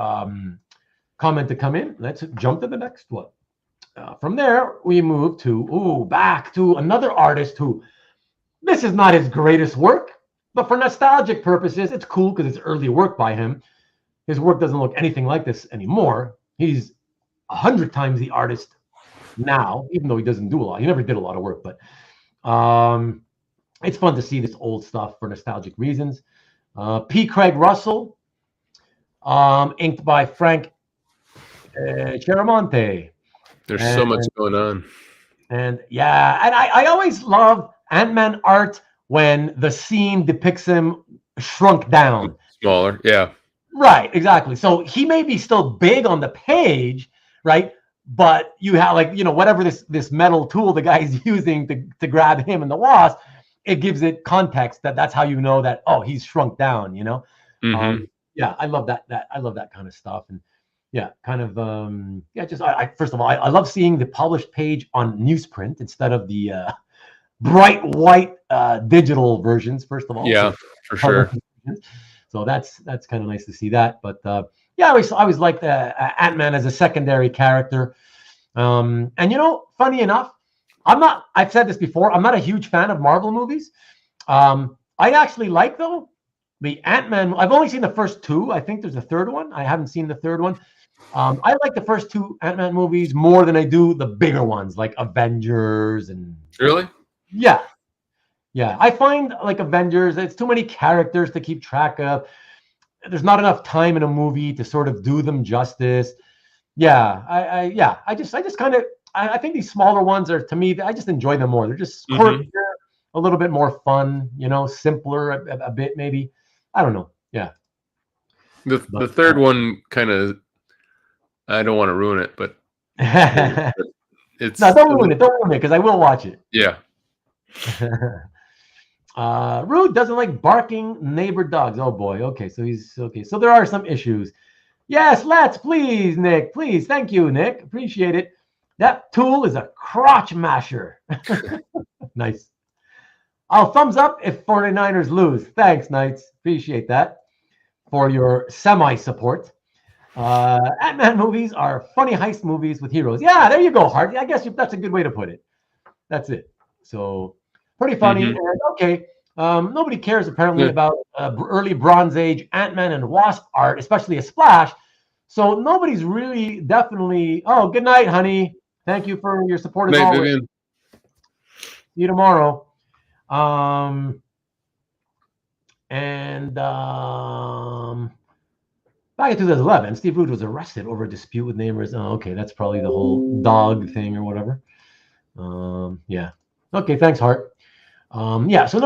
comment to come in, let's jump to the next one. From there, we move to, back to another artist who, this is not his greatest work, but for nostalgic purposes, it's cool because it's early work by him. His work doesn't look anything like this anymore. He's 100 times the artist now, even though he doesn't do a lot. He never did a lot of work, but it's fun to see this old stuff for nostalgic reasons. P. Craig Russell, inked by Frank Chiaramonte. There's so much going on. And yeah, and I always love Ant-Man art when the scene depicts him shrunk down. Smaller, yeah. Right, exactly. So he may be still big on the page, right? But you have whatever this metal tool the guy's using to grab him and the Wasp, it gives it context that's how you know that, he's shrunk down, Mm-hmm. Yeah, I love that I love that kind of stuff. And yeah, kind of first of all, I love seeing the published page on newsprint instead of the bright white digital versions, first of all. Yeah, for sure. So that's kind of nice to see that. But yeah, I always liked Ant-Man as a secondary character. And funny enough, I've said this before, I'm not a huge fan of Marvel movies. I actually like, though, the Ant-Man. I've only seen the first 2. I think there's a third one. I haven't seen the third one. I like the first 2 Ant-Man movies more than I do the bigger ones like Avengers and. Really? Yeah. Yeah. I find like Avengers, it's too many characters to keep track of. There's not enough time in a movie to sort of do them justice. Yeah. I just kind of, I think these smaller ones are, to me, I just enjoy them more. They're just quirkier, a little bit more fun, simpler a bit maybe. I don't know. Yeah. The third one kind of, I don't want to ruin it, but it's no, don't ruin it because I will watch it. Yeah. Rude doesn't like barking neighbor dogs. Oh boy. Okay, so so there are some issues. Yes, let's, please, Nick. Please. Thank you, Nick. Appreciate it. That tool is a crotch masher. Nice. I'll thumbs up if 49ers lose. Thanks, Knights. Appreciate that for your semi-support. Ant-Man movies are funny heist movies with heroes. Yeah, there you go, Hart. I guess that's a good way to put it. That's it. So pretty funny. And okay. Nobody cares apparently about early Bronze Age Ant-Man and Wasp art, especially a splash. So nobody's really definitely. Oh, good night, honey. Thank you for your support as always. Vivian. See you tomorrow. Back in 2011, Steve Rude was arrested over a dispute with neighbors. Oh, okay, that's probably the whole dog thing or whatever. Yeah. Okay, thanks, Hart. Yeah, so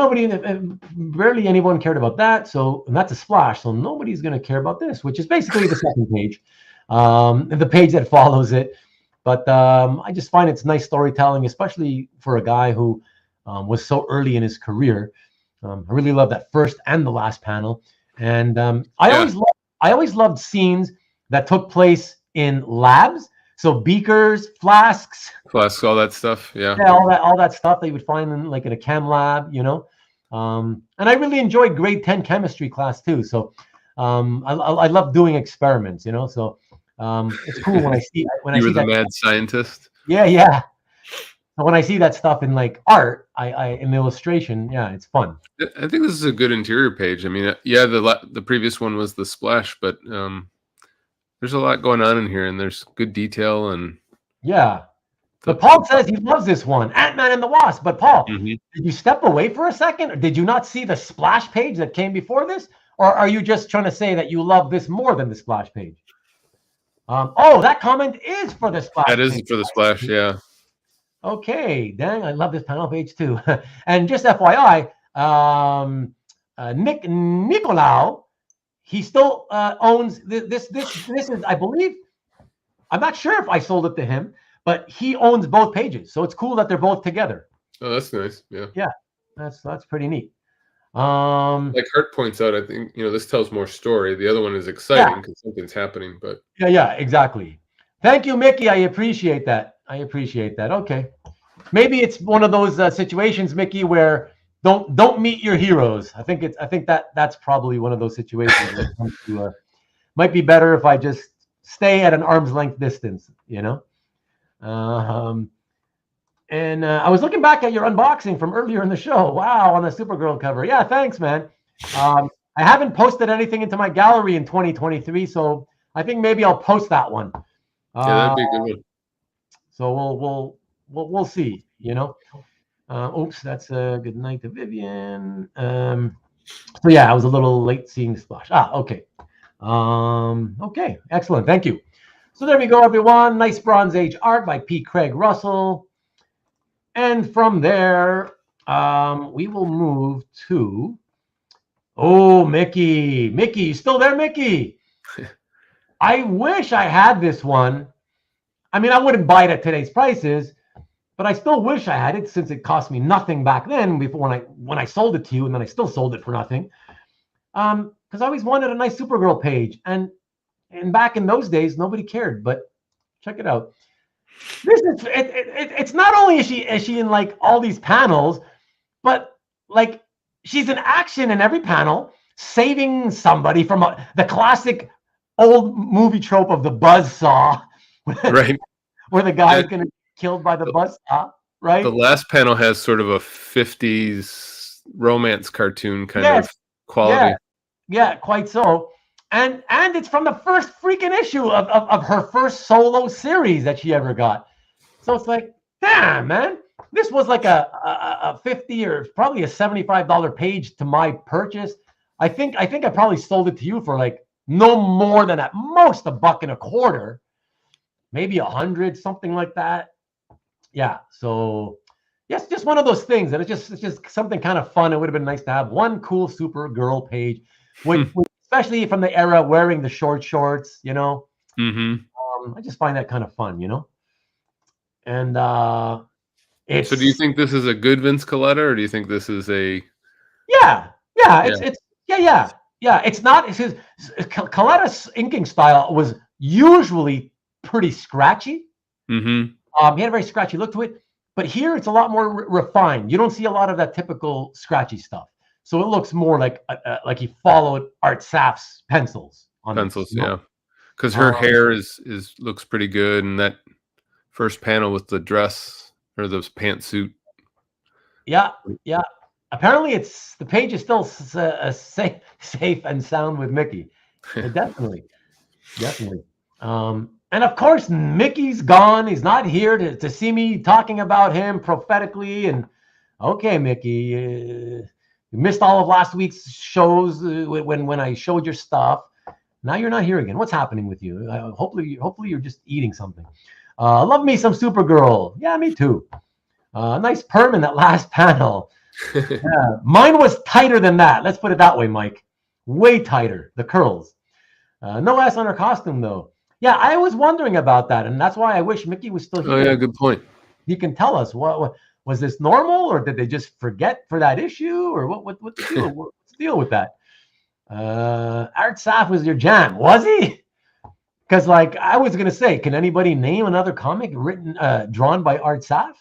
barely anyone cared about that. So, and that's a splash. So nobody's going to care about this, which is basically the second page, the page that follows it. But I just find it's nice storytelling, especially for a guy who was so early in his career. I really love that first and the last panel. And I always loved scenes that took place in labs. So beakers, flasks, all that stuff. Yeah, all that stuff that you would find in like in a chem lab, you know. And I really enjoyed grade 10 chemistry class too. So I love doing experiments, you know. So it's cool when I see you were the mad scientist. Yeah. So when I see that stuff in like art, in illustration, yeah, it's fun. I think this is a good interior page. I mean, yeah, the previous one was the splash, but there's a lot going on in here, and there's good detail and yeah. But Paul says he loves this one, Ant-Man and the Wasp. But Paul, did you step away for a second, or did you not see the splash page that came before this, or are you just trying to say that you love this more than the splash page? Oh, that comment is for the splash. That is for the splash, yeah. Okay, dang, I love this panel page too. And just FYI, Nicolau, he still owns this is, I believe, I'm not sure if I sold it to him, but he owns both pages. So it's cool that they're both together. Oh, that's nice. Yeah. Yeah, that's pretty neat. Like Hart points out, I think, this tells more story. The other one is exciting because something's happening, but yeah, exactly. Thank you, Mickey. I appreciate that. Okay. Maybe it's one of those situations, Mickey, where don't meet your heroes. I think that's probably one of those situations where it comes to, might be better if I just stay at an arm's length distance, you know. And I was looking back at your unboxing from earlier in the show. Wow, on the Supergirl cover. Yeah, thanks, man. I haven't posted anything into my gallery in 2023, so I think maybe I'll post that one. Yeah, that'd be a good one. So we'll see, you know. Oops, that's a good night to Vivian. So yeah, I was a little late seeing the splash. Okay. Okay, excellent. Thank you. So there we go, everyone. Nice Bronze Age art by P. Craig Russell. And from there, we will move to Mickey. Mickey, you still there, Mickey? I wish I had this one. I mean, I wouldn't buy it at today's prices, but I still wish I had it since it cost me nothing back then before when I sold it to you, and then I still sold it for nothing. Because I always wanted a nice Supergirl page, and back in those days, nobody cared. But check it out. This is it's not only is she in like all these panels, but like she's in action in every panel, saving somebody from the classic old movie trope of the buzzsaw, right? Where the guy is going to be killed by the buzzsaw, right? The last panel has sort of a 50s romance cartoon kind of quality. Yeah, quite so. And it's from the first freaking issue of her first solo series that she ever got. So it's like, damn, man, this was like a 50 or probably a $75 page to my purchase. I think I probably sold it to you for like no more than at most $1.25, maybe 100, something like that. Yeah. So yes, just one of those things, and it's just something kind of fun. It would have been nice to have one cool Supergirl page, especially from the era wearing the short shorts, you know. I just find that kind of fun, you know. And so do you think this is a good Vince Colletta, or do you think this is a yeah. Yeah, it's not. It's his Coletta's inking style was usually pretty scratchy. Mm-hmm. He had a very scratchy look to it, but here it's a lot more refined. You don't see a lot of that typical scratchy stuff, so it looks more like he followed Art Saaf's pencils on Pencils, this, you know? yeah. Because her hair is looks pretty good, and that first panel with the dress or the pantsuit. Yeah. Apparently, the page is still safe and sound with Mickey. So definitely. And of course, Mickey's gone. He's not here to see me talking about him prophetically. And okay, Mickey, you missed all of last week's shows when I showed your stuff. Now you're not here again. What's happening with you? Hopefully you're just eating something. Love me some Supergirl. Yeah, me too. Nice perm in that last panel. Yeah, mine was tighter than that. Let's put it that way, Mike. Way tighter. The curls. No ass on her costume, though. Yeah, I was wondering about that, and that's why I wish Mickey was still here. Oh yeah, good point. He can tell us what was this normal, or did they just forget for that issue, or what's the deal? What's the deal with that? Art Saaf was your jam, was he? Because like I was gonna say, can anybody name another comic drawn by Art Saaf?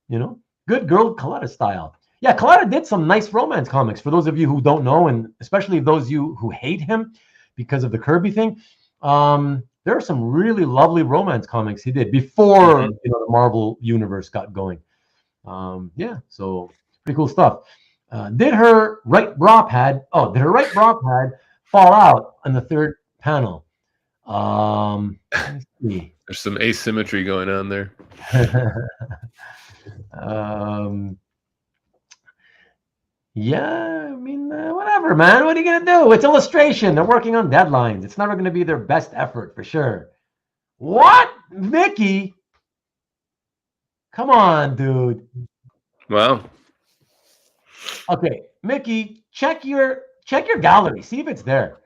You know, good girl Colletta style. Yeah, Colletta did some nice romance comics. For those of you who don't know, and especially those of you who hate him because of the Kirby thing, there are some really lovely romance comics he did before the Marvel universe got going. Yeah, so pretty cool stuff. Did her right bra pad fall out on the third panel? Let's see. There's some asymmetry going on there. Yeah, I mean, whatever, man. What are you going to do? It's illustration. They're working on deadlines. It's never going to be their best effort for sure. What? Mickey? Come on, dude. Wow. Okay, Mickey, check your gallery. See if it's there.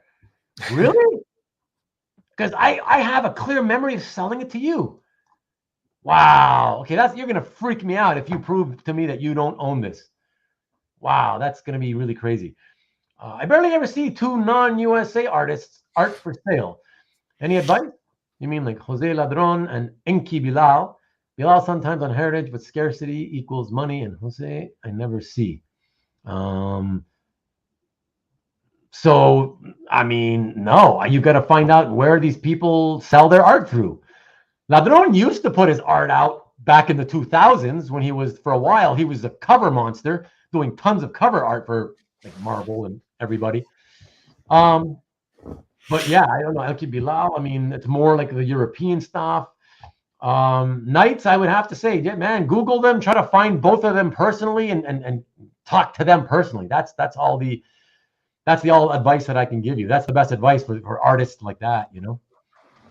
Really? Because I have a clear memory of selling it to you. Wow. Okay, you're going to freak me out if you prove to me that you don't own this. Wow, that's going to be really crazy. I barely ever see two non-USA artists art for sale. Any advice? You mean like Jose Ladron and Enki Bilal? Bilal sometimes on Heritage, but scarcity equals money, and Jose I never see. So, I mean, no, you got to find out where these people sell their art through. Ladron used to put his art out back in the 2000s when he was a cover monster, doing tons of cover art for like Marvel and everybody. But yeah, I don't know. Elki Bilal, I mean, it's more like the European stuff. Knights, I would have to say, yeah, man, Google them, try to find both of them personally and talk to them personally. That's all the advice that I can give you. That's the best advice for artists like that, you know.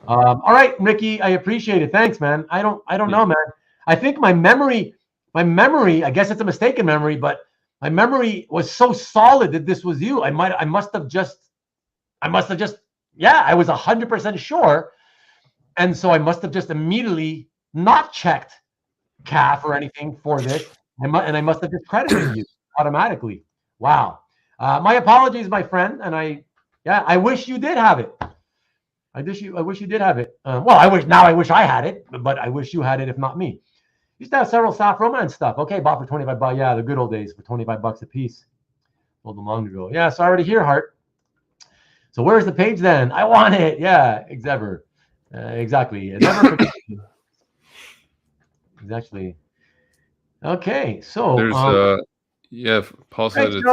All right, Ricky, I appreciate it. Thanks, man. I don't know, man. I think my memory, I guess it's a mistaken memory, but my memory was so solid that this was you. I must have just, yeah, I was 100% sure. And so I must have just immediately not checked CAF or anything for this. And I must have just credited you automatically. Wow. My apologies, my friend. And I wish you did have it. I wish you did have it. I wish I had it, but I wish you had it, if not me. Used to have several Saaf romance stuff. Okay, bought for $25. Yeah, the good old days for $25 a piece. Told them long ago. Yeah, sorry to hear, Hart. So where's the page then? I want it. Yeah, exactly. Never forget. Exactly. Okay, so there's Paul said it's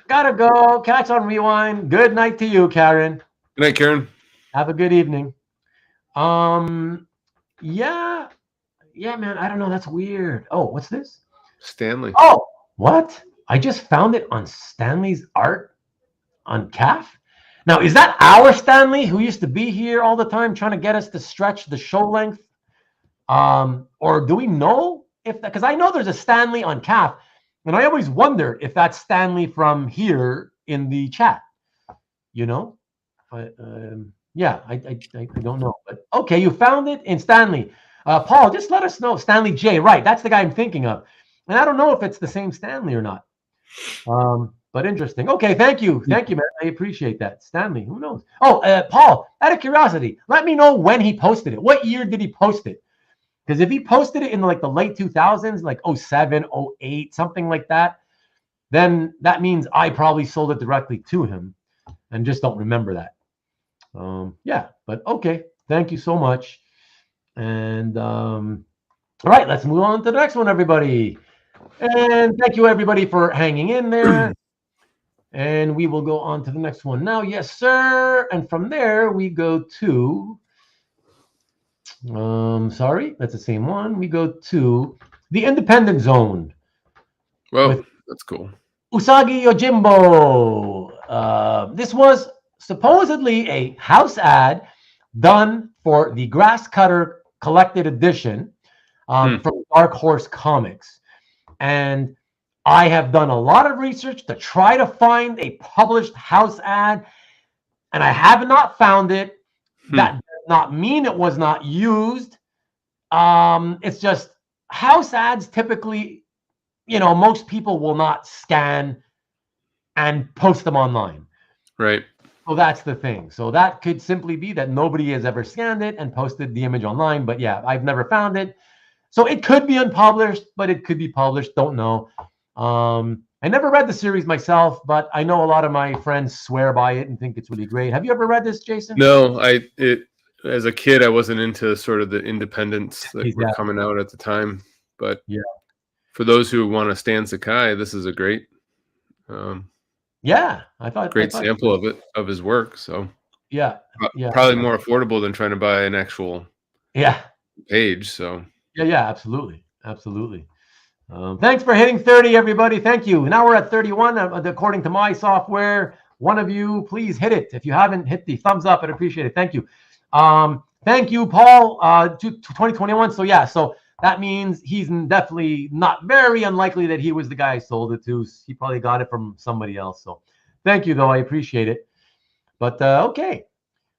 gotta go. Catch on rewind. Good night to you, Karen. Good night, Karen. Have a good evening. Yeah, man. I don't know. That's weird. Oh, what's this? Stanley. Oh, what? I just found it on Stanley's art on CAF. Now, is that our Stanley who used to be here all the time trying to get us to stretch the show length? Or do we know if that? Because I know there's a Stanley on CAF, and I always wonder if that's Stanley from here in the chat. You know? Yeah, I don't know. But okay, you found it in Stanley. Paul, just let us know. Stanley J. Right, that's the guy I'm thinking of. And I don't know if it's the same Stanley or not. But interesting. Okay, thank you, man. I appreciate that. Stanley, who knows? Oh, Paul, out of curiosity, let me know when he posted it. What year did he post it? Because if he posted it in like the late 2000s, like 07, 08, something like that, then that means I probably sold it directly to him and just don't remember that. Yeah, but okay. Thank you so much. And all right, let's move on to the next one, everybody. And thank you, everybody, for hanging in there. And we will go on to the next one now. Yes, sir. And from there, we go to, sorry, that's the same one. We go to the Independent Zone. Well, that's cool. Usagi Yojimbo. This was supposedly a house ad done for the Grasscutter collected edition from Dark Horse Comics. And I have done a lot of research to try to find a published house ad, and I have not found it. That does not mean it was not used. It's just house ads typically, most people will not scan and post them online. Right. So that's the thing. So that could simply be that nobody has ever scanned it and posted the image online. But yeah, I've never found it. So it could be unpublished, but it could be published. Don't know. I never read the series myself, but I know a lot of my friends swear by it and think it's really great. Have you ever read this, Jason? No, as a kid, I wasn't into sort of the independents that were coming out at the time. But yeah, for those who want to stand Sakai, this is a great, yeah, I thought sample of his work. So yeah, probably more affordable than trying to buy an actual page. So yeah, absolutely. Thanks for hitting 30, everybody. Thank you. Now we're at 31, according to my software. One of you, please hit it. If you haven't, hit the thumbs up. I'd appreciate it. Thank you. Thank you, Paul, to 2021. So yeah, so that means he's definitely not very unlikely that he was the guy I sold it to. He probably got it from somebody else. So thank you, though. I appreciate it. But okay.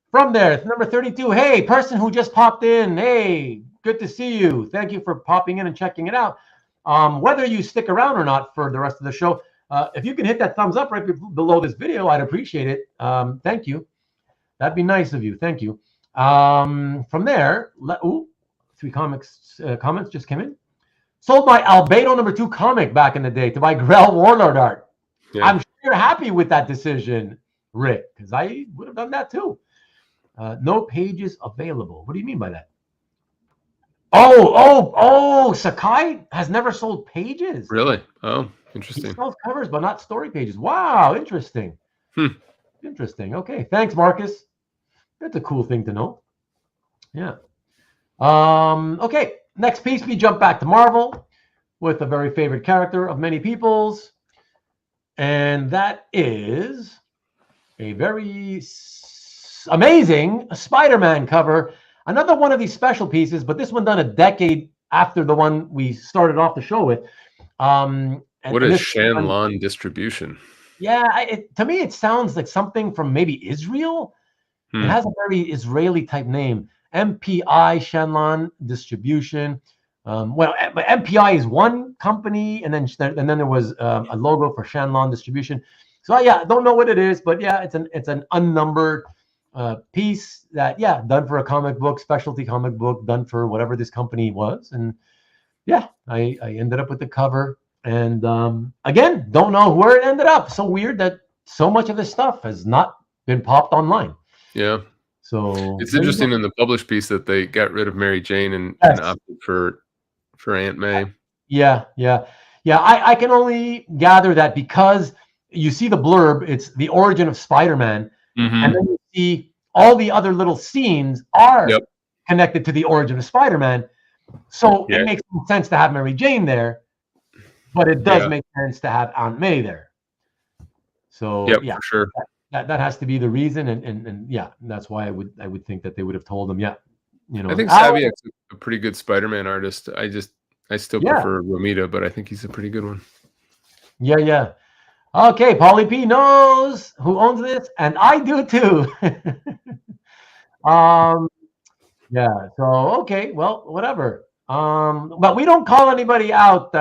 From there, number 32. Hey, person who just popped in. Hey, good to see you. Thank you for popping in and checking it out. Whether you stick around or not for the rest of the show, if you can hit that thumbs up right below this video, I'd appreciate it. Thank you. That'd be nice of you. Thank you. From there, 3 comments just came in. Sold my Albedo #2 comic back in the day to buy Grell Warlord art. Yeah. I'm sure you're happy with that decision, Rick, because I would have done that too. No pages available. What do you mean by that? Oh, Sakai has never sold pages. Really? Oh, interesting. He sells covers, but not story pages. Wow, interesting. Interesting. Okay, thanks, Marcus. That's a cool thing to know. Yeah. Okay, next piece, we jump back to Marvel with a very favorite character of many people's, and that is a very amazing Spider-Man cover. Another one of these special pieces, but this one done a decade after the one we started off the show with. What is Shanlon distribution? Yeah, to me, it sounds like something from maybe Israel. It has a very Israeli type name. MPI Shanlon Distribution. But MPI is one company, and then there was a logo for Shanlon Distribution. So yeah, I don't know what it is, but yeah, it's an unnumbered piece that done for a comic book, specialty comic book, done for whatever this company was, and yeah, I ended up with the cover, and again, don't know where it ended up. So weird that so much of this stuff has not been popped online. Yeah. So it's interesting in the published piece that they got rid of Mary Jane and opted for Aunt May. Yeah. I can only gather that because you see the blurb, it's the origin of Spider-Man, and then you see all the other little scenes are connected to the origin of Spider-Man. So it makes sense to have Mary Jane there, but it does make sense to have Aunt May there. So for sure. That has to be the reason, and that's why I would think that they would have told them, I think Saviuk's a pretty good Spider-Man artist. I still prefer Romita, but I think he's a pretty good one. Yeah. Okay, Paulie P knows who owns this, and I do too. So okay, well, whatever. But we don't call anybody out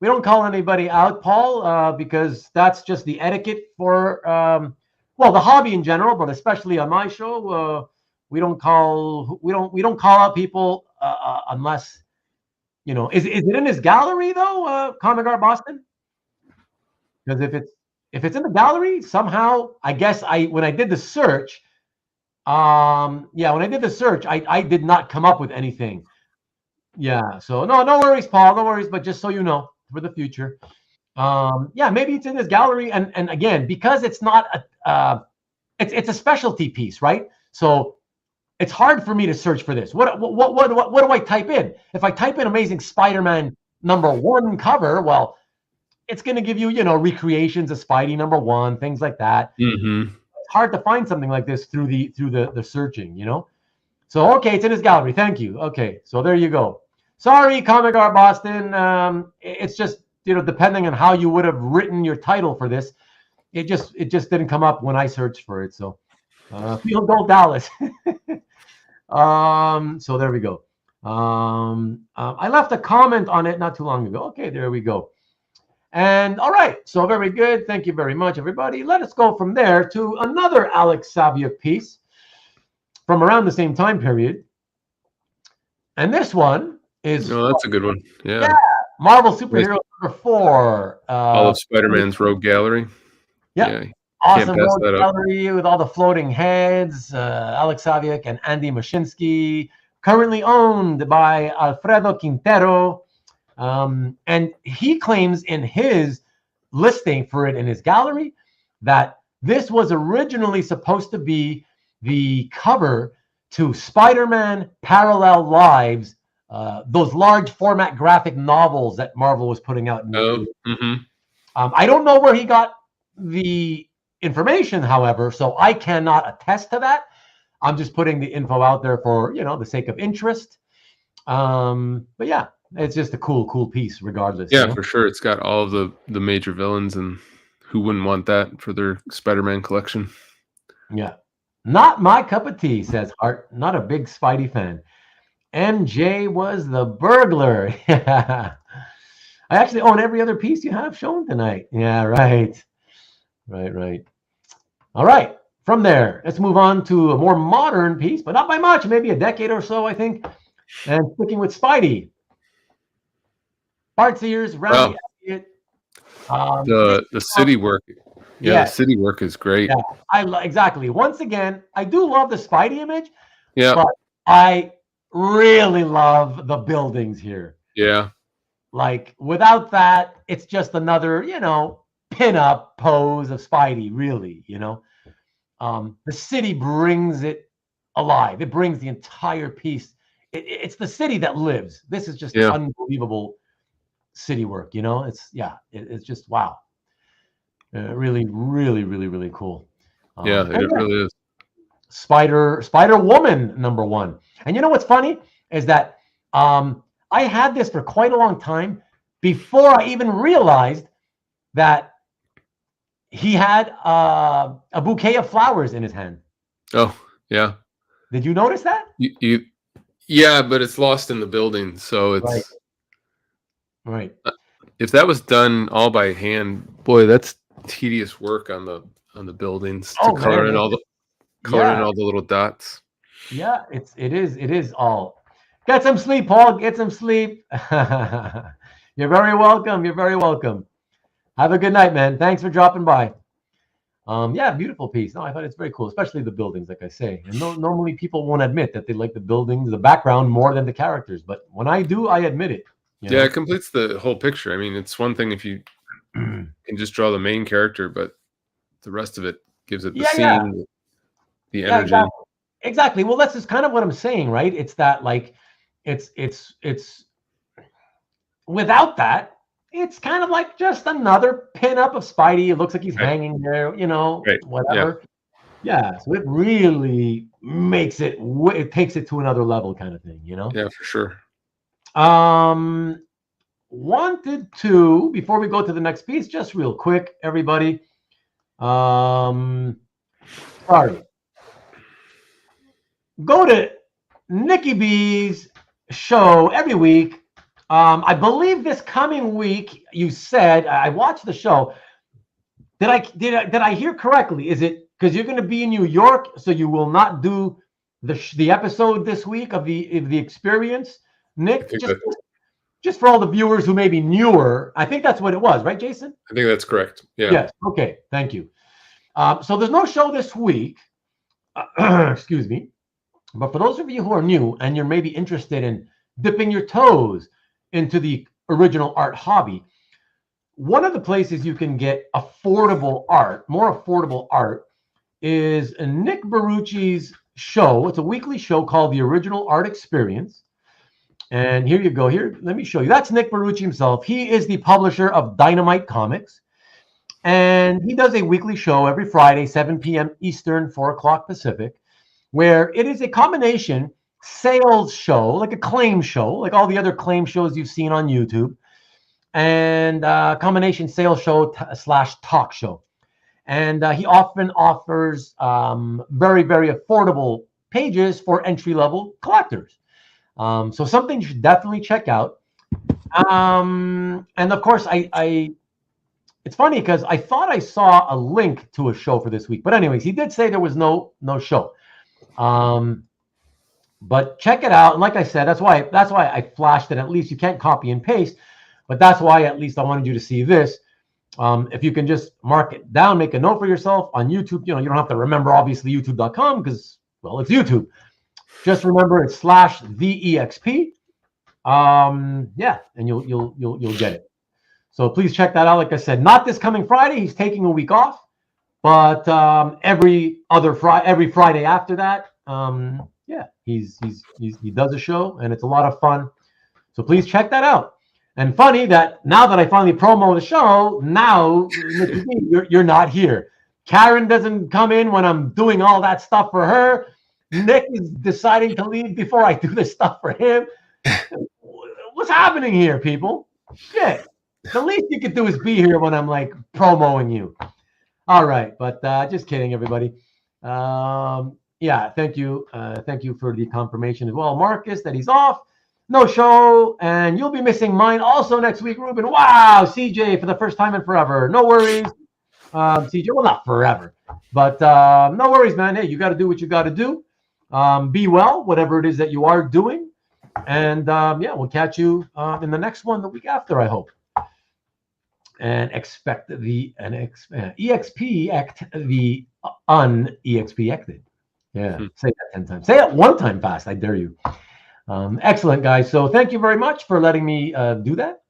we don't call anybody out, Paul, because that's just the etiquette for the hobby in general, but especially on my show. We don't call out people unless Is it in his gallery though, Comic Art Boston? Because if it's in the gallery somehow, I guess when I did the search, I did not come up with anything. Yeah, so no worries, Paul, no worries. But just so you know, for the future, maybe it's in his gallery, and again, because it's not it's a specialty piece, right? So it's hard for me to search for this. What do I type in? If I type in Amazing Spider-Man #1 cover, well, it's going to give you, recreations of Spidey #1, things like that. Mm-hmm. It's hard to find something like this through the searching, So okay, it's in his gallery. Thank you. Okay, so there you go. Sorry, Comic Art Boston. It's just depending on how you would have written your title for this, it just didn't come up when I searched for it. So Field Goal Dallas. So there we go. I left a comment on it not too long ago. Okay, there we go. And all right, so very good. Thank you very much, everybody. Let us go from there to another Alex Saviuk piece from around the same time period. And this one is... Oh, that's a good one. Yeah. Marvel Superhero #4. All of Spider-Man's Rogue Gallery. Yeah. Awesome Rogue Gallery with all the floating heads. Alex Saviuk and Andy Mushynsky. Currently owned by Alfredo Quintero. And he claims in his listing for it in his gallery that this was originally supposed to be the cover to Spider-Man Parallel Lives, those large format graphic novels that Marvel was putting out. I don't know where he got the information, however, so I cannot attest to that. I'm just putting the info out there for, the sake of interest. But yeah, it's just a cool piece regardless. Yeah, for sure. It's got all of the major villains, and who wouldn't want that for their Spider-Man collection? Yeah. Not my cup of tea, says Hart. Not a big Spidey fan. MJ was the burglar. I actually own every other piece you have shown tonight. Yeah, right. Right. All right. From there, let's move on to a more modern piece, but not by much, maybe a decade or so, I think. And sticking with Spidey. Bart Sears, Randy Elliott. The city work. Yeah, the city work is great. Yeah, exactly. Once again, I do love the Spidey image. Yeah. But I really love the buildings here. Yeah. Like, without that, it's just another, pin-up pose of Spidey, really, The city brings it alive. It brings the entire piece. It's the city that lives. This is just unbelievable city work, it's just wow. Really, really, really, really cool. It really is. Spider Woman #1. And you know what's funny is that I had this for quite a long time before I even realized that he had a bouquet of flowers in his hand. Oh, yeah. Did you notice that? Yeah, but it's lost in the building, so it's right. If that was done all by hand, boy, that's tedious work on the buildings to color in all the little dots. Yeah, it is all. Get some sleep, Paul. Get some sleep. You're very welcome. Have a good night, man. Thanks for dropping by. Beautiful piece. No, I thought it's very cool, especially the buildings, like I say. And normally people won't admit that they like the buildings, the background more than the characters. But when I do, I admit it. It completes the whole picture. I mean, it's one thing if you can just draw the main character, but the rest of it gives it the scene, the energy. Exactly. Well, that's just kind of what I'm saying, right? It's that, like, it's without that, it's kind of like just another pin-up of Spidey. It looks like he's hanging there, whatever. Yeah. So it really makes it takes it to another level, kind of thing, Yeah, for sure. Wanted to, before we go to the next piece, just real quick, everybody. Sorry. Go to Nikki B's show every week I believe this coming week, you said, I watched the show. Did I hear correctly? Is it because you're going to be in New York, so you will not do the episode this week of the experience, Nick? Just for all the viewers who may be newer, I think that's what it was, right, Jason? I think that's correct. Yeah. Yes. Okay. Thank you. So there's no show this week. Excuse me. But for those of you who are new and you're maybe interested in dipping your toes into the original art hobby, one of the places you can get affordable art, more affordable art, is Nick Barucci's show. It's a weekly show called The Original Art Experience. And here you go. Here, let me show you. That's Nick Barucci himself. He is the publisher of Dynamite Comics. And he does a weekly show every Friday, 7 p.m. Eastern, 4 o'clock Pacific, where it is a combination sales show, like a claim show, like all the other claim shows you've seen on YouTube, and combination sales show / talk show. And he often offers very, very affordable pages for entry-level collectors. So something you should definitely check out. And of course, it's funny because I thought I saw a link to a show for this week. But anyways, he did say there was no show. But check it out. And like I said, that's why I flashed it. At least you can't copy and paste. But that's why at least I wanted you to see this. If you can just mark it down, make a note for yourself on YouTube. You don't have to remember, obviously, youtube.com because, well, it's YouTube. Just remember it's /TheEXP. Yeah, and you'll get it. So please check that out. Like I said, not this coming Friday. He's taking a week off. But every Friday after that, yeah, he does a show, and it's a lot of fun. So please check that out. And funny that now that I finally promo the show, now you're not here. Karen doesn't come in when I'm doing all that stuff for her. Nick is deciding to leave before I do this stuff for him. What's happening here, people? Shit. The least you could do is be here when I'm like promoing you. All right, but just kidding, everybody. Yeah, thank you. Thank you for the confirmation as well, Marcus, that he's off. No show, and you'll be missing mine also next week, Ruben. Wow, CJ, for the first time in forever. No worries, CJ. Well, not forever, but no worries, man. Hey, you got to do what you got to do. Be well, whatever it is that you are doing. And yeah, we'll catch you in the next one the week after, I hope. And expect the EXP act the un-EXP-acted. Yeah, say that 10 times. Say it one time fast, I dare you. Excellent, guys. So thank you very much for letting me do that.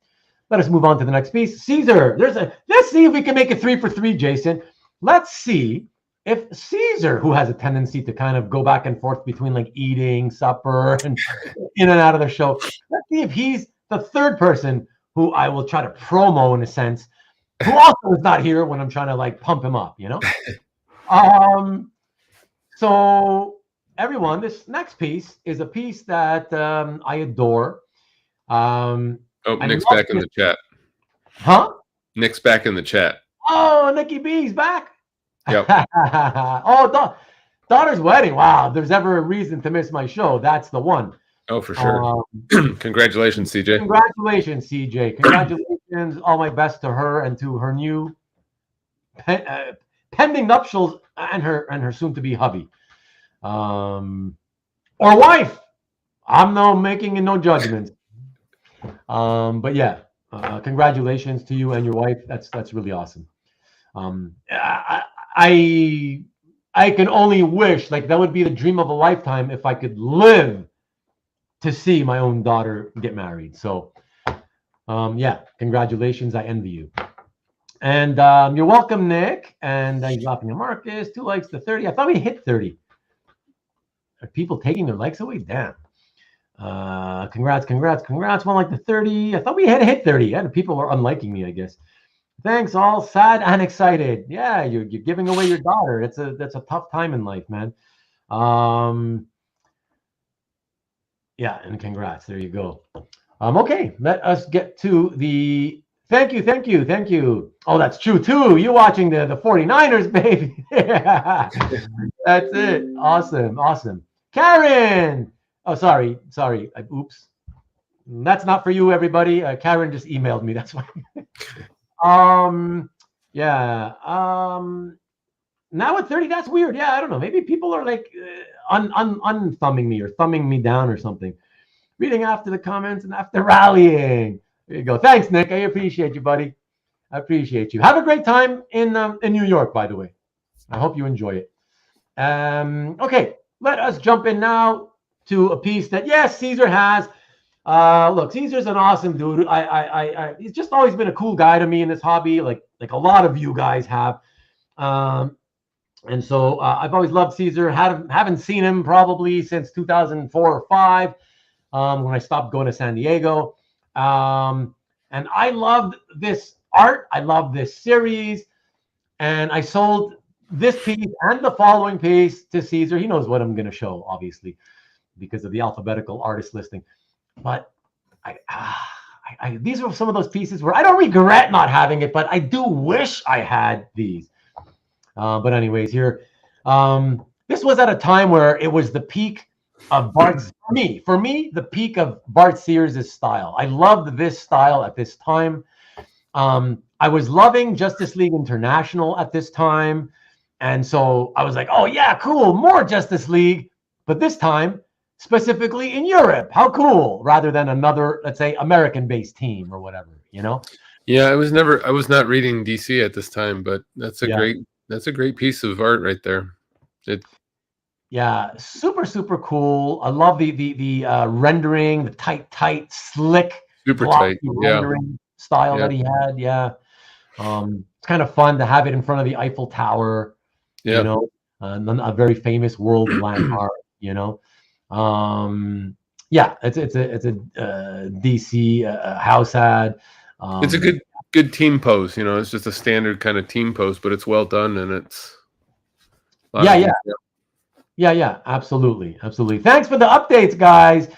Let us move on to the next piece. Caesar, let's see if we can make it 3 for 3, Jason. Let's see if Caesar, who has a tendency to kind of go back and forth between like eating, supper, and in and out of the show, let's see if he's the third person who I will try to promo in a sense, who also is not here when I'm trying to like pump him up, you know? So everyone, this next piece is a piece that I adore. Nick's back in the chat. Huh? Nick's back in the chat. Oh, Nicky B's back. Yep. Oh, daughter's wedding. Wow. If there's ever a reason to miss my show, that's the one. Oh, for sure. Congratulations, CJ. Congratulations, CJ. Congratulations. All my best to her and to her new pending nuptials and her soon-to-be hubby. Or wife. I'm making no judgments. But yeah, congratulations to you and your wife. That's really awesome. I can only wish, like, that would be the dream of a lifetime if I could live to see my own daughter get married. So yeah, congratulations. I envy you. And you're welcome, Nick. And you're laughing at Marcus. 2 likes to 30. I thought we hit 30. Are people taking their likes away? Damn. Congrats. 1 like to 30. I thought we had hit 30. Yeah, the people are unliking me, I guess. Thanks, all sad and excited. Yeah, you're giving away your daughter. That's a tough time in life, man. Yeah, and congrats. There you go. Okay, let us get to the thank you. Oh, that's true too. You watching the 49ers, baby. That's it. Awesome. Karen. Oh, sorry. Oops. That's not for you, everybody. Karen just emailed me. That's why. Yeah. Now at 30, that's weird. Yeah, I don't know. Maybe people are like unthumbing me or thumbing me down or something. Reading after the comments and after rallying. There you go. Thanks, Nick. I appreciate you, buddy. I appreciate you. Have a great time in New York, by the way. I hope you enjoy it. Okay, let us jump in now to a piece that, yes, Caesar has. Look, Caesar's an awesome dude. He's just always been a cool guy to me in this hobby, like a lot of you guys have. And so I've always loved Caesar. Haven't seen him probably since 2004 or 5, when I stopped going to San Diego. And I loved this art. I loved this series. And I sold this piece and the following piece to Caesar. He knows what I'm going to show, obviously, because of the alphabetical artist listing. But these are some of those pieces where I don't regret not having it, but I do wish I had these. But anyways, here, this was at a time where it was the peak of Bart's, for me, the peak of Bart Sears' style. I loved this style at this time. I was loving Justice League International at this time. And so I was like, oh yeah, cool, more Justice League, but this time specifically in Europe. How cool, rather than another, let's say, American-based team or whatever, you know? Yeah, I was not reading DC at this time, but that's a great piece of art right there. Yeah, super cool. I love the rendering, the tight, slick, super tight rendering style that he had. Yeah. It's kind of fun to have it in front of the Eiffel Tower, you know, a very famous world landmark, you know. Yeah, it's a DC house ad. It's a good team pose, you know. It's just a standard kind of team pose, but it's well done, and it's yeah, absolutely. Thanks for the updates, guys.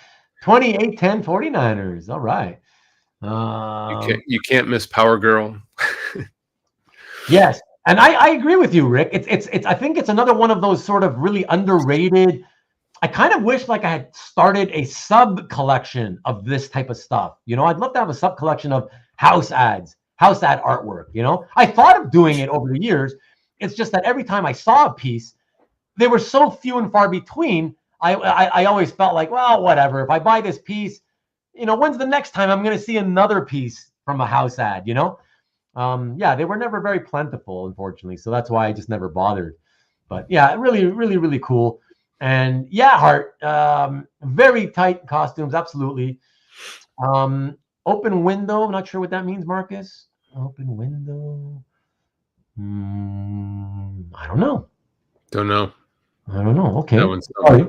28-10 49ers. All right. You can't miss Power Girl. Yes, and I agree with you, Rick. It's I think it's another one of those sort of really underrated. I kind of wish like I had started a sub collection of this type of stuff. You know, I'd love to have a sub collection of house ad artwork. You know, I thought of doing it over the years. It's just that every time I saw a piece, they were so few and far between. I always felt like, well, whatever. If I buy this piece, you know, when's the next time I'm going to see another piece from a house ad? You know, yeah, they were never very plentiful, unfortunately. So that's why I just never bothered. But yeah, really cool. And yeah, Hart, very tight costumes, absolutely. Open window. I'm not sure what that means, Marcus. Open window. I don't know. I don't know. Okay. Sorry.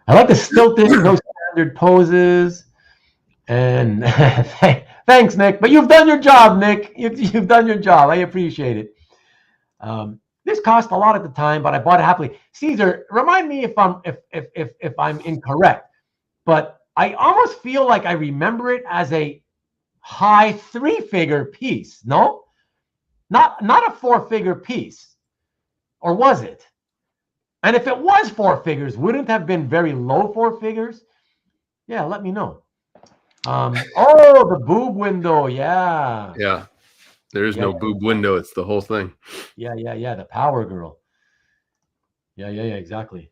I like the stilted, no standard poses. And thanks, Nick. But you've done your job, Nick. You've done your job. I appreciate it. This cost a lot at the time, but I bought it happily. Caesar, remind me if I'm incorrect, but I almost feel like I remember it as a high 3-figure piece. No, not a 4-figure piece, or was it? And if it was 4 figures, wouldn't it have been very low 4 figures? Yeah, let me know. Oh, the boob window. Yeah. Yeah. There is no boob window. It's the whole thing. Yeah. The Power Girl. Yeah, exactly.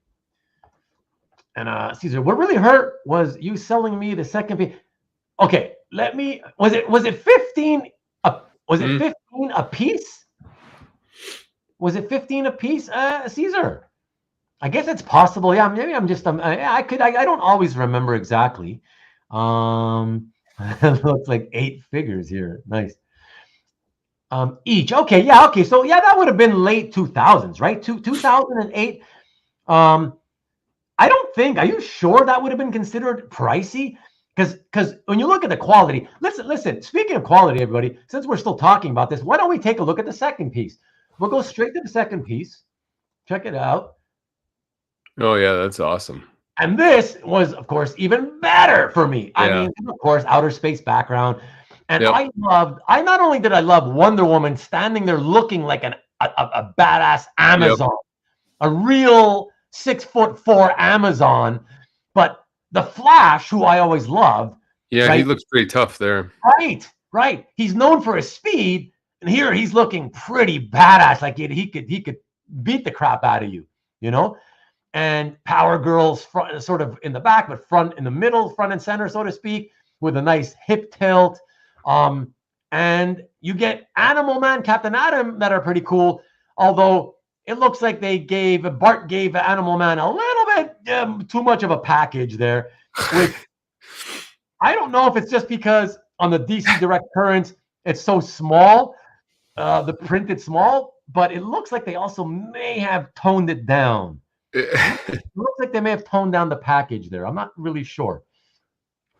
And Caesar, what really hurt was you selling me the second piece. Okay, was it 15? Was it 15 a piece? Was it 15 a piece, Caesar? I guess it's possible. Yeah, maybe I'm just. I don't always remember exactly. It looks like 8 figures here. Nice. Each. Okay. Yeah. Okay. So yeah, that would have been late 2000s, right? 2008. I don't think. Are you sure that would have been considered pricey? Because when you look at the quality, listen. Speaking of quality, everybody, since we're still talking about this, why don't we take a look at the second piece? We'll go straight to the second piece. Check it out. Oh yeah, that's awesome. And this was, of course, even better for me. Yeah. I mean, of course, outer space background. And I not only did I love Wonder Woman standing there looking like a badass Amazon, a real 6'4" Amazon, but the Flash, who I always loved, Yeah, right? he looks pretty tough there. Right. He's known for his speed, and here he's looking pretty badass. Like he could beat the crap out of you, you know. And Power Girl's front, sort of in the back, but front in the middle, front and center, so to speak, with a nice hip tilt. And you get Animal Man, Captain Atom that are pretty cool. Although it looks like Bart gave Animal Man a little bit too much of a package there, which I don't know if it's just because on the DC Direct Currents it's so small, the printed small, but it looks like they also may have toned it down. It looks like they may have toned down the package there. I'm not really sure.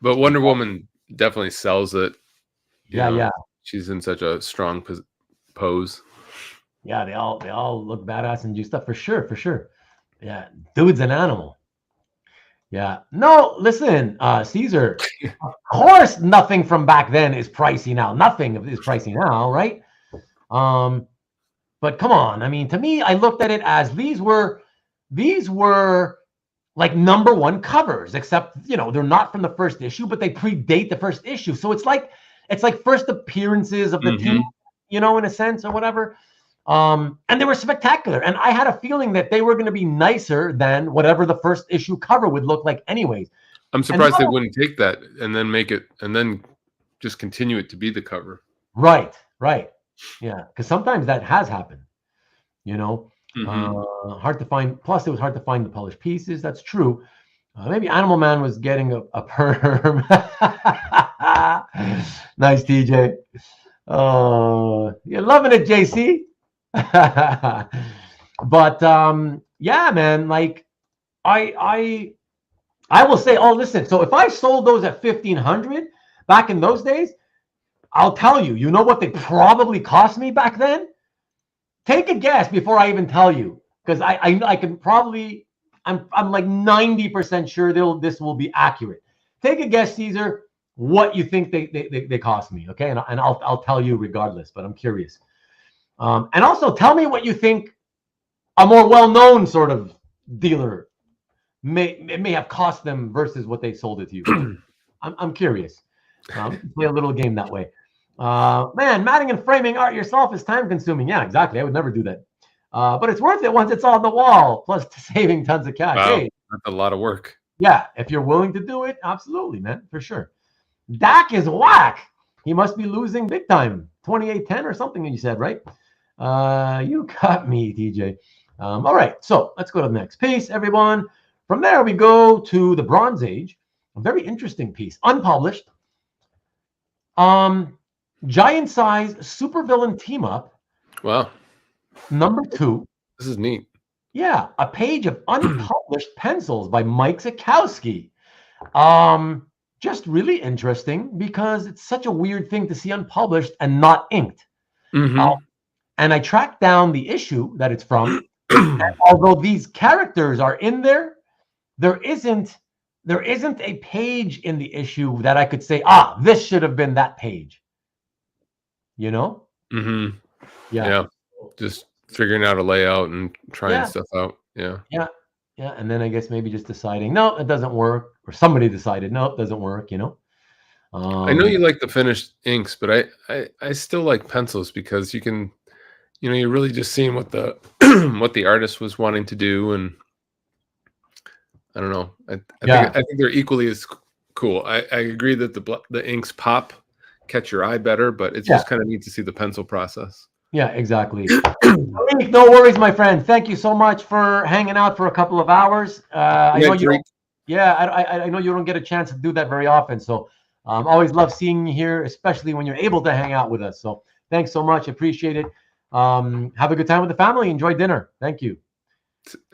But Wonder Woman definitely sells it. Yeah. She's in such a strong pose. Yeah, they all look badass and do stuff for sure. Yeah, dude's an animal. Yeah. No, listen, Caesar. Of course, nothing from back then is pricey now. Nothing is pricey now, right? But come on. I mean, to me, I looked at it as these were like #1 covers, except they're not from the first issue, but they predate the first issue. So it's like first appearances of the team, in a sense or whatever. And they were spectacular. And I had a feeling that they were going to be nicer than whatever the first issue cover would look like anyways. I'm surprised they wouldn't take that and then make it and then just continue it to be the cover. Right. Yeah. Because sometimes that has happened, hard to find. Plus, it was hard to find the published pieces. That's true. Maybe Animal Man was getting a perm. Nice, TJ. You're loving it, JC. But yeah, man, like I will say, listen, so if I sold those at $1,500 back in those days, I'll tell you, you know what they probably cost me back then? Take a guess before I even tell you, because I can probably, I'm like 90% sure this will be accurate. Take a guess, Caesar, what you think they cost me, okay? And I'll tell you regardless, but I'm curious. And also tell me what you think a more well-known sort of dealer may have cost them versus what they sold it to you. I'm curious. Play a little game that way. Man, matting and framing art yourself is time-consuming. Yeah, exactly. I would never do that. But it's worth it once it's on the wall, plus saving tons of cash. Wow, hey, that's a lot of work. Yeah, if you're willing to do it, absolutely, man, for sure. Dak is whack. He must be losing big time. 28-10 or something you said, right? You got me, TJ. All right, so let's go to the next piece, everyone. From there, we go to the Bronze Age. A very interesting piece, unpublished. Giant size supervillain team up. Wow. #2. This is neat. Yeah, a page of unpublished pencils by Mike Sekowsky. Just really interesting because it's such a weird thing to see unpublished and not inked. And I tracked down the issue that it's from. And although these characters are in there, there isn't a page in the issue that I could say, this should have been that page. Yeah. Just figuring out a layout and trying stuff out. Yeah. And then I guess maybe just deciding, no, it doesn't work, or somebody decided, no, it doesn't work. I know you like the finished inks, but I still like pencils because you can, you're really just seeing what the what the artist was wanting to do, and I don't know. I think they're equally as cool. I agree that the inks catch your eye better, but it's just kind of neat to see the pencil process. Yeah, exactly. No worries, my friend. Thank you so much for hanging out for a couple of hours. I know you. I know you don't get a chance to do that very often, so always love seeing you here, especially when you're able to hang out with us. So thanks so much. Appreciate it. Have a good time with the family. Enjoy dinner. Thank you.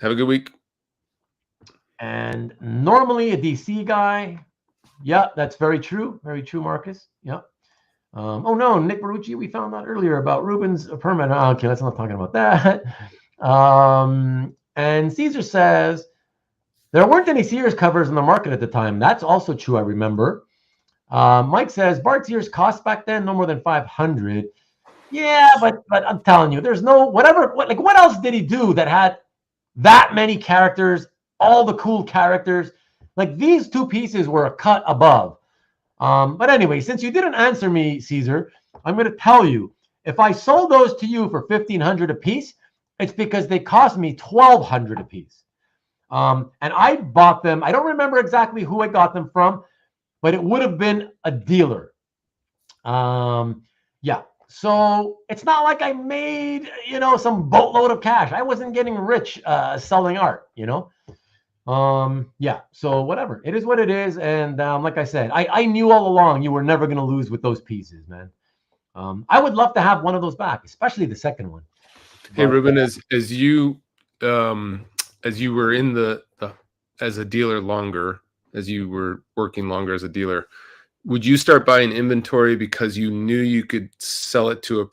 Have a good week. And normally a DC guy. Yeah, that's very true. Very true, Marcus. Yeah. Oh no, Nick Barucci, we found out earlier about Ruben's permit. Okay, let's not talking about that. And Caesar says there weren't any Sears covers in the market at the time. That's also true, I remember. Mike says Bart Sears cost back then no more than $500. Yeah, but I'm telling you, there's no what else did he do that had that many characters, all the cool characters? Like these two pieces were a cut above. But anyway, since you didn't answer me, Caesar, I'm going to tell you, if I sold those to you for $1,500 a piece, it's because they cost me $1,200 a piece. And I bought them. I don't remember exactly who I got them from, but it would have been a dealer. Yeah. So it's not like I made, some boatload of cash. I wasn't getting rich selling art, Yeah. So whatever. It is what it is. And like I said, I knew all along you were never going to lose with those pieces, man. I would love to have one of those back, especially the second one. Hey, Ruben, as you were in the as a dealer longer, as you were working longer as a dealer, would you start buying inventory because you knew you could sell it to a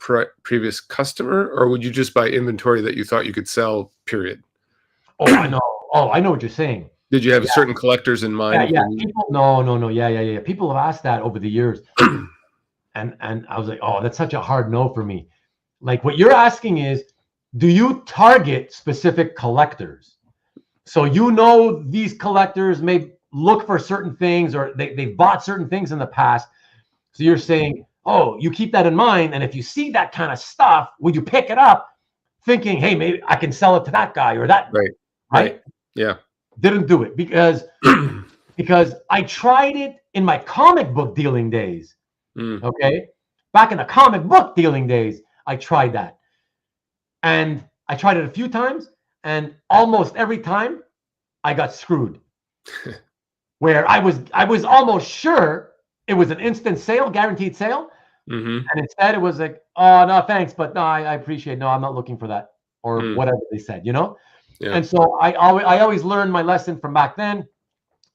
previous customer, or would you just buy inventory that you thought you could sell, period? Oh, I know. Oh, I know what you're saying. Did you have certain collectors in mind? Yeah. People, no. Yeah. People have asked that over the years. And I was like, oh, that's such a hard no for me. Like, what you're asking is, do you target specific collectors? So these collectors may look for certain things, or they've bought certain things in the past. So you're saying, oh, you keep that in mind. And if you see that kind of stuff, would you pick it up thinking, hey, maybe I can sell it to that guy or that? Right? Yeah. Didn't do it because I tried it in my comic book dealing days. Okay. Back in the comic book dealing days, I tried that. And I tried it a few times, and almost every time I got screwed. Where I was almost sure it was an instant sale, guaranteed sale. And instead it was like, oh, no, thanks. But no, I appreciate it. No, I'm not looking for that, or whatever they said, Yeah. And so I always learned my lesson from back then.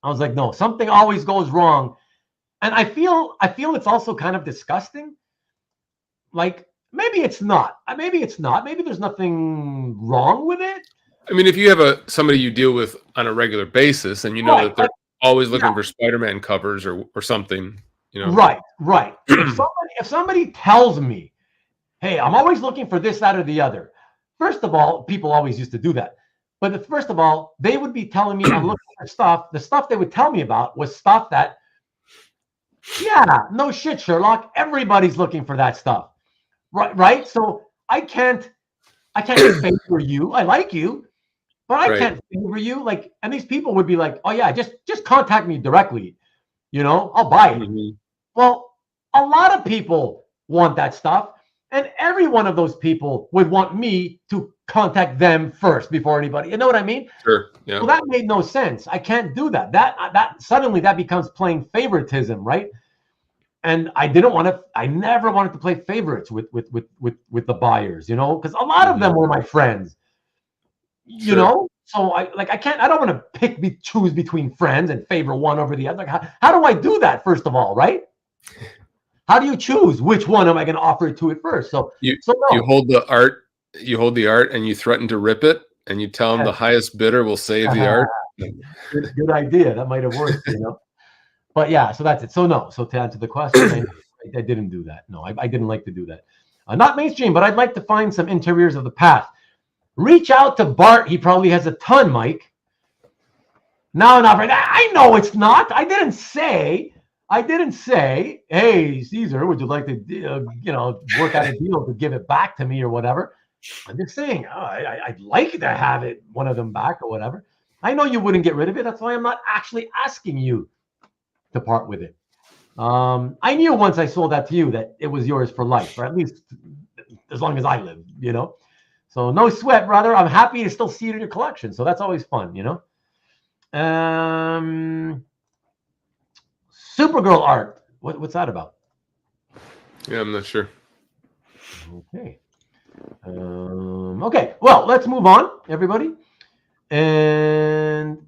I was like, no, something always goes wrong. And I feel it's also kind of disgusting. Like, maybe it's not. Maybe there's nothing wrong with it. I mean, if you have somebody you deal with on a regular basis, and that they're always looking for Spider-Man covers or something, Right. If somebody tells me, hey, I'm always looking for this, that, or the other. First of all, people always used to do that. But first of all, they would be telling me I'm looking for stuff. The stuff they would tell me about was stuff that, no shit, Sherlock. Everybody's looking for that stuff. Right? So I can't favor you. I like you, but I can't favor you. Like, and these people would be like, oh yeah, just contact me directly. I'll buy it. Well, a lot of people want that stuff, and every one of those people would want me to contact them first before anybody. You know what I mean? Sure. Yeah. Well, that made no sense. I can't do that. That suddenly that becomes playing favoritism, right? And I never wanted to play favorites with the buyers, because a lot of them were my friends, you know? So I don't want to choose between friends and favor one over the other. Like, how do I do that, first of all, right? How do you choose which one am I going to offer it to at first? You hold the art, and you threaten to rip it, and you tell them the highest bidder will save the art. Good idea. That might have worked, But yeah, so that's it. So no. So to answer the question, I didn't do that. No, I didn't like to do that. Not mainstream, but I'd like to find some interiors of the past. Reach out to Bart. He probably has a ton, Mike. No, not right. I know it's not. I didn't say, hey, Caesar, would you like to, work out a deal to give it back to me or whatever? I'm just saying, I'd like to have one of them back or whatever. I know you wouldn't get rid of it. That's why I'm not actually asking you to part with it. I knew once I sold that to you that it was yours for life, or at least as long as I live, So no sweat, brother. I'm happy to still see it in your collection. So that's always fun, Supergirl art. What's that about? Yeah, I'm not sure. Okay. Okay. Well, let's move on, everybody. And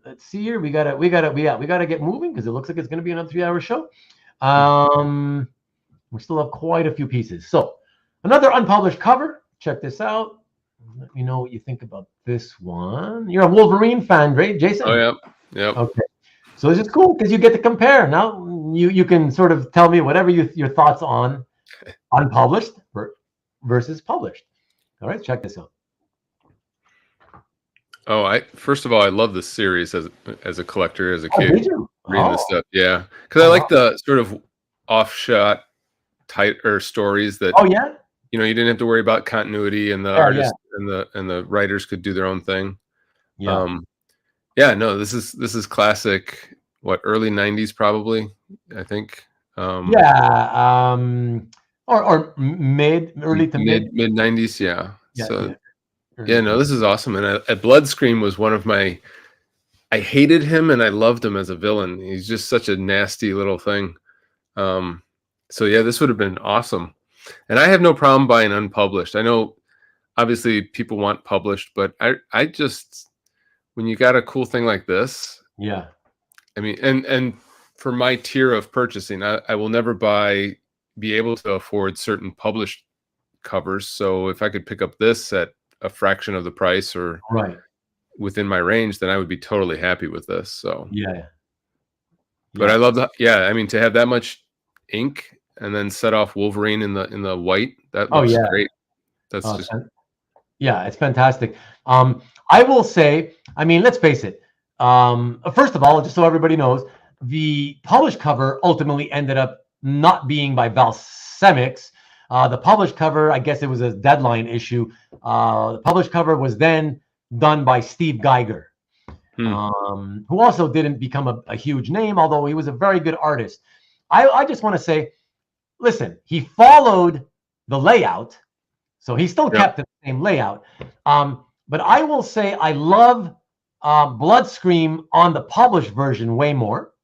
let's see here. We gotta get moving because it looks like it's gonna be another 3-hour show. We still have quite a few pieces. So another unpublished cover. Check this out. Let me know what you think about this one. You're a Wolverine fan, right, Jason? Oh yeah. Okay. So this is cool because you get to compare. Now you can sort of tell me whatever your thoughts on unpublished versus published. All right, check this out. Oh, first of all, I love this series as a collector, as a kid. Did you? reading this stuff. Yeah, because I like the sort of off-shot tighter stories that. Oh yeah. You didn't have to worry about continuity, and the artists and the writers could do their own thing. Yeah. No, this is classic. What, early '90s probably? I think. Or early to mid '90s. Yeah. No, this is awesome. And a Bloodscream was one of my. I hated him and I loved him as a villain. He's just such a nasty little thing. This would have been awesome. And I have no problem buying unpublished. I know, obviously, people want published, but I just, when you got a cool thing like this, I mean, and for my tier of purchasing, I will never be able to afford certain published covers. So if I could pick up this at a fraction of the price or within my range, then I would be totally happy with this. So but I love that. Yeah, I mean, to have that much ink. And then set off Wolverine in the white. That looks great. That's just it's fantastic. I will say, I mean, let's face it. First of all, just so everybody knows, the published cover ultimately ended up not being by Val Semeiks. The published cover, I guess it was a deadline issue. The published cover was then done by Steve Geiger, who also didn't become a huge name, although he was a very good artist. I just want to say, listen, he followed the layout, so he still kept the same layout. But I will say I love Bloodscream on the published version way more.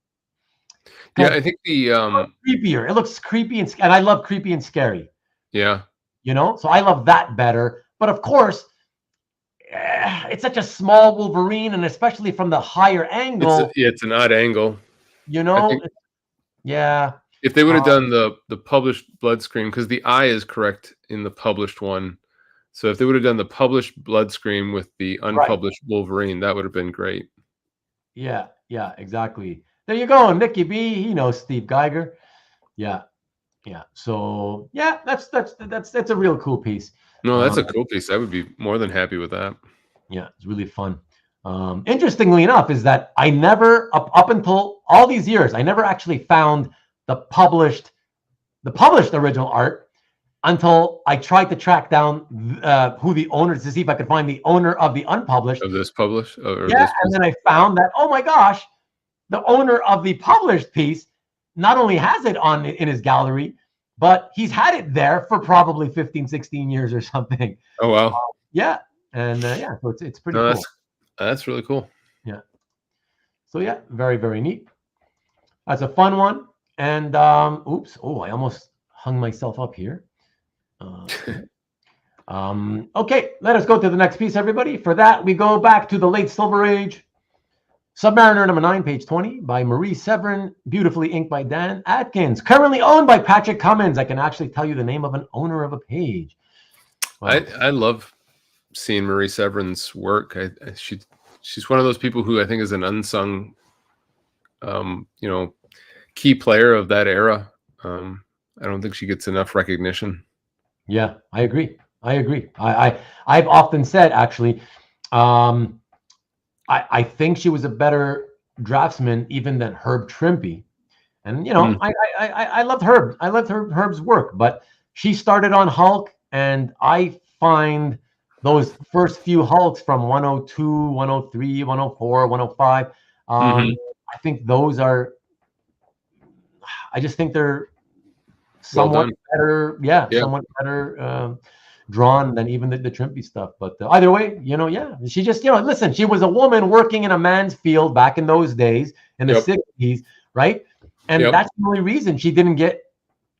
Yeah, I think the creepier. It looks creepy and I love creepy and scary. Yeah. So I love that better. But of course, it's such a small Wolverine, and especially from the higher angle. It's an odd angle. If they would have done the published Bloodscream, because the eye is correct in the published one. So if they would have done the published Bloodscream with the unpublished Wolverine, that would have been great. Yeah, exactly. There you go, Nicky B. He knows Steve Geiger. Yeah. So that's a real cool piece. No, that's a cool piece. I would be more than happy with that. Yeah, it's really fun. Interestingly enough, is that I never up until all these years, I never actually found the published original art until I tried to track down who the owner, to see if I could find the owner of the unpublished. Of this published? And then I found that, oh my gosh, the owner of the published piece not only has it in his gallery, but he's had it there for probably 15, 16 years or something. Oh, wow. So it's pretty cool. That's really cool. Yeah. So very, very neat. That's a fun one. And I almost hung myself up here. Okay, let us go to the next piece, everybody. For that, we go back to the late Silver Age. Submariner number 9, page 20, by Marie Severin, beautifully inked by Dan Atkins, currently owned by Patrick Cummins. I can actually tell you the name of an owner of a page. Wow. I love seeing Marie Severin's work. She's one of those people who I think is an unsung, key player of that era. I don't think she gets enough recognition. Yeah, I agree. I've often said, actually, I think she was a better draftsman even than Herb Trimpe. And I loved Herb. I loved Herb's work, but she started on Hulk, and I find those first few Hulks from 102, 103, 104, 105. I think those are. I just think they're somewhat better. Somewhat better drawn than even the Trimpe stuff. But either way, she just, listen, she was a woman working in a man's field back in those days in the 60s, right? And that's the only reason she didn't get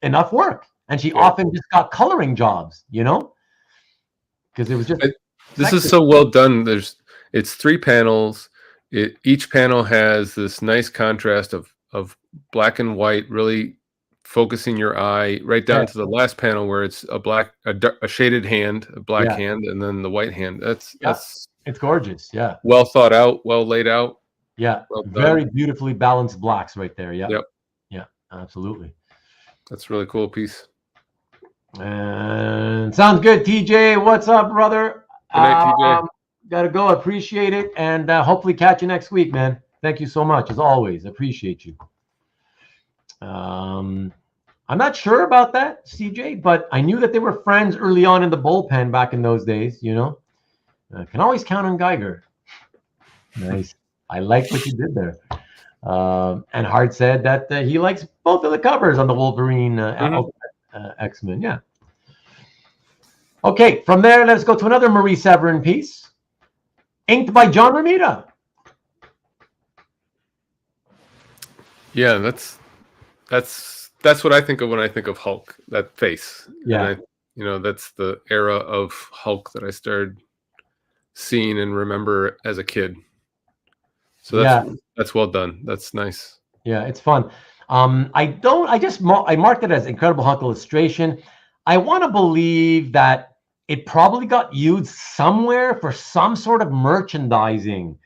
enough work. And she often just got coloring jobs, because it was just. This is so well done. It's 3 panels. Each panel has this nice contrast of black and white, really focusing your eye right down to the last panel where it's a shaded hand, a black hand, and then the white hand. That's it's gorgeous. Yeah. Well thought out, well laid out. Yeah. Well very beautifully balanced blacks right there. Yeah. Yep. Yeah, absolutely. That's a really cool piece. And sounds good, TJ. What's up, brother? Good night, TJ. Gotta go. Appreciate it. And hopefully catch you next week, man. Thank you so much, as always. Appreciate you. I'm not sure about that, CJ, but I knew that they were friends early on in the bullpen back in those days, you know. Can always count on Geiger. Nice. I like what you did there. And Hart said that he likes both of the covers on the Wolverine X-Men. Yeah. Okay, from there, let's go to another Marie Severin piece, inked by John Romita. Yeah, that's what I think of when I think of Hulk. That face. Yeah. And that's the era of Hulk that I started seeing and remember as a kid. So that's well done. That's nice. Yeah, it's fun. I marked it as Incredible Hulk illustration. I want to believe that it probably got used somewhere for some sort of merchandising,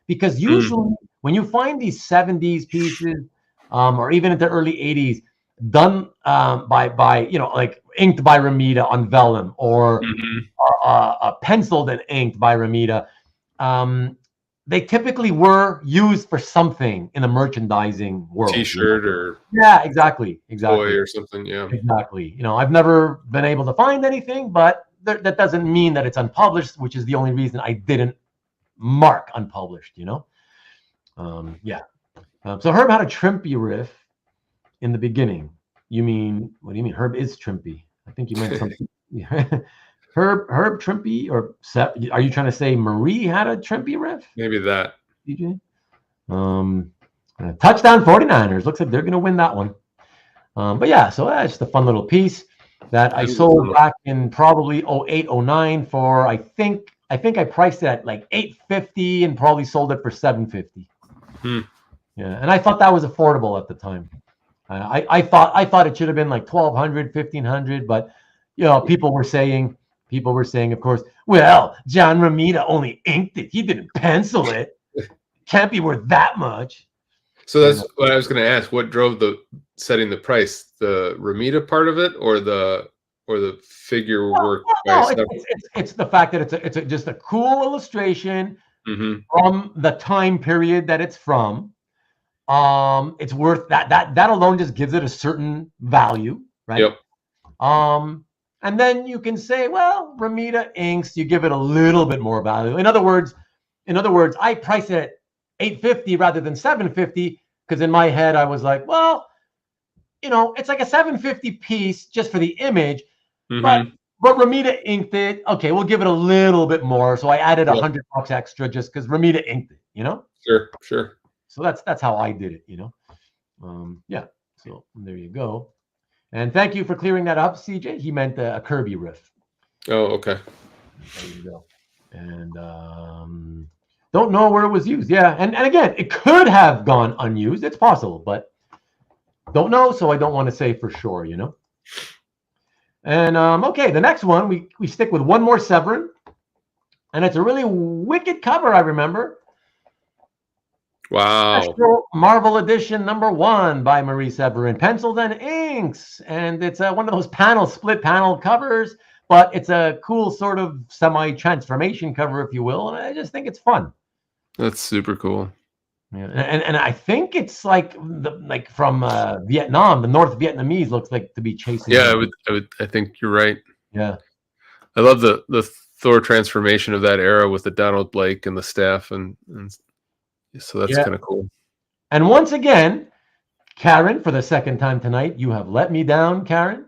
because usually when you find these 70s pieces, or even into early 80s, done by like inked by Romita on vellum, or penciled and inked by Romita, they typically were used for something in the merchandising world. T-shirt or exactly. toy or something. Yeah, exactly. I've never been able to find anything, but that doesn't mean that it's unpublished, which is the only reason I didn't mark unpublished. So Herb had a Trimpy riff in the beginning. What do you mean? Herb is Trimpy. I think you meant something. Herb Trimpy, or are you trying to say Marie had a Trimpy riff? Maybe that. DJ? Touchdown 49ers. Looks like they're going to win that one. But yeah, so that's just a fun little piece that I sold back in probably 08, 09 for, I think I priced it at like $850 and probably sold it for $750. Yeah, and I thought that was affordable at the time. I thought it should have been like $1,200, $1,500, but people were saying, of course, well, John Romita only inked it. He didn't pencil it. Can't be worth that much. So that's what I was going to ask. What drove the setting the price? The Romita part of it, or the figure work? It's the fact that it's just a cool illustration from the time period that it's from. It's worth that alone just gives it a certain value, right? Yep. And then you can say, well, Romita inks, you give it a little bit more value. In other words, I price it at $850 rather than $750, because in my head I was like, well, it's like a $750 piece just for the image, but Romita inked it. Okay, we'll give it a little bit more. So I added $100 extra just because Romita inked it. Sure. So that's how I did it. So there you go. And thank you for clearing that up, CJ. He meant a Kirby riff. Oh, okay. There you go. And don't know where it was used. Yeah, and again, it could have gone unused. It's possible, but don't know, so I don't want to say for sure, And okay, the next one, we stick with one more Severin. And it's a really wicked cover, I remember. Wow. Special Marvel Edition #1 by Marie Severin, penciled and inks. And it's one of those split panel covers, but it's a cool sort of semi-transformation cover, if you will. And I just think it's fun. That's super cool. Yeah, and I think it's like from Vietnam. The North Vietnamese looks like to be chasing. Yeah, I think you're right. Yeah. I love the Thor transformation of that era with the Donald Blake and the staff and so that's kind of cool. And once again, Karen, for the second time tonight, you have let me down, Karen.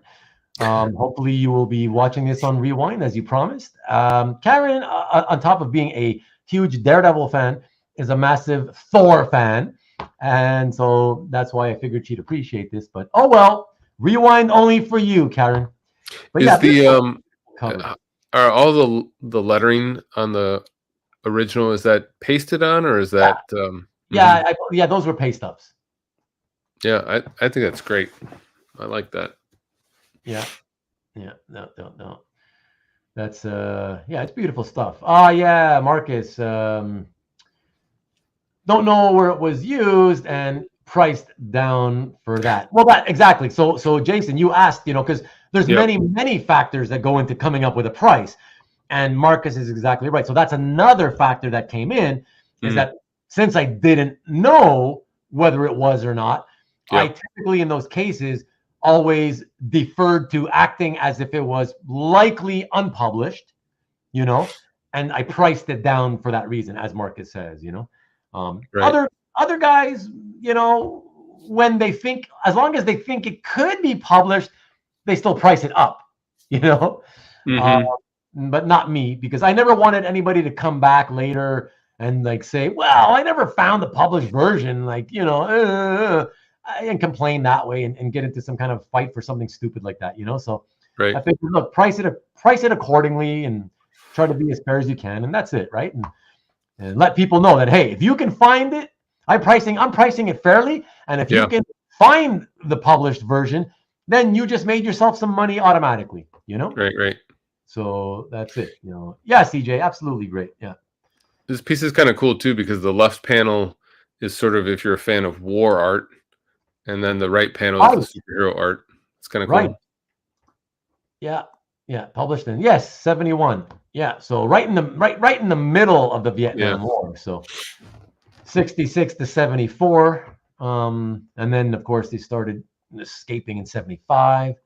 Hopefully you will be watching this on Rewind as you promised. Karen, on top of being a huge Daredevil fan, is a massive Thor fan. And so that's why I figured she'd appreciate this. But oh well, Rewind only for you, Karen. But are all the lettering on the original, is that pasted on, or is that those were paste ups. Yeah, I think that's great. I like that. No, that's it's beautiful stuff. Marcus, don't know where it was used and priced down for that. Well, that exactly. So Jason, you asked, because there's many factors that go into coming up with a price. And Marcus is exactly right. So that's another factor that came in, is that since I didn't know whether it was or not, Yep. I typically in those cases always deferred to acting as if it was likely unpublished, and I priced it down for that reason, as Marcus says, Right. Other guys, when they think, as long as they think it could be published, they still price it up, but not me, because I never wanted anybody to come back later and like say, well, I never found the published version, and complain that way and get into some kind of fight for something stupid like that, So Right. I think, look, price it accordingly and try to be as fair as you can, and that's it, right? And let people know that, hey, if you can find it, I'm pricing it fairly, and if you can find the published version, then you just made yourself some money automatically, Right. So that's it, Yeah, CJ, absolutely great. Yeah. This piece is kind of cool too, because the left panel is sort of, if you're a fan of war art, and then the right panel is the superhero art. It's kind of cool. Right. Yeah. Published in 71. Yeah. So right in the middle of the Vietnam War. So 66 to 74. And then of course they started escaping in 75.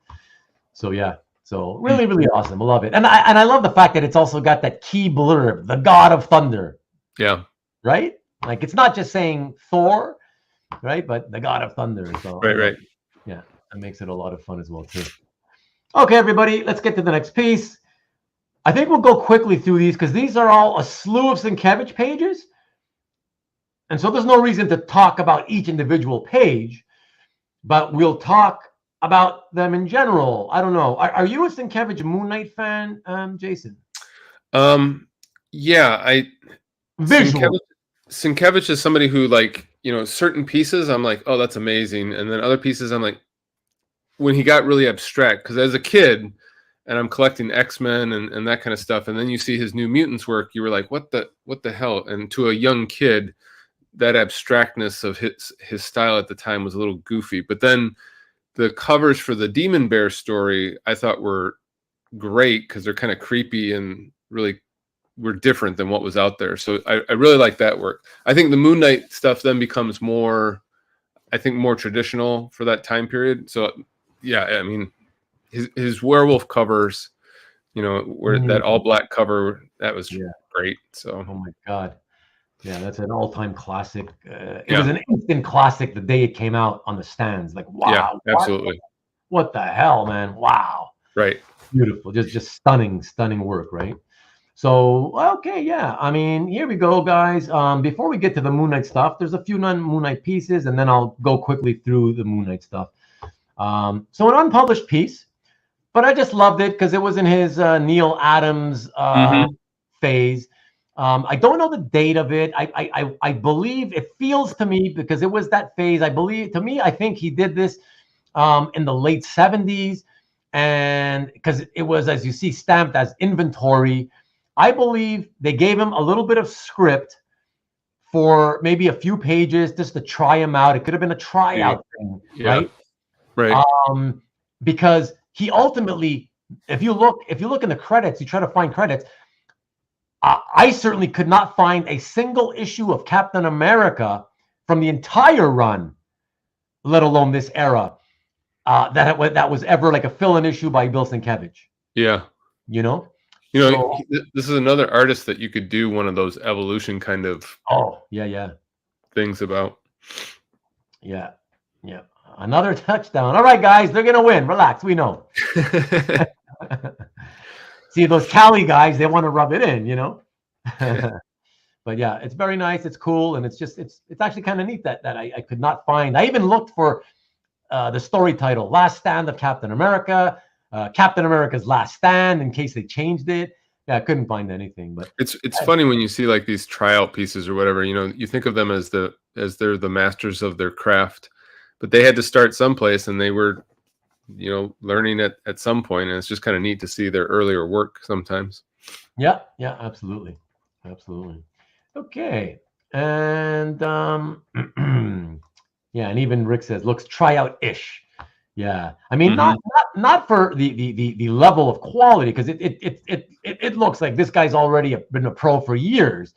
So yeah. So really, really awesome. I love it. And I love the fact that it's also got that key blurb, the God of Thunder. Yeah. Right? Like it's not just saying Thor, right? But the God of Thunder. So right. Yeah, that makes it a lot of fun as well too. Okay, everybody, let's get to the next piece. I think we'll go quickly through these because these are all a slew of Sienkiewicz pages. And so there's no reason to talk about each individual page, but we'll talk about them in general. I don't know. Are you a Sienkiewicz Moon Knight fan, Jason? Yeah, Visual. Sienkiewicz is somebody who, like, certain pieces I'm like, oh, that's amazing, and then other pieces I'm like, when he got really abstract, because as a kid and I'm collecting X-Men and that kind of stuff, and then you see his New Mutants work, you were like, what the hell? And to a young kid, that abstractness of his style at the time was a little goofy. But then the covers for the Demon Bear story I thought were great because they're kind of creepy and really were different than what was out there. So I really like that work. I think the Moon Knight stuff then becomes more traditional for that time period. So yeah, I mean, his werewolf covers, where that all black cover, that was great. So oh my God. Yeah, that's an all-time classic. It was an instant classic the day it came out on the stands. Like, wow. Yeah, absolutely. What the hell, man? Wow. Right. Beautiful. Just stunning work, right? So, okay, yeah. I mean, here we go, guys. Before we get to the Moon Knight stuff, there's a few non-Moon Knight pieces, and then I'll go quickly through the Moon Knight stuff. So an unpublished piece, but I just loved it because it was in his Neil Adams phase. I don't know the date of it. I believe it feels to me, because it was that phase. I think he did this in the late 70s, and because it was, as you see, stamped as inventory. I believe they gave him a little bit of script for maybe a few pages just to try him out. It could have been a tryout thing, right? Right. Because he ultimately, if you look in the credits, you try to find credits. I certainly could not find a single issue of Captain America from the entire run, let alone this era, that was ever like a fill-in issue by Bill Sienkiewicz. Yeah. So, this is another artist that you could do one of those evolution kind of things about. Yeah. Another touchdown. All right, guys, they're gonna win. Relax, we know. See, those Cali guys, they want to rub it in, But yeah, it's very nice. It's cool, and it's actually kind of neat that I could not find. I even looked for the story title, "Last Stand of Captain America," Captain America's Last Stand, in case they changed it. Yeah, I couldn't find anything. But it's funny when you see like these tryout pieces or whatever. You think of them as they're the masters of their craft, but they had to start someplace, and they were, learning at some point, and it's just kind of neat to see their earlier work sometimes. Yeah, absolutely. Okay, and yeah, and even Rick says looks tryout-ish. Yeah, I mean, not for the level of quality, because it looks like this guy's already been a pro for years,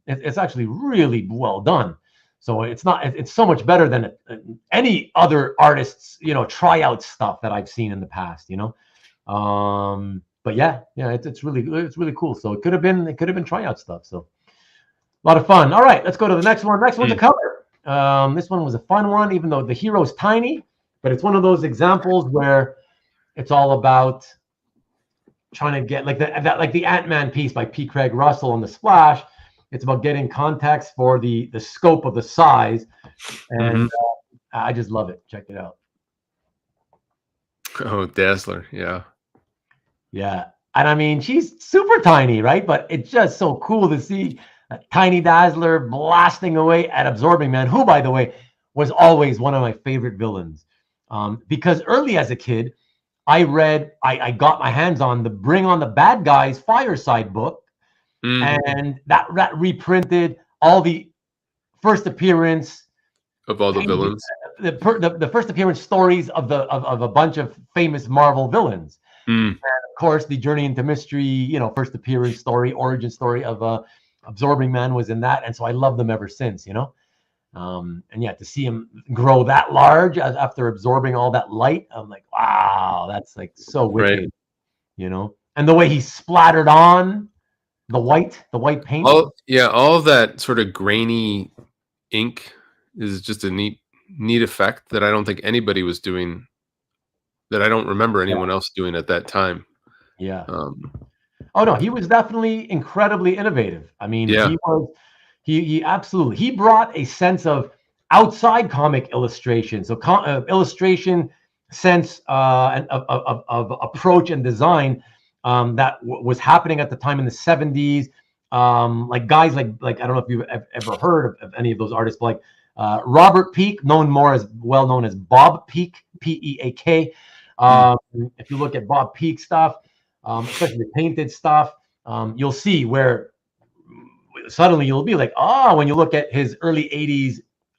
It's actually really well done. So it's not. It's so much better than any other artists, tryout stuff that I've seen in the past. But yeah, it's really cool. So it could have been tryout stuff. So a lot of fun. All right, let's go to the next one. Next one's a cover. This one was a fun one, even though the hero's tiny, but it's one of those examples where it's all about trying to get like the Ant-Man piece by P. Craig Russell on the Splash. It's about getting context for the scope of the size, and I just love it. Check it out. Oh, Dazzler, yeah. And I mean, she's super tiny, right? But it's just so cool to see a tiny Dazzler blasting away at Absorbing Man, who, by the way, was always one of my favorite villains. Because early as a kid, I got my hands on the Bring on the Bad Guys Fireside book. And that reprinted all the first appearance of all the villains, the first appearance stories of a bunch of famous Marvel villains. And of course, the Journey into Mystery, first appearance story, origin story of Absorbing Man was in that, and so I love them ever since. And yeah, to see him grow that large after absorbing all that light, I'm like, wow, that's like so wicked, And the way he splattered on the white paint. All of that sort of grainy ink is just a neat effect that I don't think anybody was doing, that I don't remember anyone else doing at that time. Yeah. Oh no, he was definitely incredibly innovative. I mean, he absolutely, he brought a sense of outside comic illustration. So illustration sense of approach and design that was happening at the time in the 70s. Like guys like I don't know if you've ever heard of any of those artists, but like Robert Peake, well known as Bob Peake, P-E-A-K. If you look at Bob Peake stuff, especially the painted stuff, you'll see where suddenly you'll be like, when you look at his early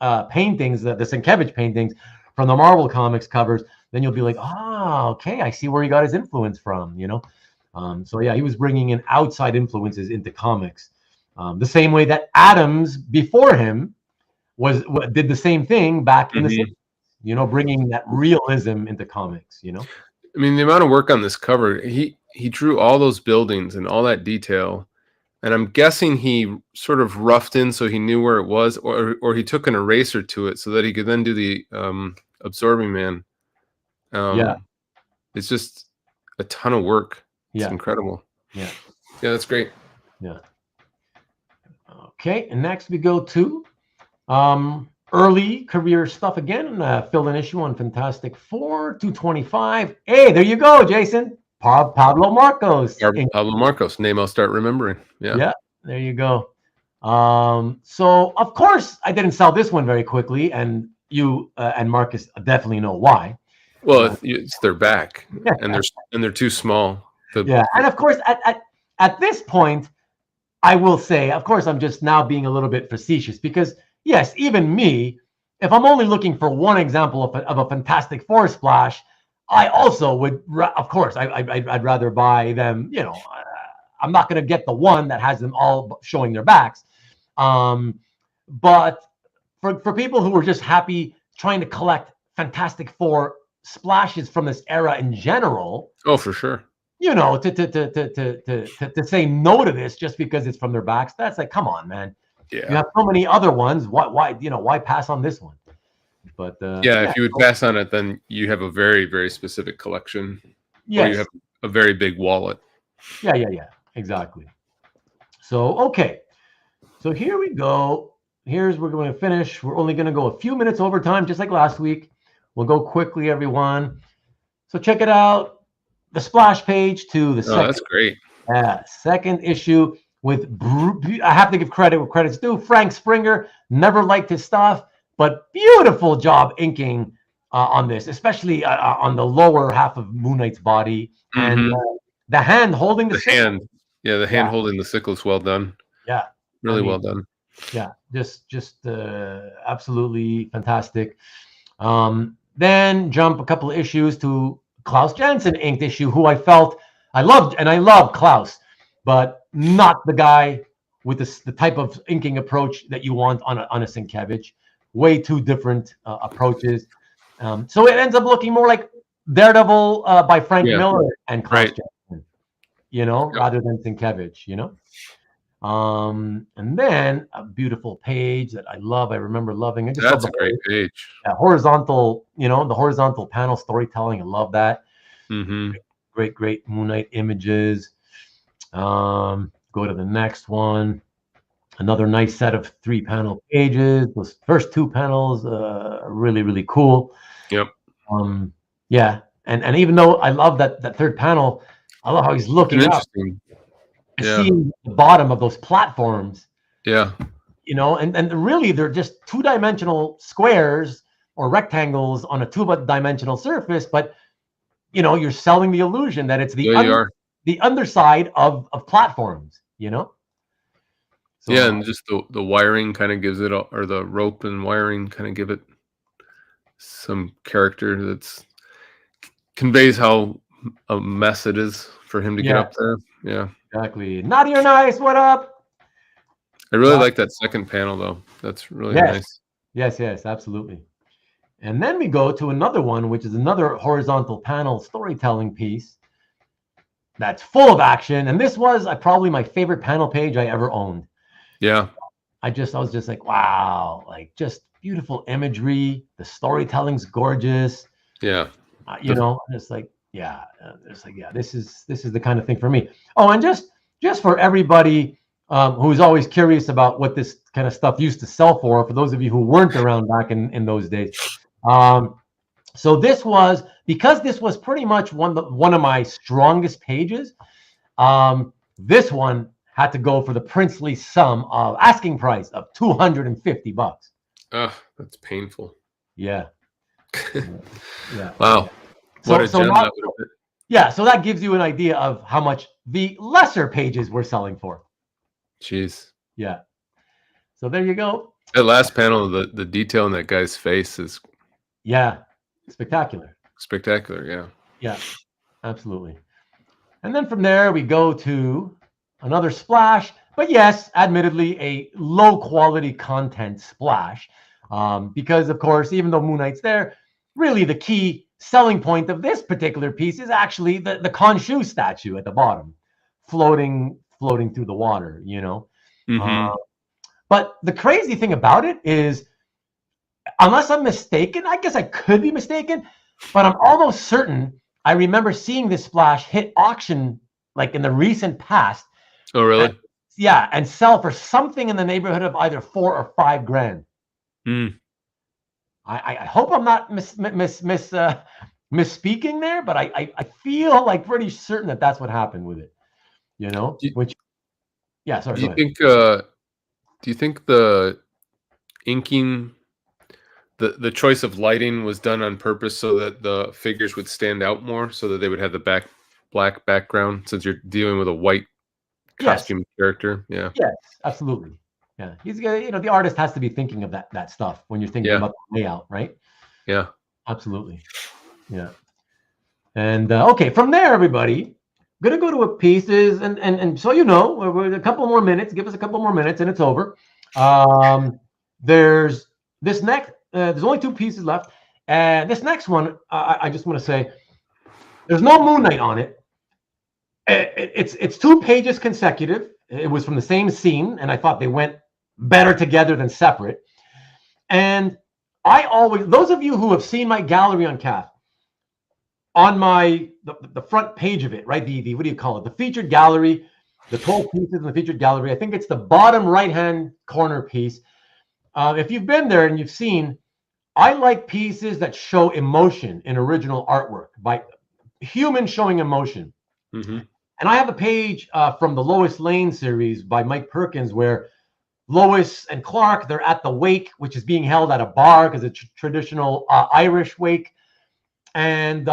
80s paintings, the Sienkiewicz paintings from the Marvel Comics covers, then you'll be like, okay, I see where he got his influence from, So yeah, he was bringing in outside influences into comics, the same way that Adams before him did the same thing back in the 60s, bringing that realism into comics. I mean, the amount of work on this cover, he drew all those buildings and all that detail, and I'm guessing he sort of roughed in so he knew where it was, or he took an eraser to it so that he could then do the Absorbing Man. It's just a ton of work. It's incredible. Yeah, that's great. Yeah. Okay, and next we go to early career stuff again. Filled an issue on Fantastic Four 225. Hey, there you go, Jason. Pablo Marcos. Pablo Marcos, name I'll start remembering. Yeah, there you go. So of course I didn't sell this one very quickly, and you and Marcus definitely know why. Well, it's their back, and they're too small. And of course at this point, I will say, of course, I'm just now being a little bit facetious because yes, even me, if I'm only looking for one example of a Fantastic Four splash, I also would, of course, I'd rather buy them. I'm not going to get the one that has them all showing their backs. But for people who are just happy trying to collect Fantastic Four splashes from this era in general, oh, for sure, to say no to this just because it's from their backs, that's like, come on, man. Yeah, you have so many other ones. Why pass on this one? But if you would pass on it, then you have a very, very specific collection. Yes. Or you have a very big wallet. Yeah, exactly. So okay, so here we go. We're going to finish. We're only going to go a few minutes over time, just like last week. We'll go quickly, everyone. So check it out. The splash page to the second. That's great. Second issue with, I have to give credit where credit's due. Frank Springer, never liked his stuff, but beautiful job inking on this, especially on the lower half of Moon Knight's body. And the hand holding the hand. Yeah, the hand holding the sickle is well done. Yeah. Really well done. Yeah, just absolutely fantastic. Then jump a couple of issues to Klaus Janson inked issue, who I felt I loved, and I love Klaus, but not the guy with the type of inking approach that you want on a Sienkiewicz. Way too different approaches. So it ends up looking more like Daredevil by Frank Miller and Klaus Jackson, rather than Sienkiewicz, And then a beautiful page that I love. I remember loving. I just That's a great page. Horizontal, the horizontal panel storytelling. I love that. Mm-hmm. Great Moon Knight images. Go to the next one. Another nice set of 3 panel pages. Those first 2 panels, really, really cool. Yep. Yeah. And even though I love that third panel, I love how he's looking up. Seeing the bottom of those platforms. Yeah. And really they're just 2-dimensional squares or rectangles on a 2-dimensional surface, but you're selling the illusion that it's the underside of platforms, So, and just the wiring kind of gives it, or the rope and wiring kind of give it some character that's conveys how a mess it is for him to get up there. Yeah. Exactly. Naughty or nice, what up? I really like that second panel though. That's really nice. Yes, absolutely. And then we go to another one, which is another horizontal panel storytelling piece that's full of action. And this was probably my favorite panel page I ever owned. Yeah. I was just like, wow, like just beautiful imagery. The storytelling's gorgeous. Yeah. It's like, this is the kind of thing for me. Oh, and just for everybody who's always curious about what this kind of stuff used to sell for those of you who weren't around back in those days. So this was, because this was pretty much one of my strongest pages. This one had to go for the princely sum of asking price of $250. Oh, that's painful. Yeah. Wow. What a gem that would have been. Yeah, so that gives you an idea of how much the lesser pages were selling for. Jeez. Yeah. So there you go. That last panel, the detail in that guy's face is spectacular. Yeah, absolutely. And then from there we go to another splash, but yes, admittedly a low quality content splash, because of course, even though Moon Knight's there, really the key selling point of this particular piece is actually the Khonshu statue at the bottom, floating through the water, Mm-hmm. But the crazy thing about it is, unless I'm mistaken, I guess I could be mistaken, but I'm almost certain I remember seeing this splash hit auction like in the recent past. Oh, really? And sell for something in the neighborhood of either $4 or $5 grand. I hope I'm not misspeaking there, but I feel like pretty certain that's what happened with it. Sorry. Do you think the inking, the choice of lighting was done on purpose so that the figures would stand out more, so that they would have the black background, since you're dealing with a white costume character? Yeah. Yes, absolutely. Yeah, he's the artist has to be thinking of that stuff when you're thinking about the layout, right? Yeah, absolutely. Yeah. And okay, from there, everybody, gonna go to a pieces, and so we're a couple more minutes. Give us a couple more minutes, and it's over. There's this next. There's only 2 pieces left, and this next one, I just want to say, there's no Moon Knight on it. It's 2 pages consecutive. It was from the same scene, and I thought they went better together than separate. And those of you who have seen my gallery on CAF, on the front page of it, right? The what do you call it? The featured gallery, the 12 pieces in the featured gallery. I think it's the bottom right-hand corner piece. If you've been there and you've seen, I like pieces that show emotion in original artwork, by humans showing emotion. Mm-hmm. And I have a page from the Lois Lane series by Mike Perkins, where Lois and Clark, they're at the wake, which is being held at a bar because it's a traditional Irish wake. And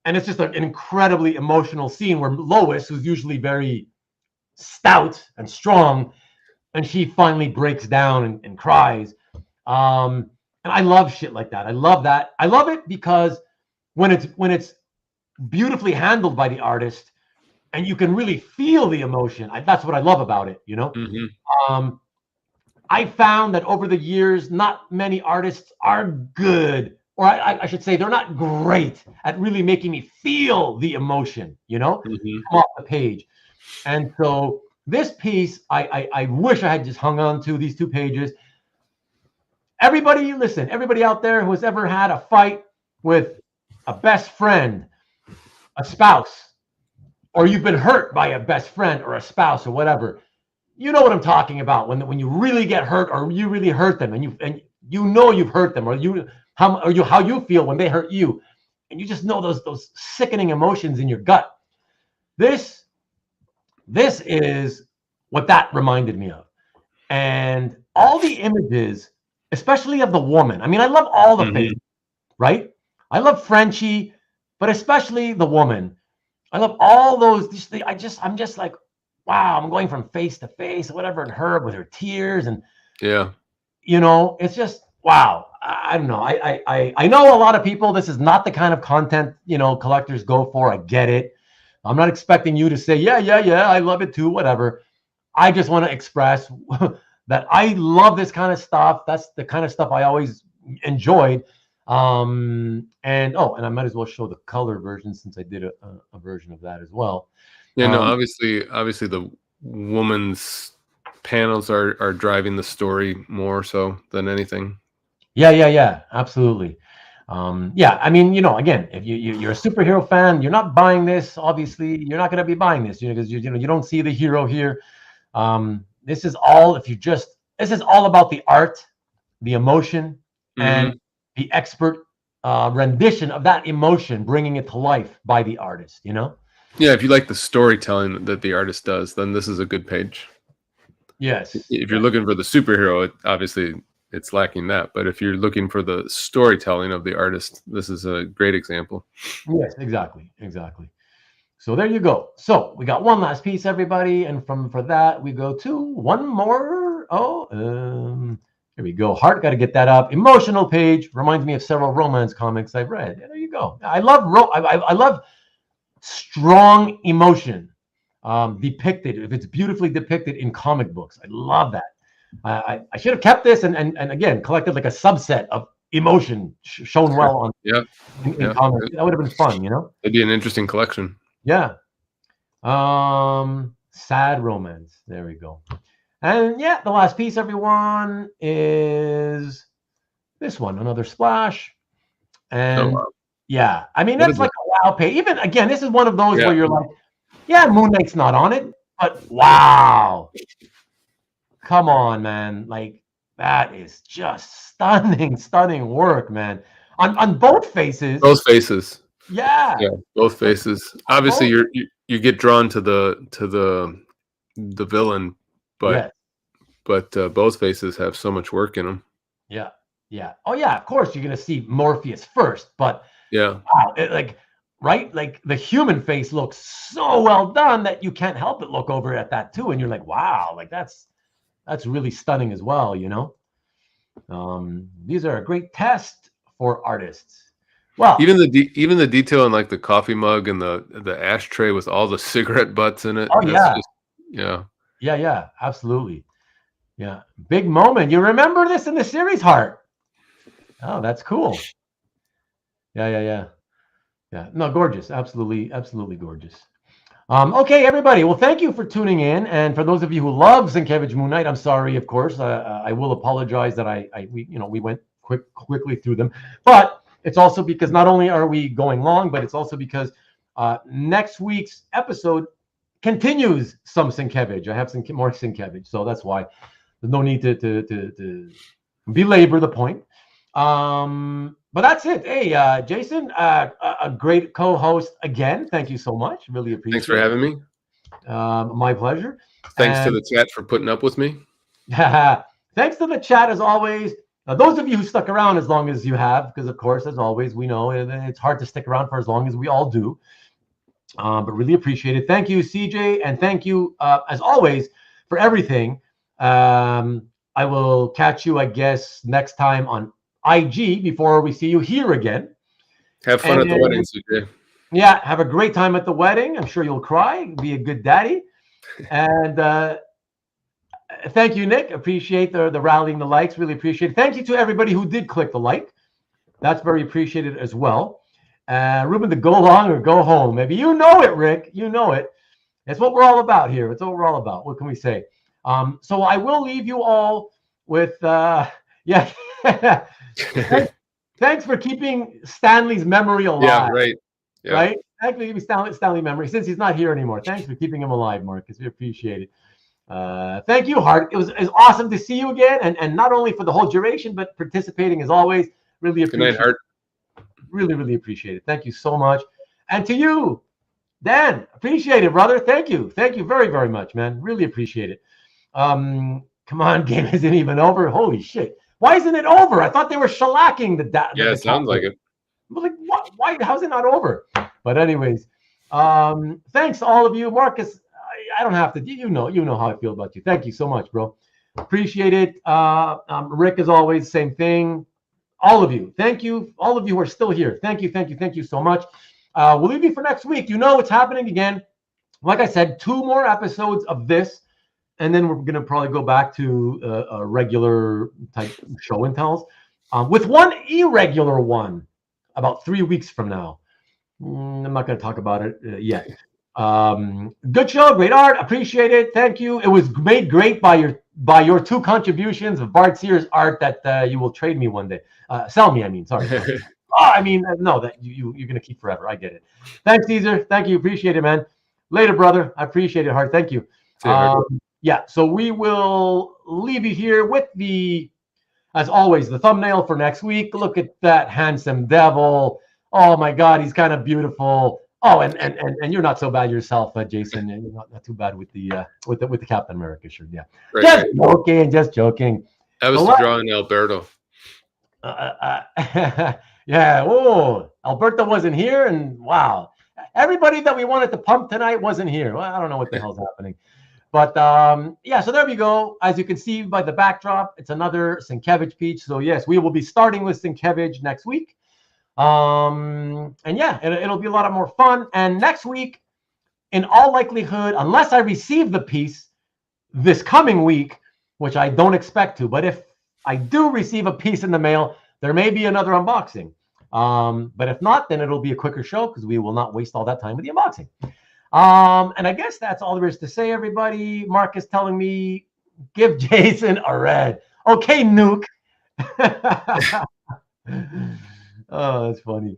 it's just an incredibly emotional scene where Lois, who's usually very stout and strong, and she finally breaks down and cries. And I love shit like that. I love that. I love it because when it's beautifully handled by the artist, and you can really feel the emotion. That's what I love about it, you know. I found that over the years, not many artists are good, or I should say, they're not great at really making me feel the emotion, you know, come off the page. And so this piece, I wish I had just hung on to these 2 pages. Everybody, listen, everybody out there who has ever had a fight with a best friend, a spouse, or you've been hurt by a best friend or a spouse or whatever, you know what I'm talking about. When you really get hurt, or you really hurt them, and you know you've hurt them, or how you feel when they hurt you, and you just know those sickening emotions in your gut. This is what that reminded me of, and all the images, especially of the woman. I mean, I love all the faces, right? I love Frenchie, but especially the woman. I love all those. I'm just like, wow, I'm going from face to face, whatever, and her with her tears, and you know, it's just wow. I don't know. I know a lot of people. This is not the kind of content, you know, collectors go for. I get it. I'm not expecting you to say, yeah, I love it too, whatever. I just want to express that I love this kind of stuff. That's the kind of stuff I always enjoyed. And I might as well show the color version, since I did a version of that as well. Yeah, no, obviously the woman's panels are driving the story more so than anything. Yeah, absolutely. I mean, you know, again, if you're a superhero fan, you're not buying this. Obviously, you're not going to be buying this, you know, because you don't see the hero here. This is all about the art, the emotion, and the expert rendition of that emotion, bringing it to life by the artist, you know? Yeah, if you like the storytelling that the artist does, then this is a good page. Yes. If you're looking for the superhero, obviously it's lacking that. But if you're looking for the storytelling of the artist, this is a great example. Yes, exactly. So there you go. So we got one last piece, everybody. And for that, we go to one more. Here we go. Heart, got to get that up. Emotional page. Reminds me of several romance comics I've read. Yeah, there you go. I love strong emotion depicted, if it's beautifully depicted in comic books. I love that. I should have kept this and again collected like a subset of emotion shown well on in comics. That would have been fun, you know. It'd be an interesting collection. Yeah. Sad romance. There we go. And yeah, the last piece, everyone, is this one, another splash. And yeah, I mean, that's like a wow page. Even again, this is one of those where you're like, yeah, Moon Knight's not on it, but wow. Come on, man. Like, that is just stunning work, man. On both faces. Both faces. Yeah. Yeah, both faces. Obviously, you get drawn to the villain, but both faces have so much work in them. Yeah. Oh yeah, of course you're gonna see Morpheus first, but wow, like the human face looks so well done that you can't help but look over at that too, and you're like, wow, like that's really stunning as well, you know. These are a great test for artists. Well, even the detail in like the coffee mug and the ashtray with all the cigarette butts in it. Oh yeah. Yeah, absolutely. Yeah, big moment. You remember this in the series, Heart? Oh, that's cool. Yeah. No, gorgeous. Absolutely gorgeous. Okay, everybody. Well, thank you for tuning in, and for those of you who love Sienkiewicz Moon Knight, I'm sorry, of course. I will apologize that we went quickly through them, but it's also because not only are we going long, but it's also because next week's episode continues some Sienkiewicz. I have some more Sienkiewicz, so that's why there's no need to belabor the point. But that's it. Hey, Jason, a great co-host again. Thank you so much. Really appreciate it. Thanks for having me. My pleasure. Thanks to the chat for putting up with me. Thanks to the chat, as always. Those of you who stuck around as long as you have, because, of course, as always, we know it's hard to stick around for as long as we all do. But really appreciate it. Thank you, CJ, and thank you, as always, for everything. I will catch you, I guess, next time on IG before we see you here again. Have fun at the wedding, CJ. Yeah, have a great time at the wedding. I'm sure you'll cry. Be a good daddy. And thank you, Nick. Appreciate the rallying the likes. Really appreciate it. Thank you to everybody who did click the like. That's very appreciated as well. Ruben, to go long or go home. Maybe you know it, Rick. You know it. That's what we're all about here. It's what we're all about. What can we say? So I will leave you all with, yeah. Thanks for keeping Stanley's memory alive. Yeah, right. Yeah. Right? Thanks for keeping Stanley memory since he's not here anymore. Thanks for keeping him alive, Marcus. We appreciate it. Thank you, Hart. It was awesome to see you again, and not only for the whole duration, but participating as always. Really appreciate it. Good night, Hart. Really, really appreciate it. Thank you so much. And to you, Dan, appreciate it, brother. Thank you. Thank you very, very much, man. Really appreciate it. Come on, game isn't even over. Holy shit. Why isn't it over? I thought they were shellacking the Yeah, it sounds like it. I was like, what? Why? How's it not over? But anyways, thanks to all of you. Marcus, I don't have to. You know how I feel about you. Thank you so much, bro. Appreciate it. Rick, as always, same thing. All of you, thank you. All of you who are still here, thank you, thank you, thank you so much. We'll leave you for next week. You know it's happening again. Like I said, 2 more episodes of this, and then we're gonna probably go back to a regular type show and tells, with one irregular one about 3 weeks from now. I'm not gonna talk about it yet. Good show, great art, appreciate it, thank you. It was made great by your 2 contributions of Bart Sears art that you will trade me one day. Sell me, I mean, sorry. No, that you're going to keep forever. I get it. Thanks, Caesar. Thank you. Appreciate it, man. Later, brother. I appreciate it, Hart. Thank you. Yeah, so we will leave you here with as always, the thumbnail for next week. Look at that handsome devil. Oh, my God, he's kind of beautiful. Oh, and you're not so bad yourself, Jason. And you're not too bad with the Captain America shirt. Yeah, right, just joking. I was drawing Alberto. Yeah. Oh, Alberto wasn't here, and wow, everybody that we wanted to pump tonight wasn't here. Well, I don't know what the hell's happening, but yeah. So there we go. As you can see by the backdrop, it's another Sienkiewicz piece. So yes, we will be starting with Sienkiewicz next week. And yeah, it'll be a lot more fun. And next week, in all likelihood, unless I receive the piece this coming week, which I don't expect to, but if I do receive a piece in the mail, there may be another unboxing. But if not, then it'll be a quicker show because we will not waste all that time with the unboxing. And I guess that's all there is to say, everybody. Mark is telling me, give Jason a red. Okay, Nuke. Oh, that's funny.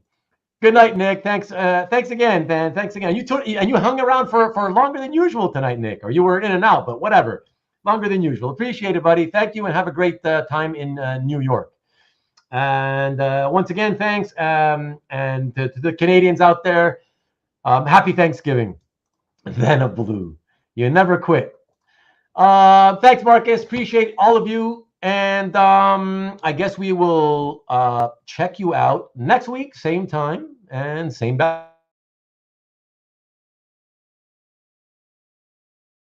Good night, Nick. Thanks. Thanks again, Ben. Thanks again. You hung around for longer than usual tonight, Nick, or you were in and out, but whatever. Longer than usual. Appreciate it, buddy. Thank you, and have a great time in New York. And once again, thanks. And to the Canadians out there, happy Thanksgiving. Then a blue. You never quit. Thanks, Marcus. Appreciate all of you. And I guess we will check you out next week, same time and same back.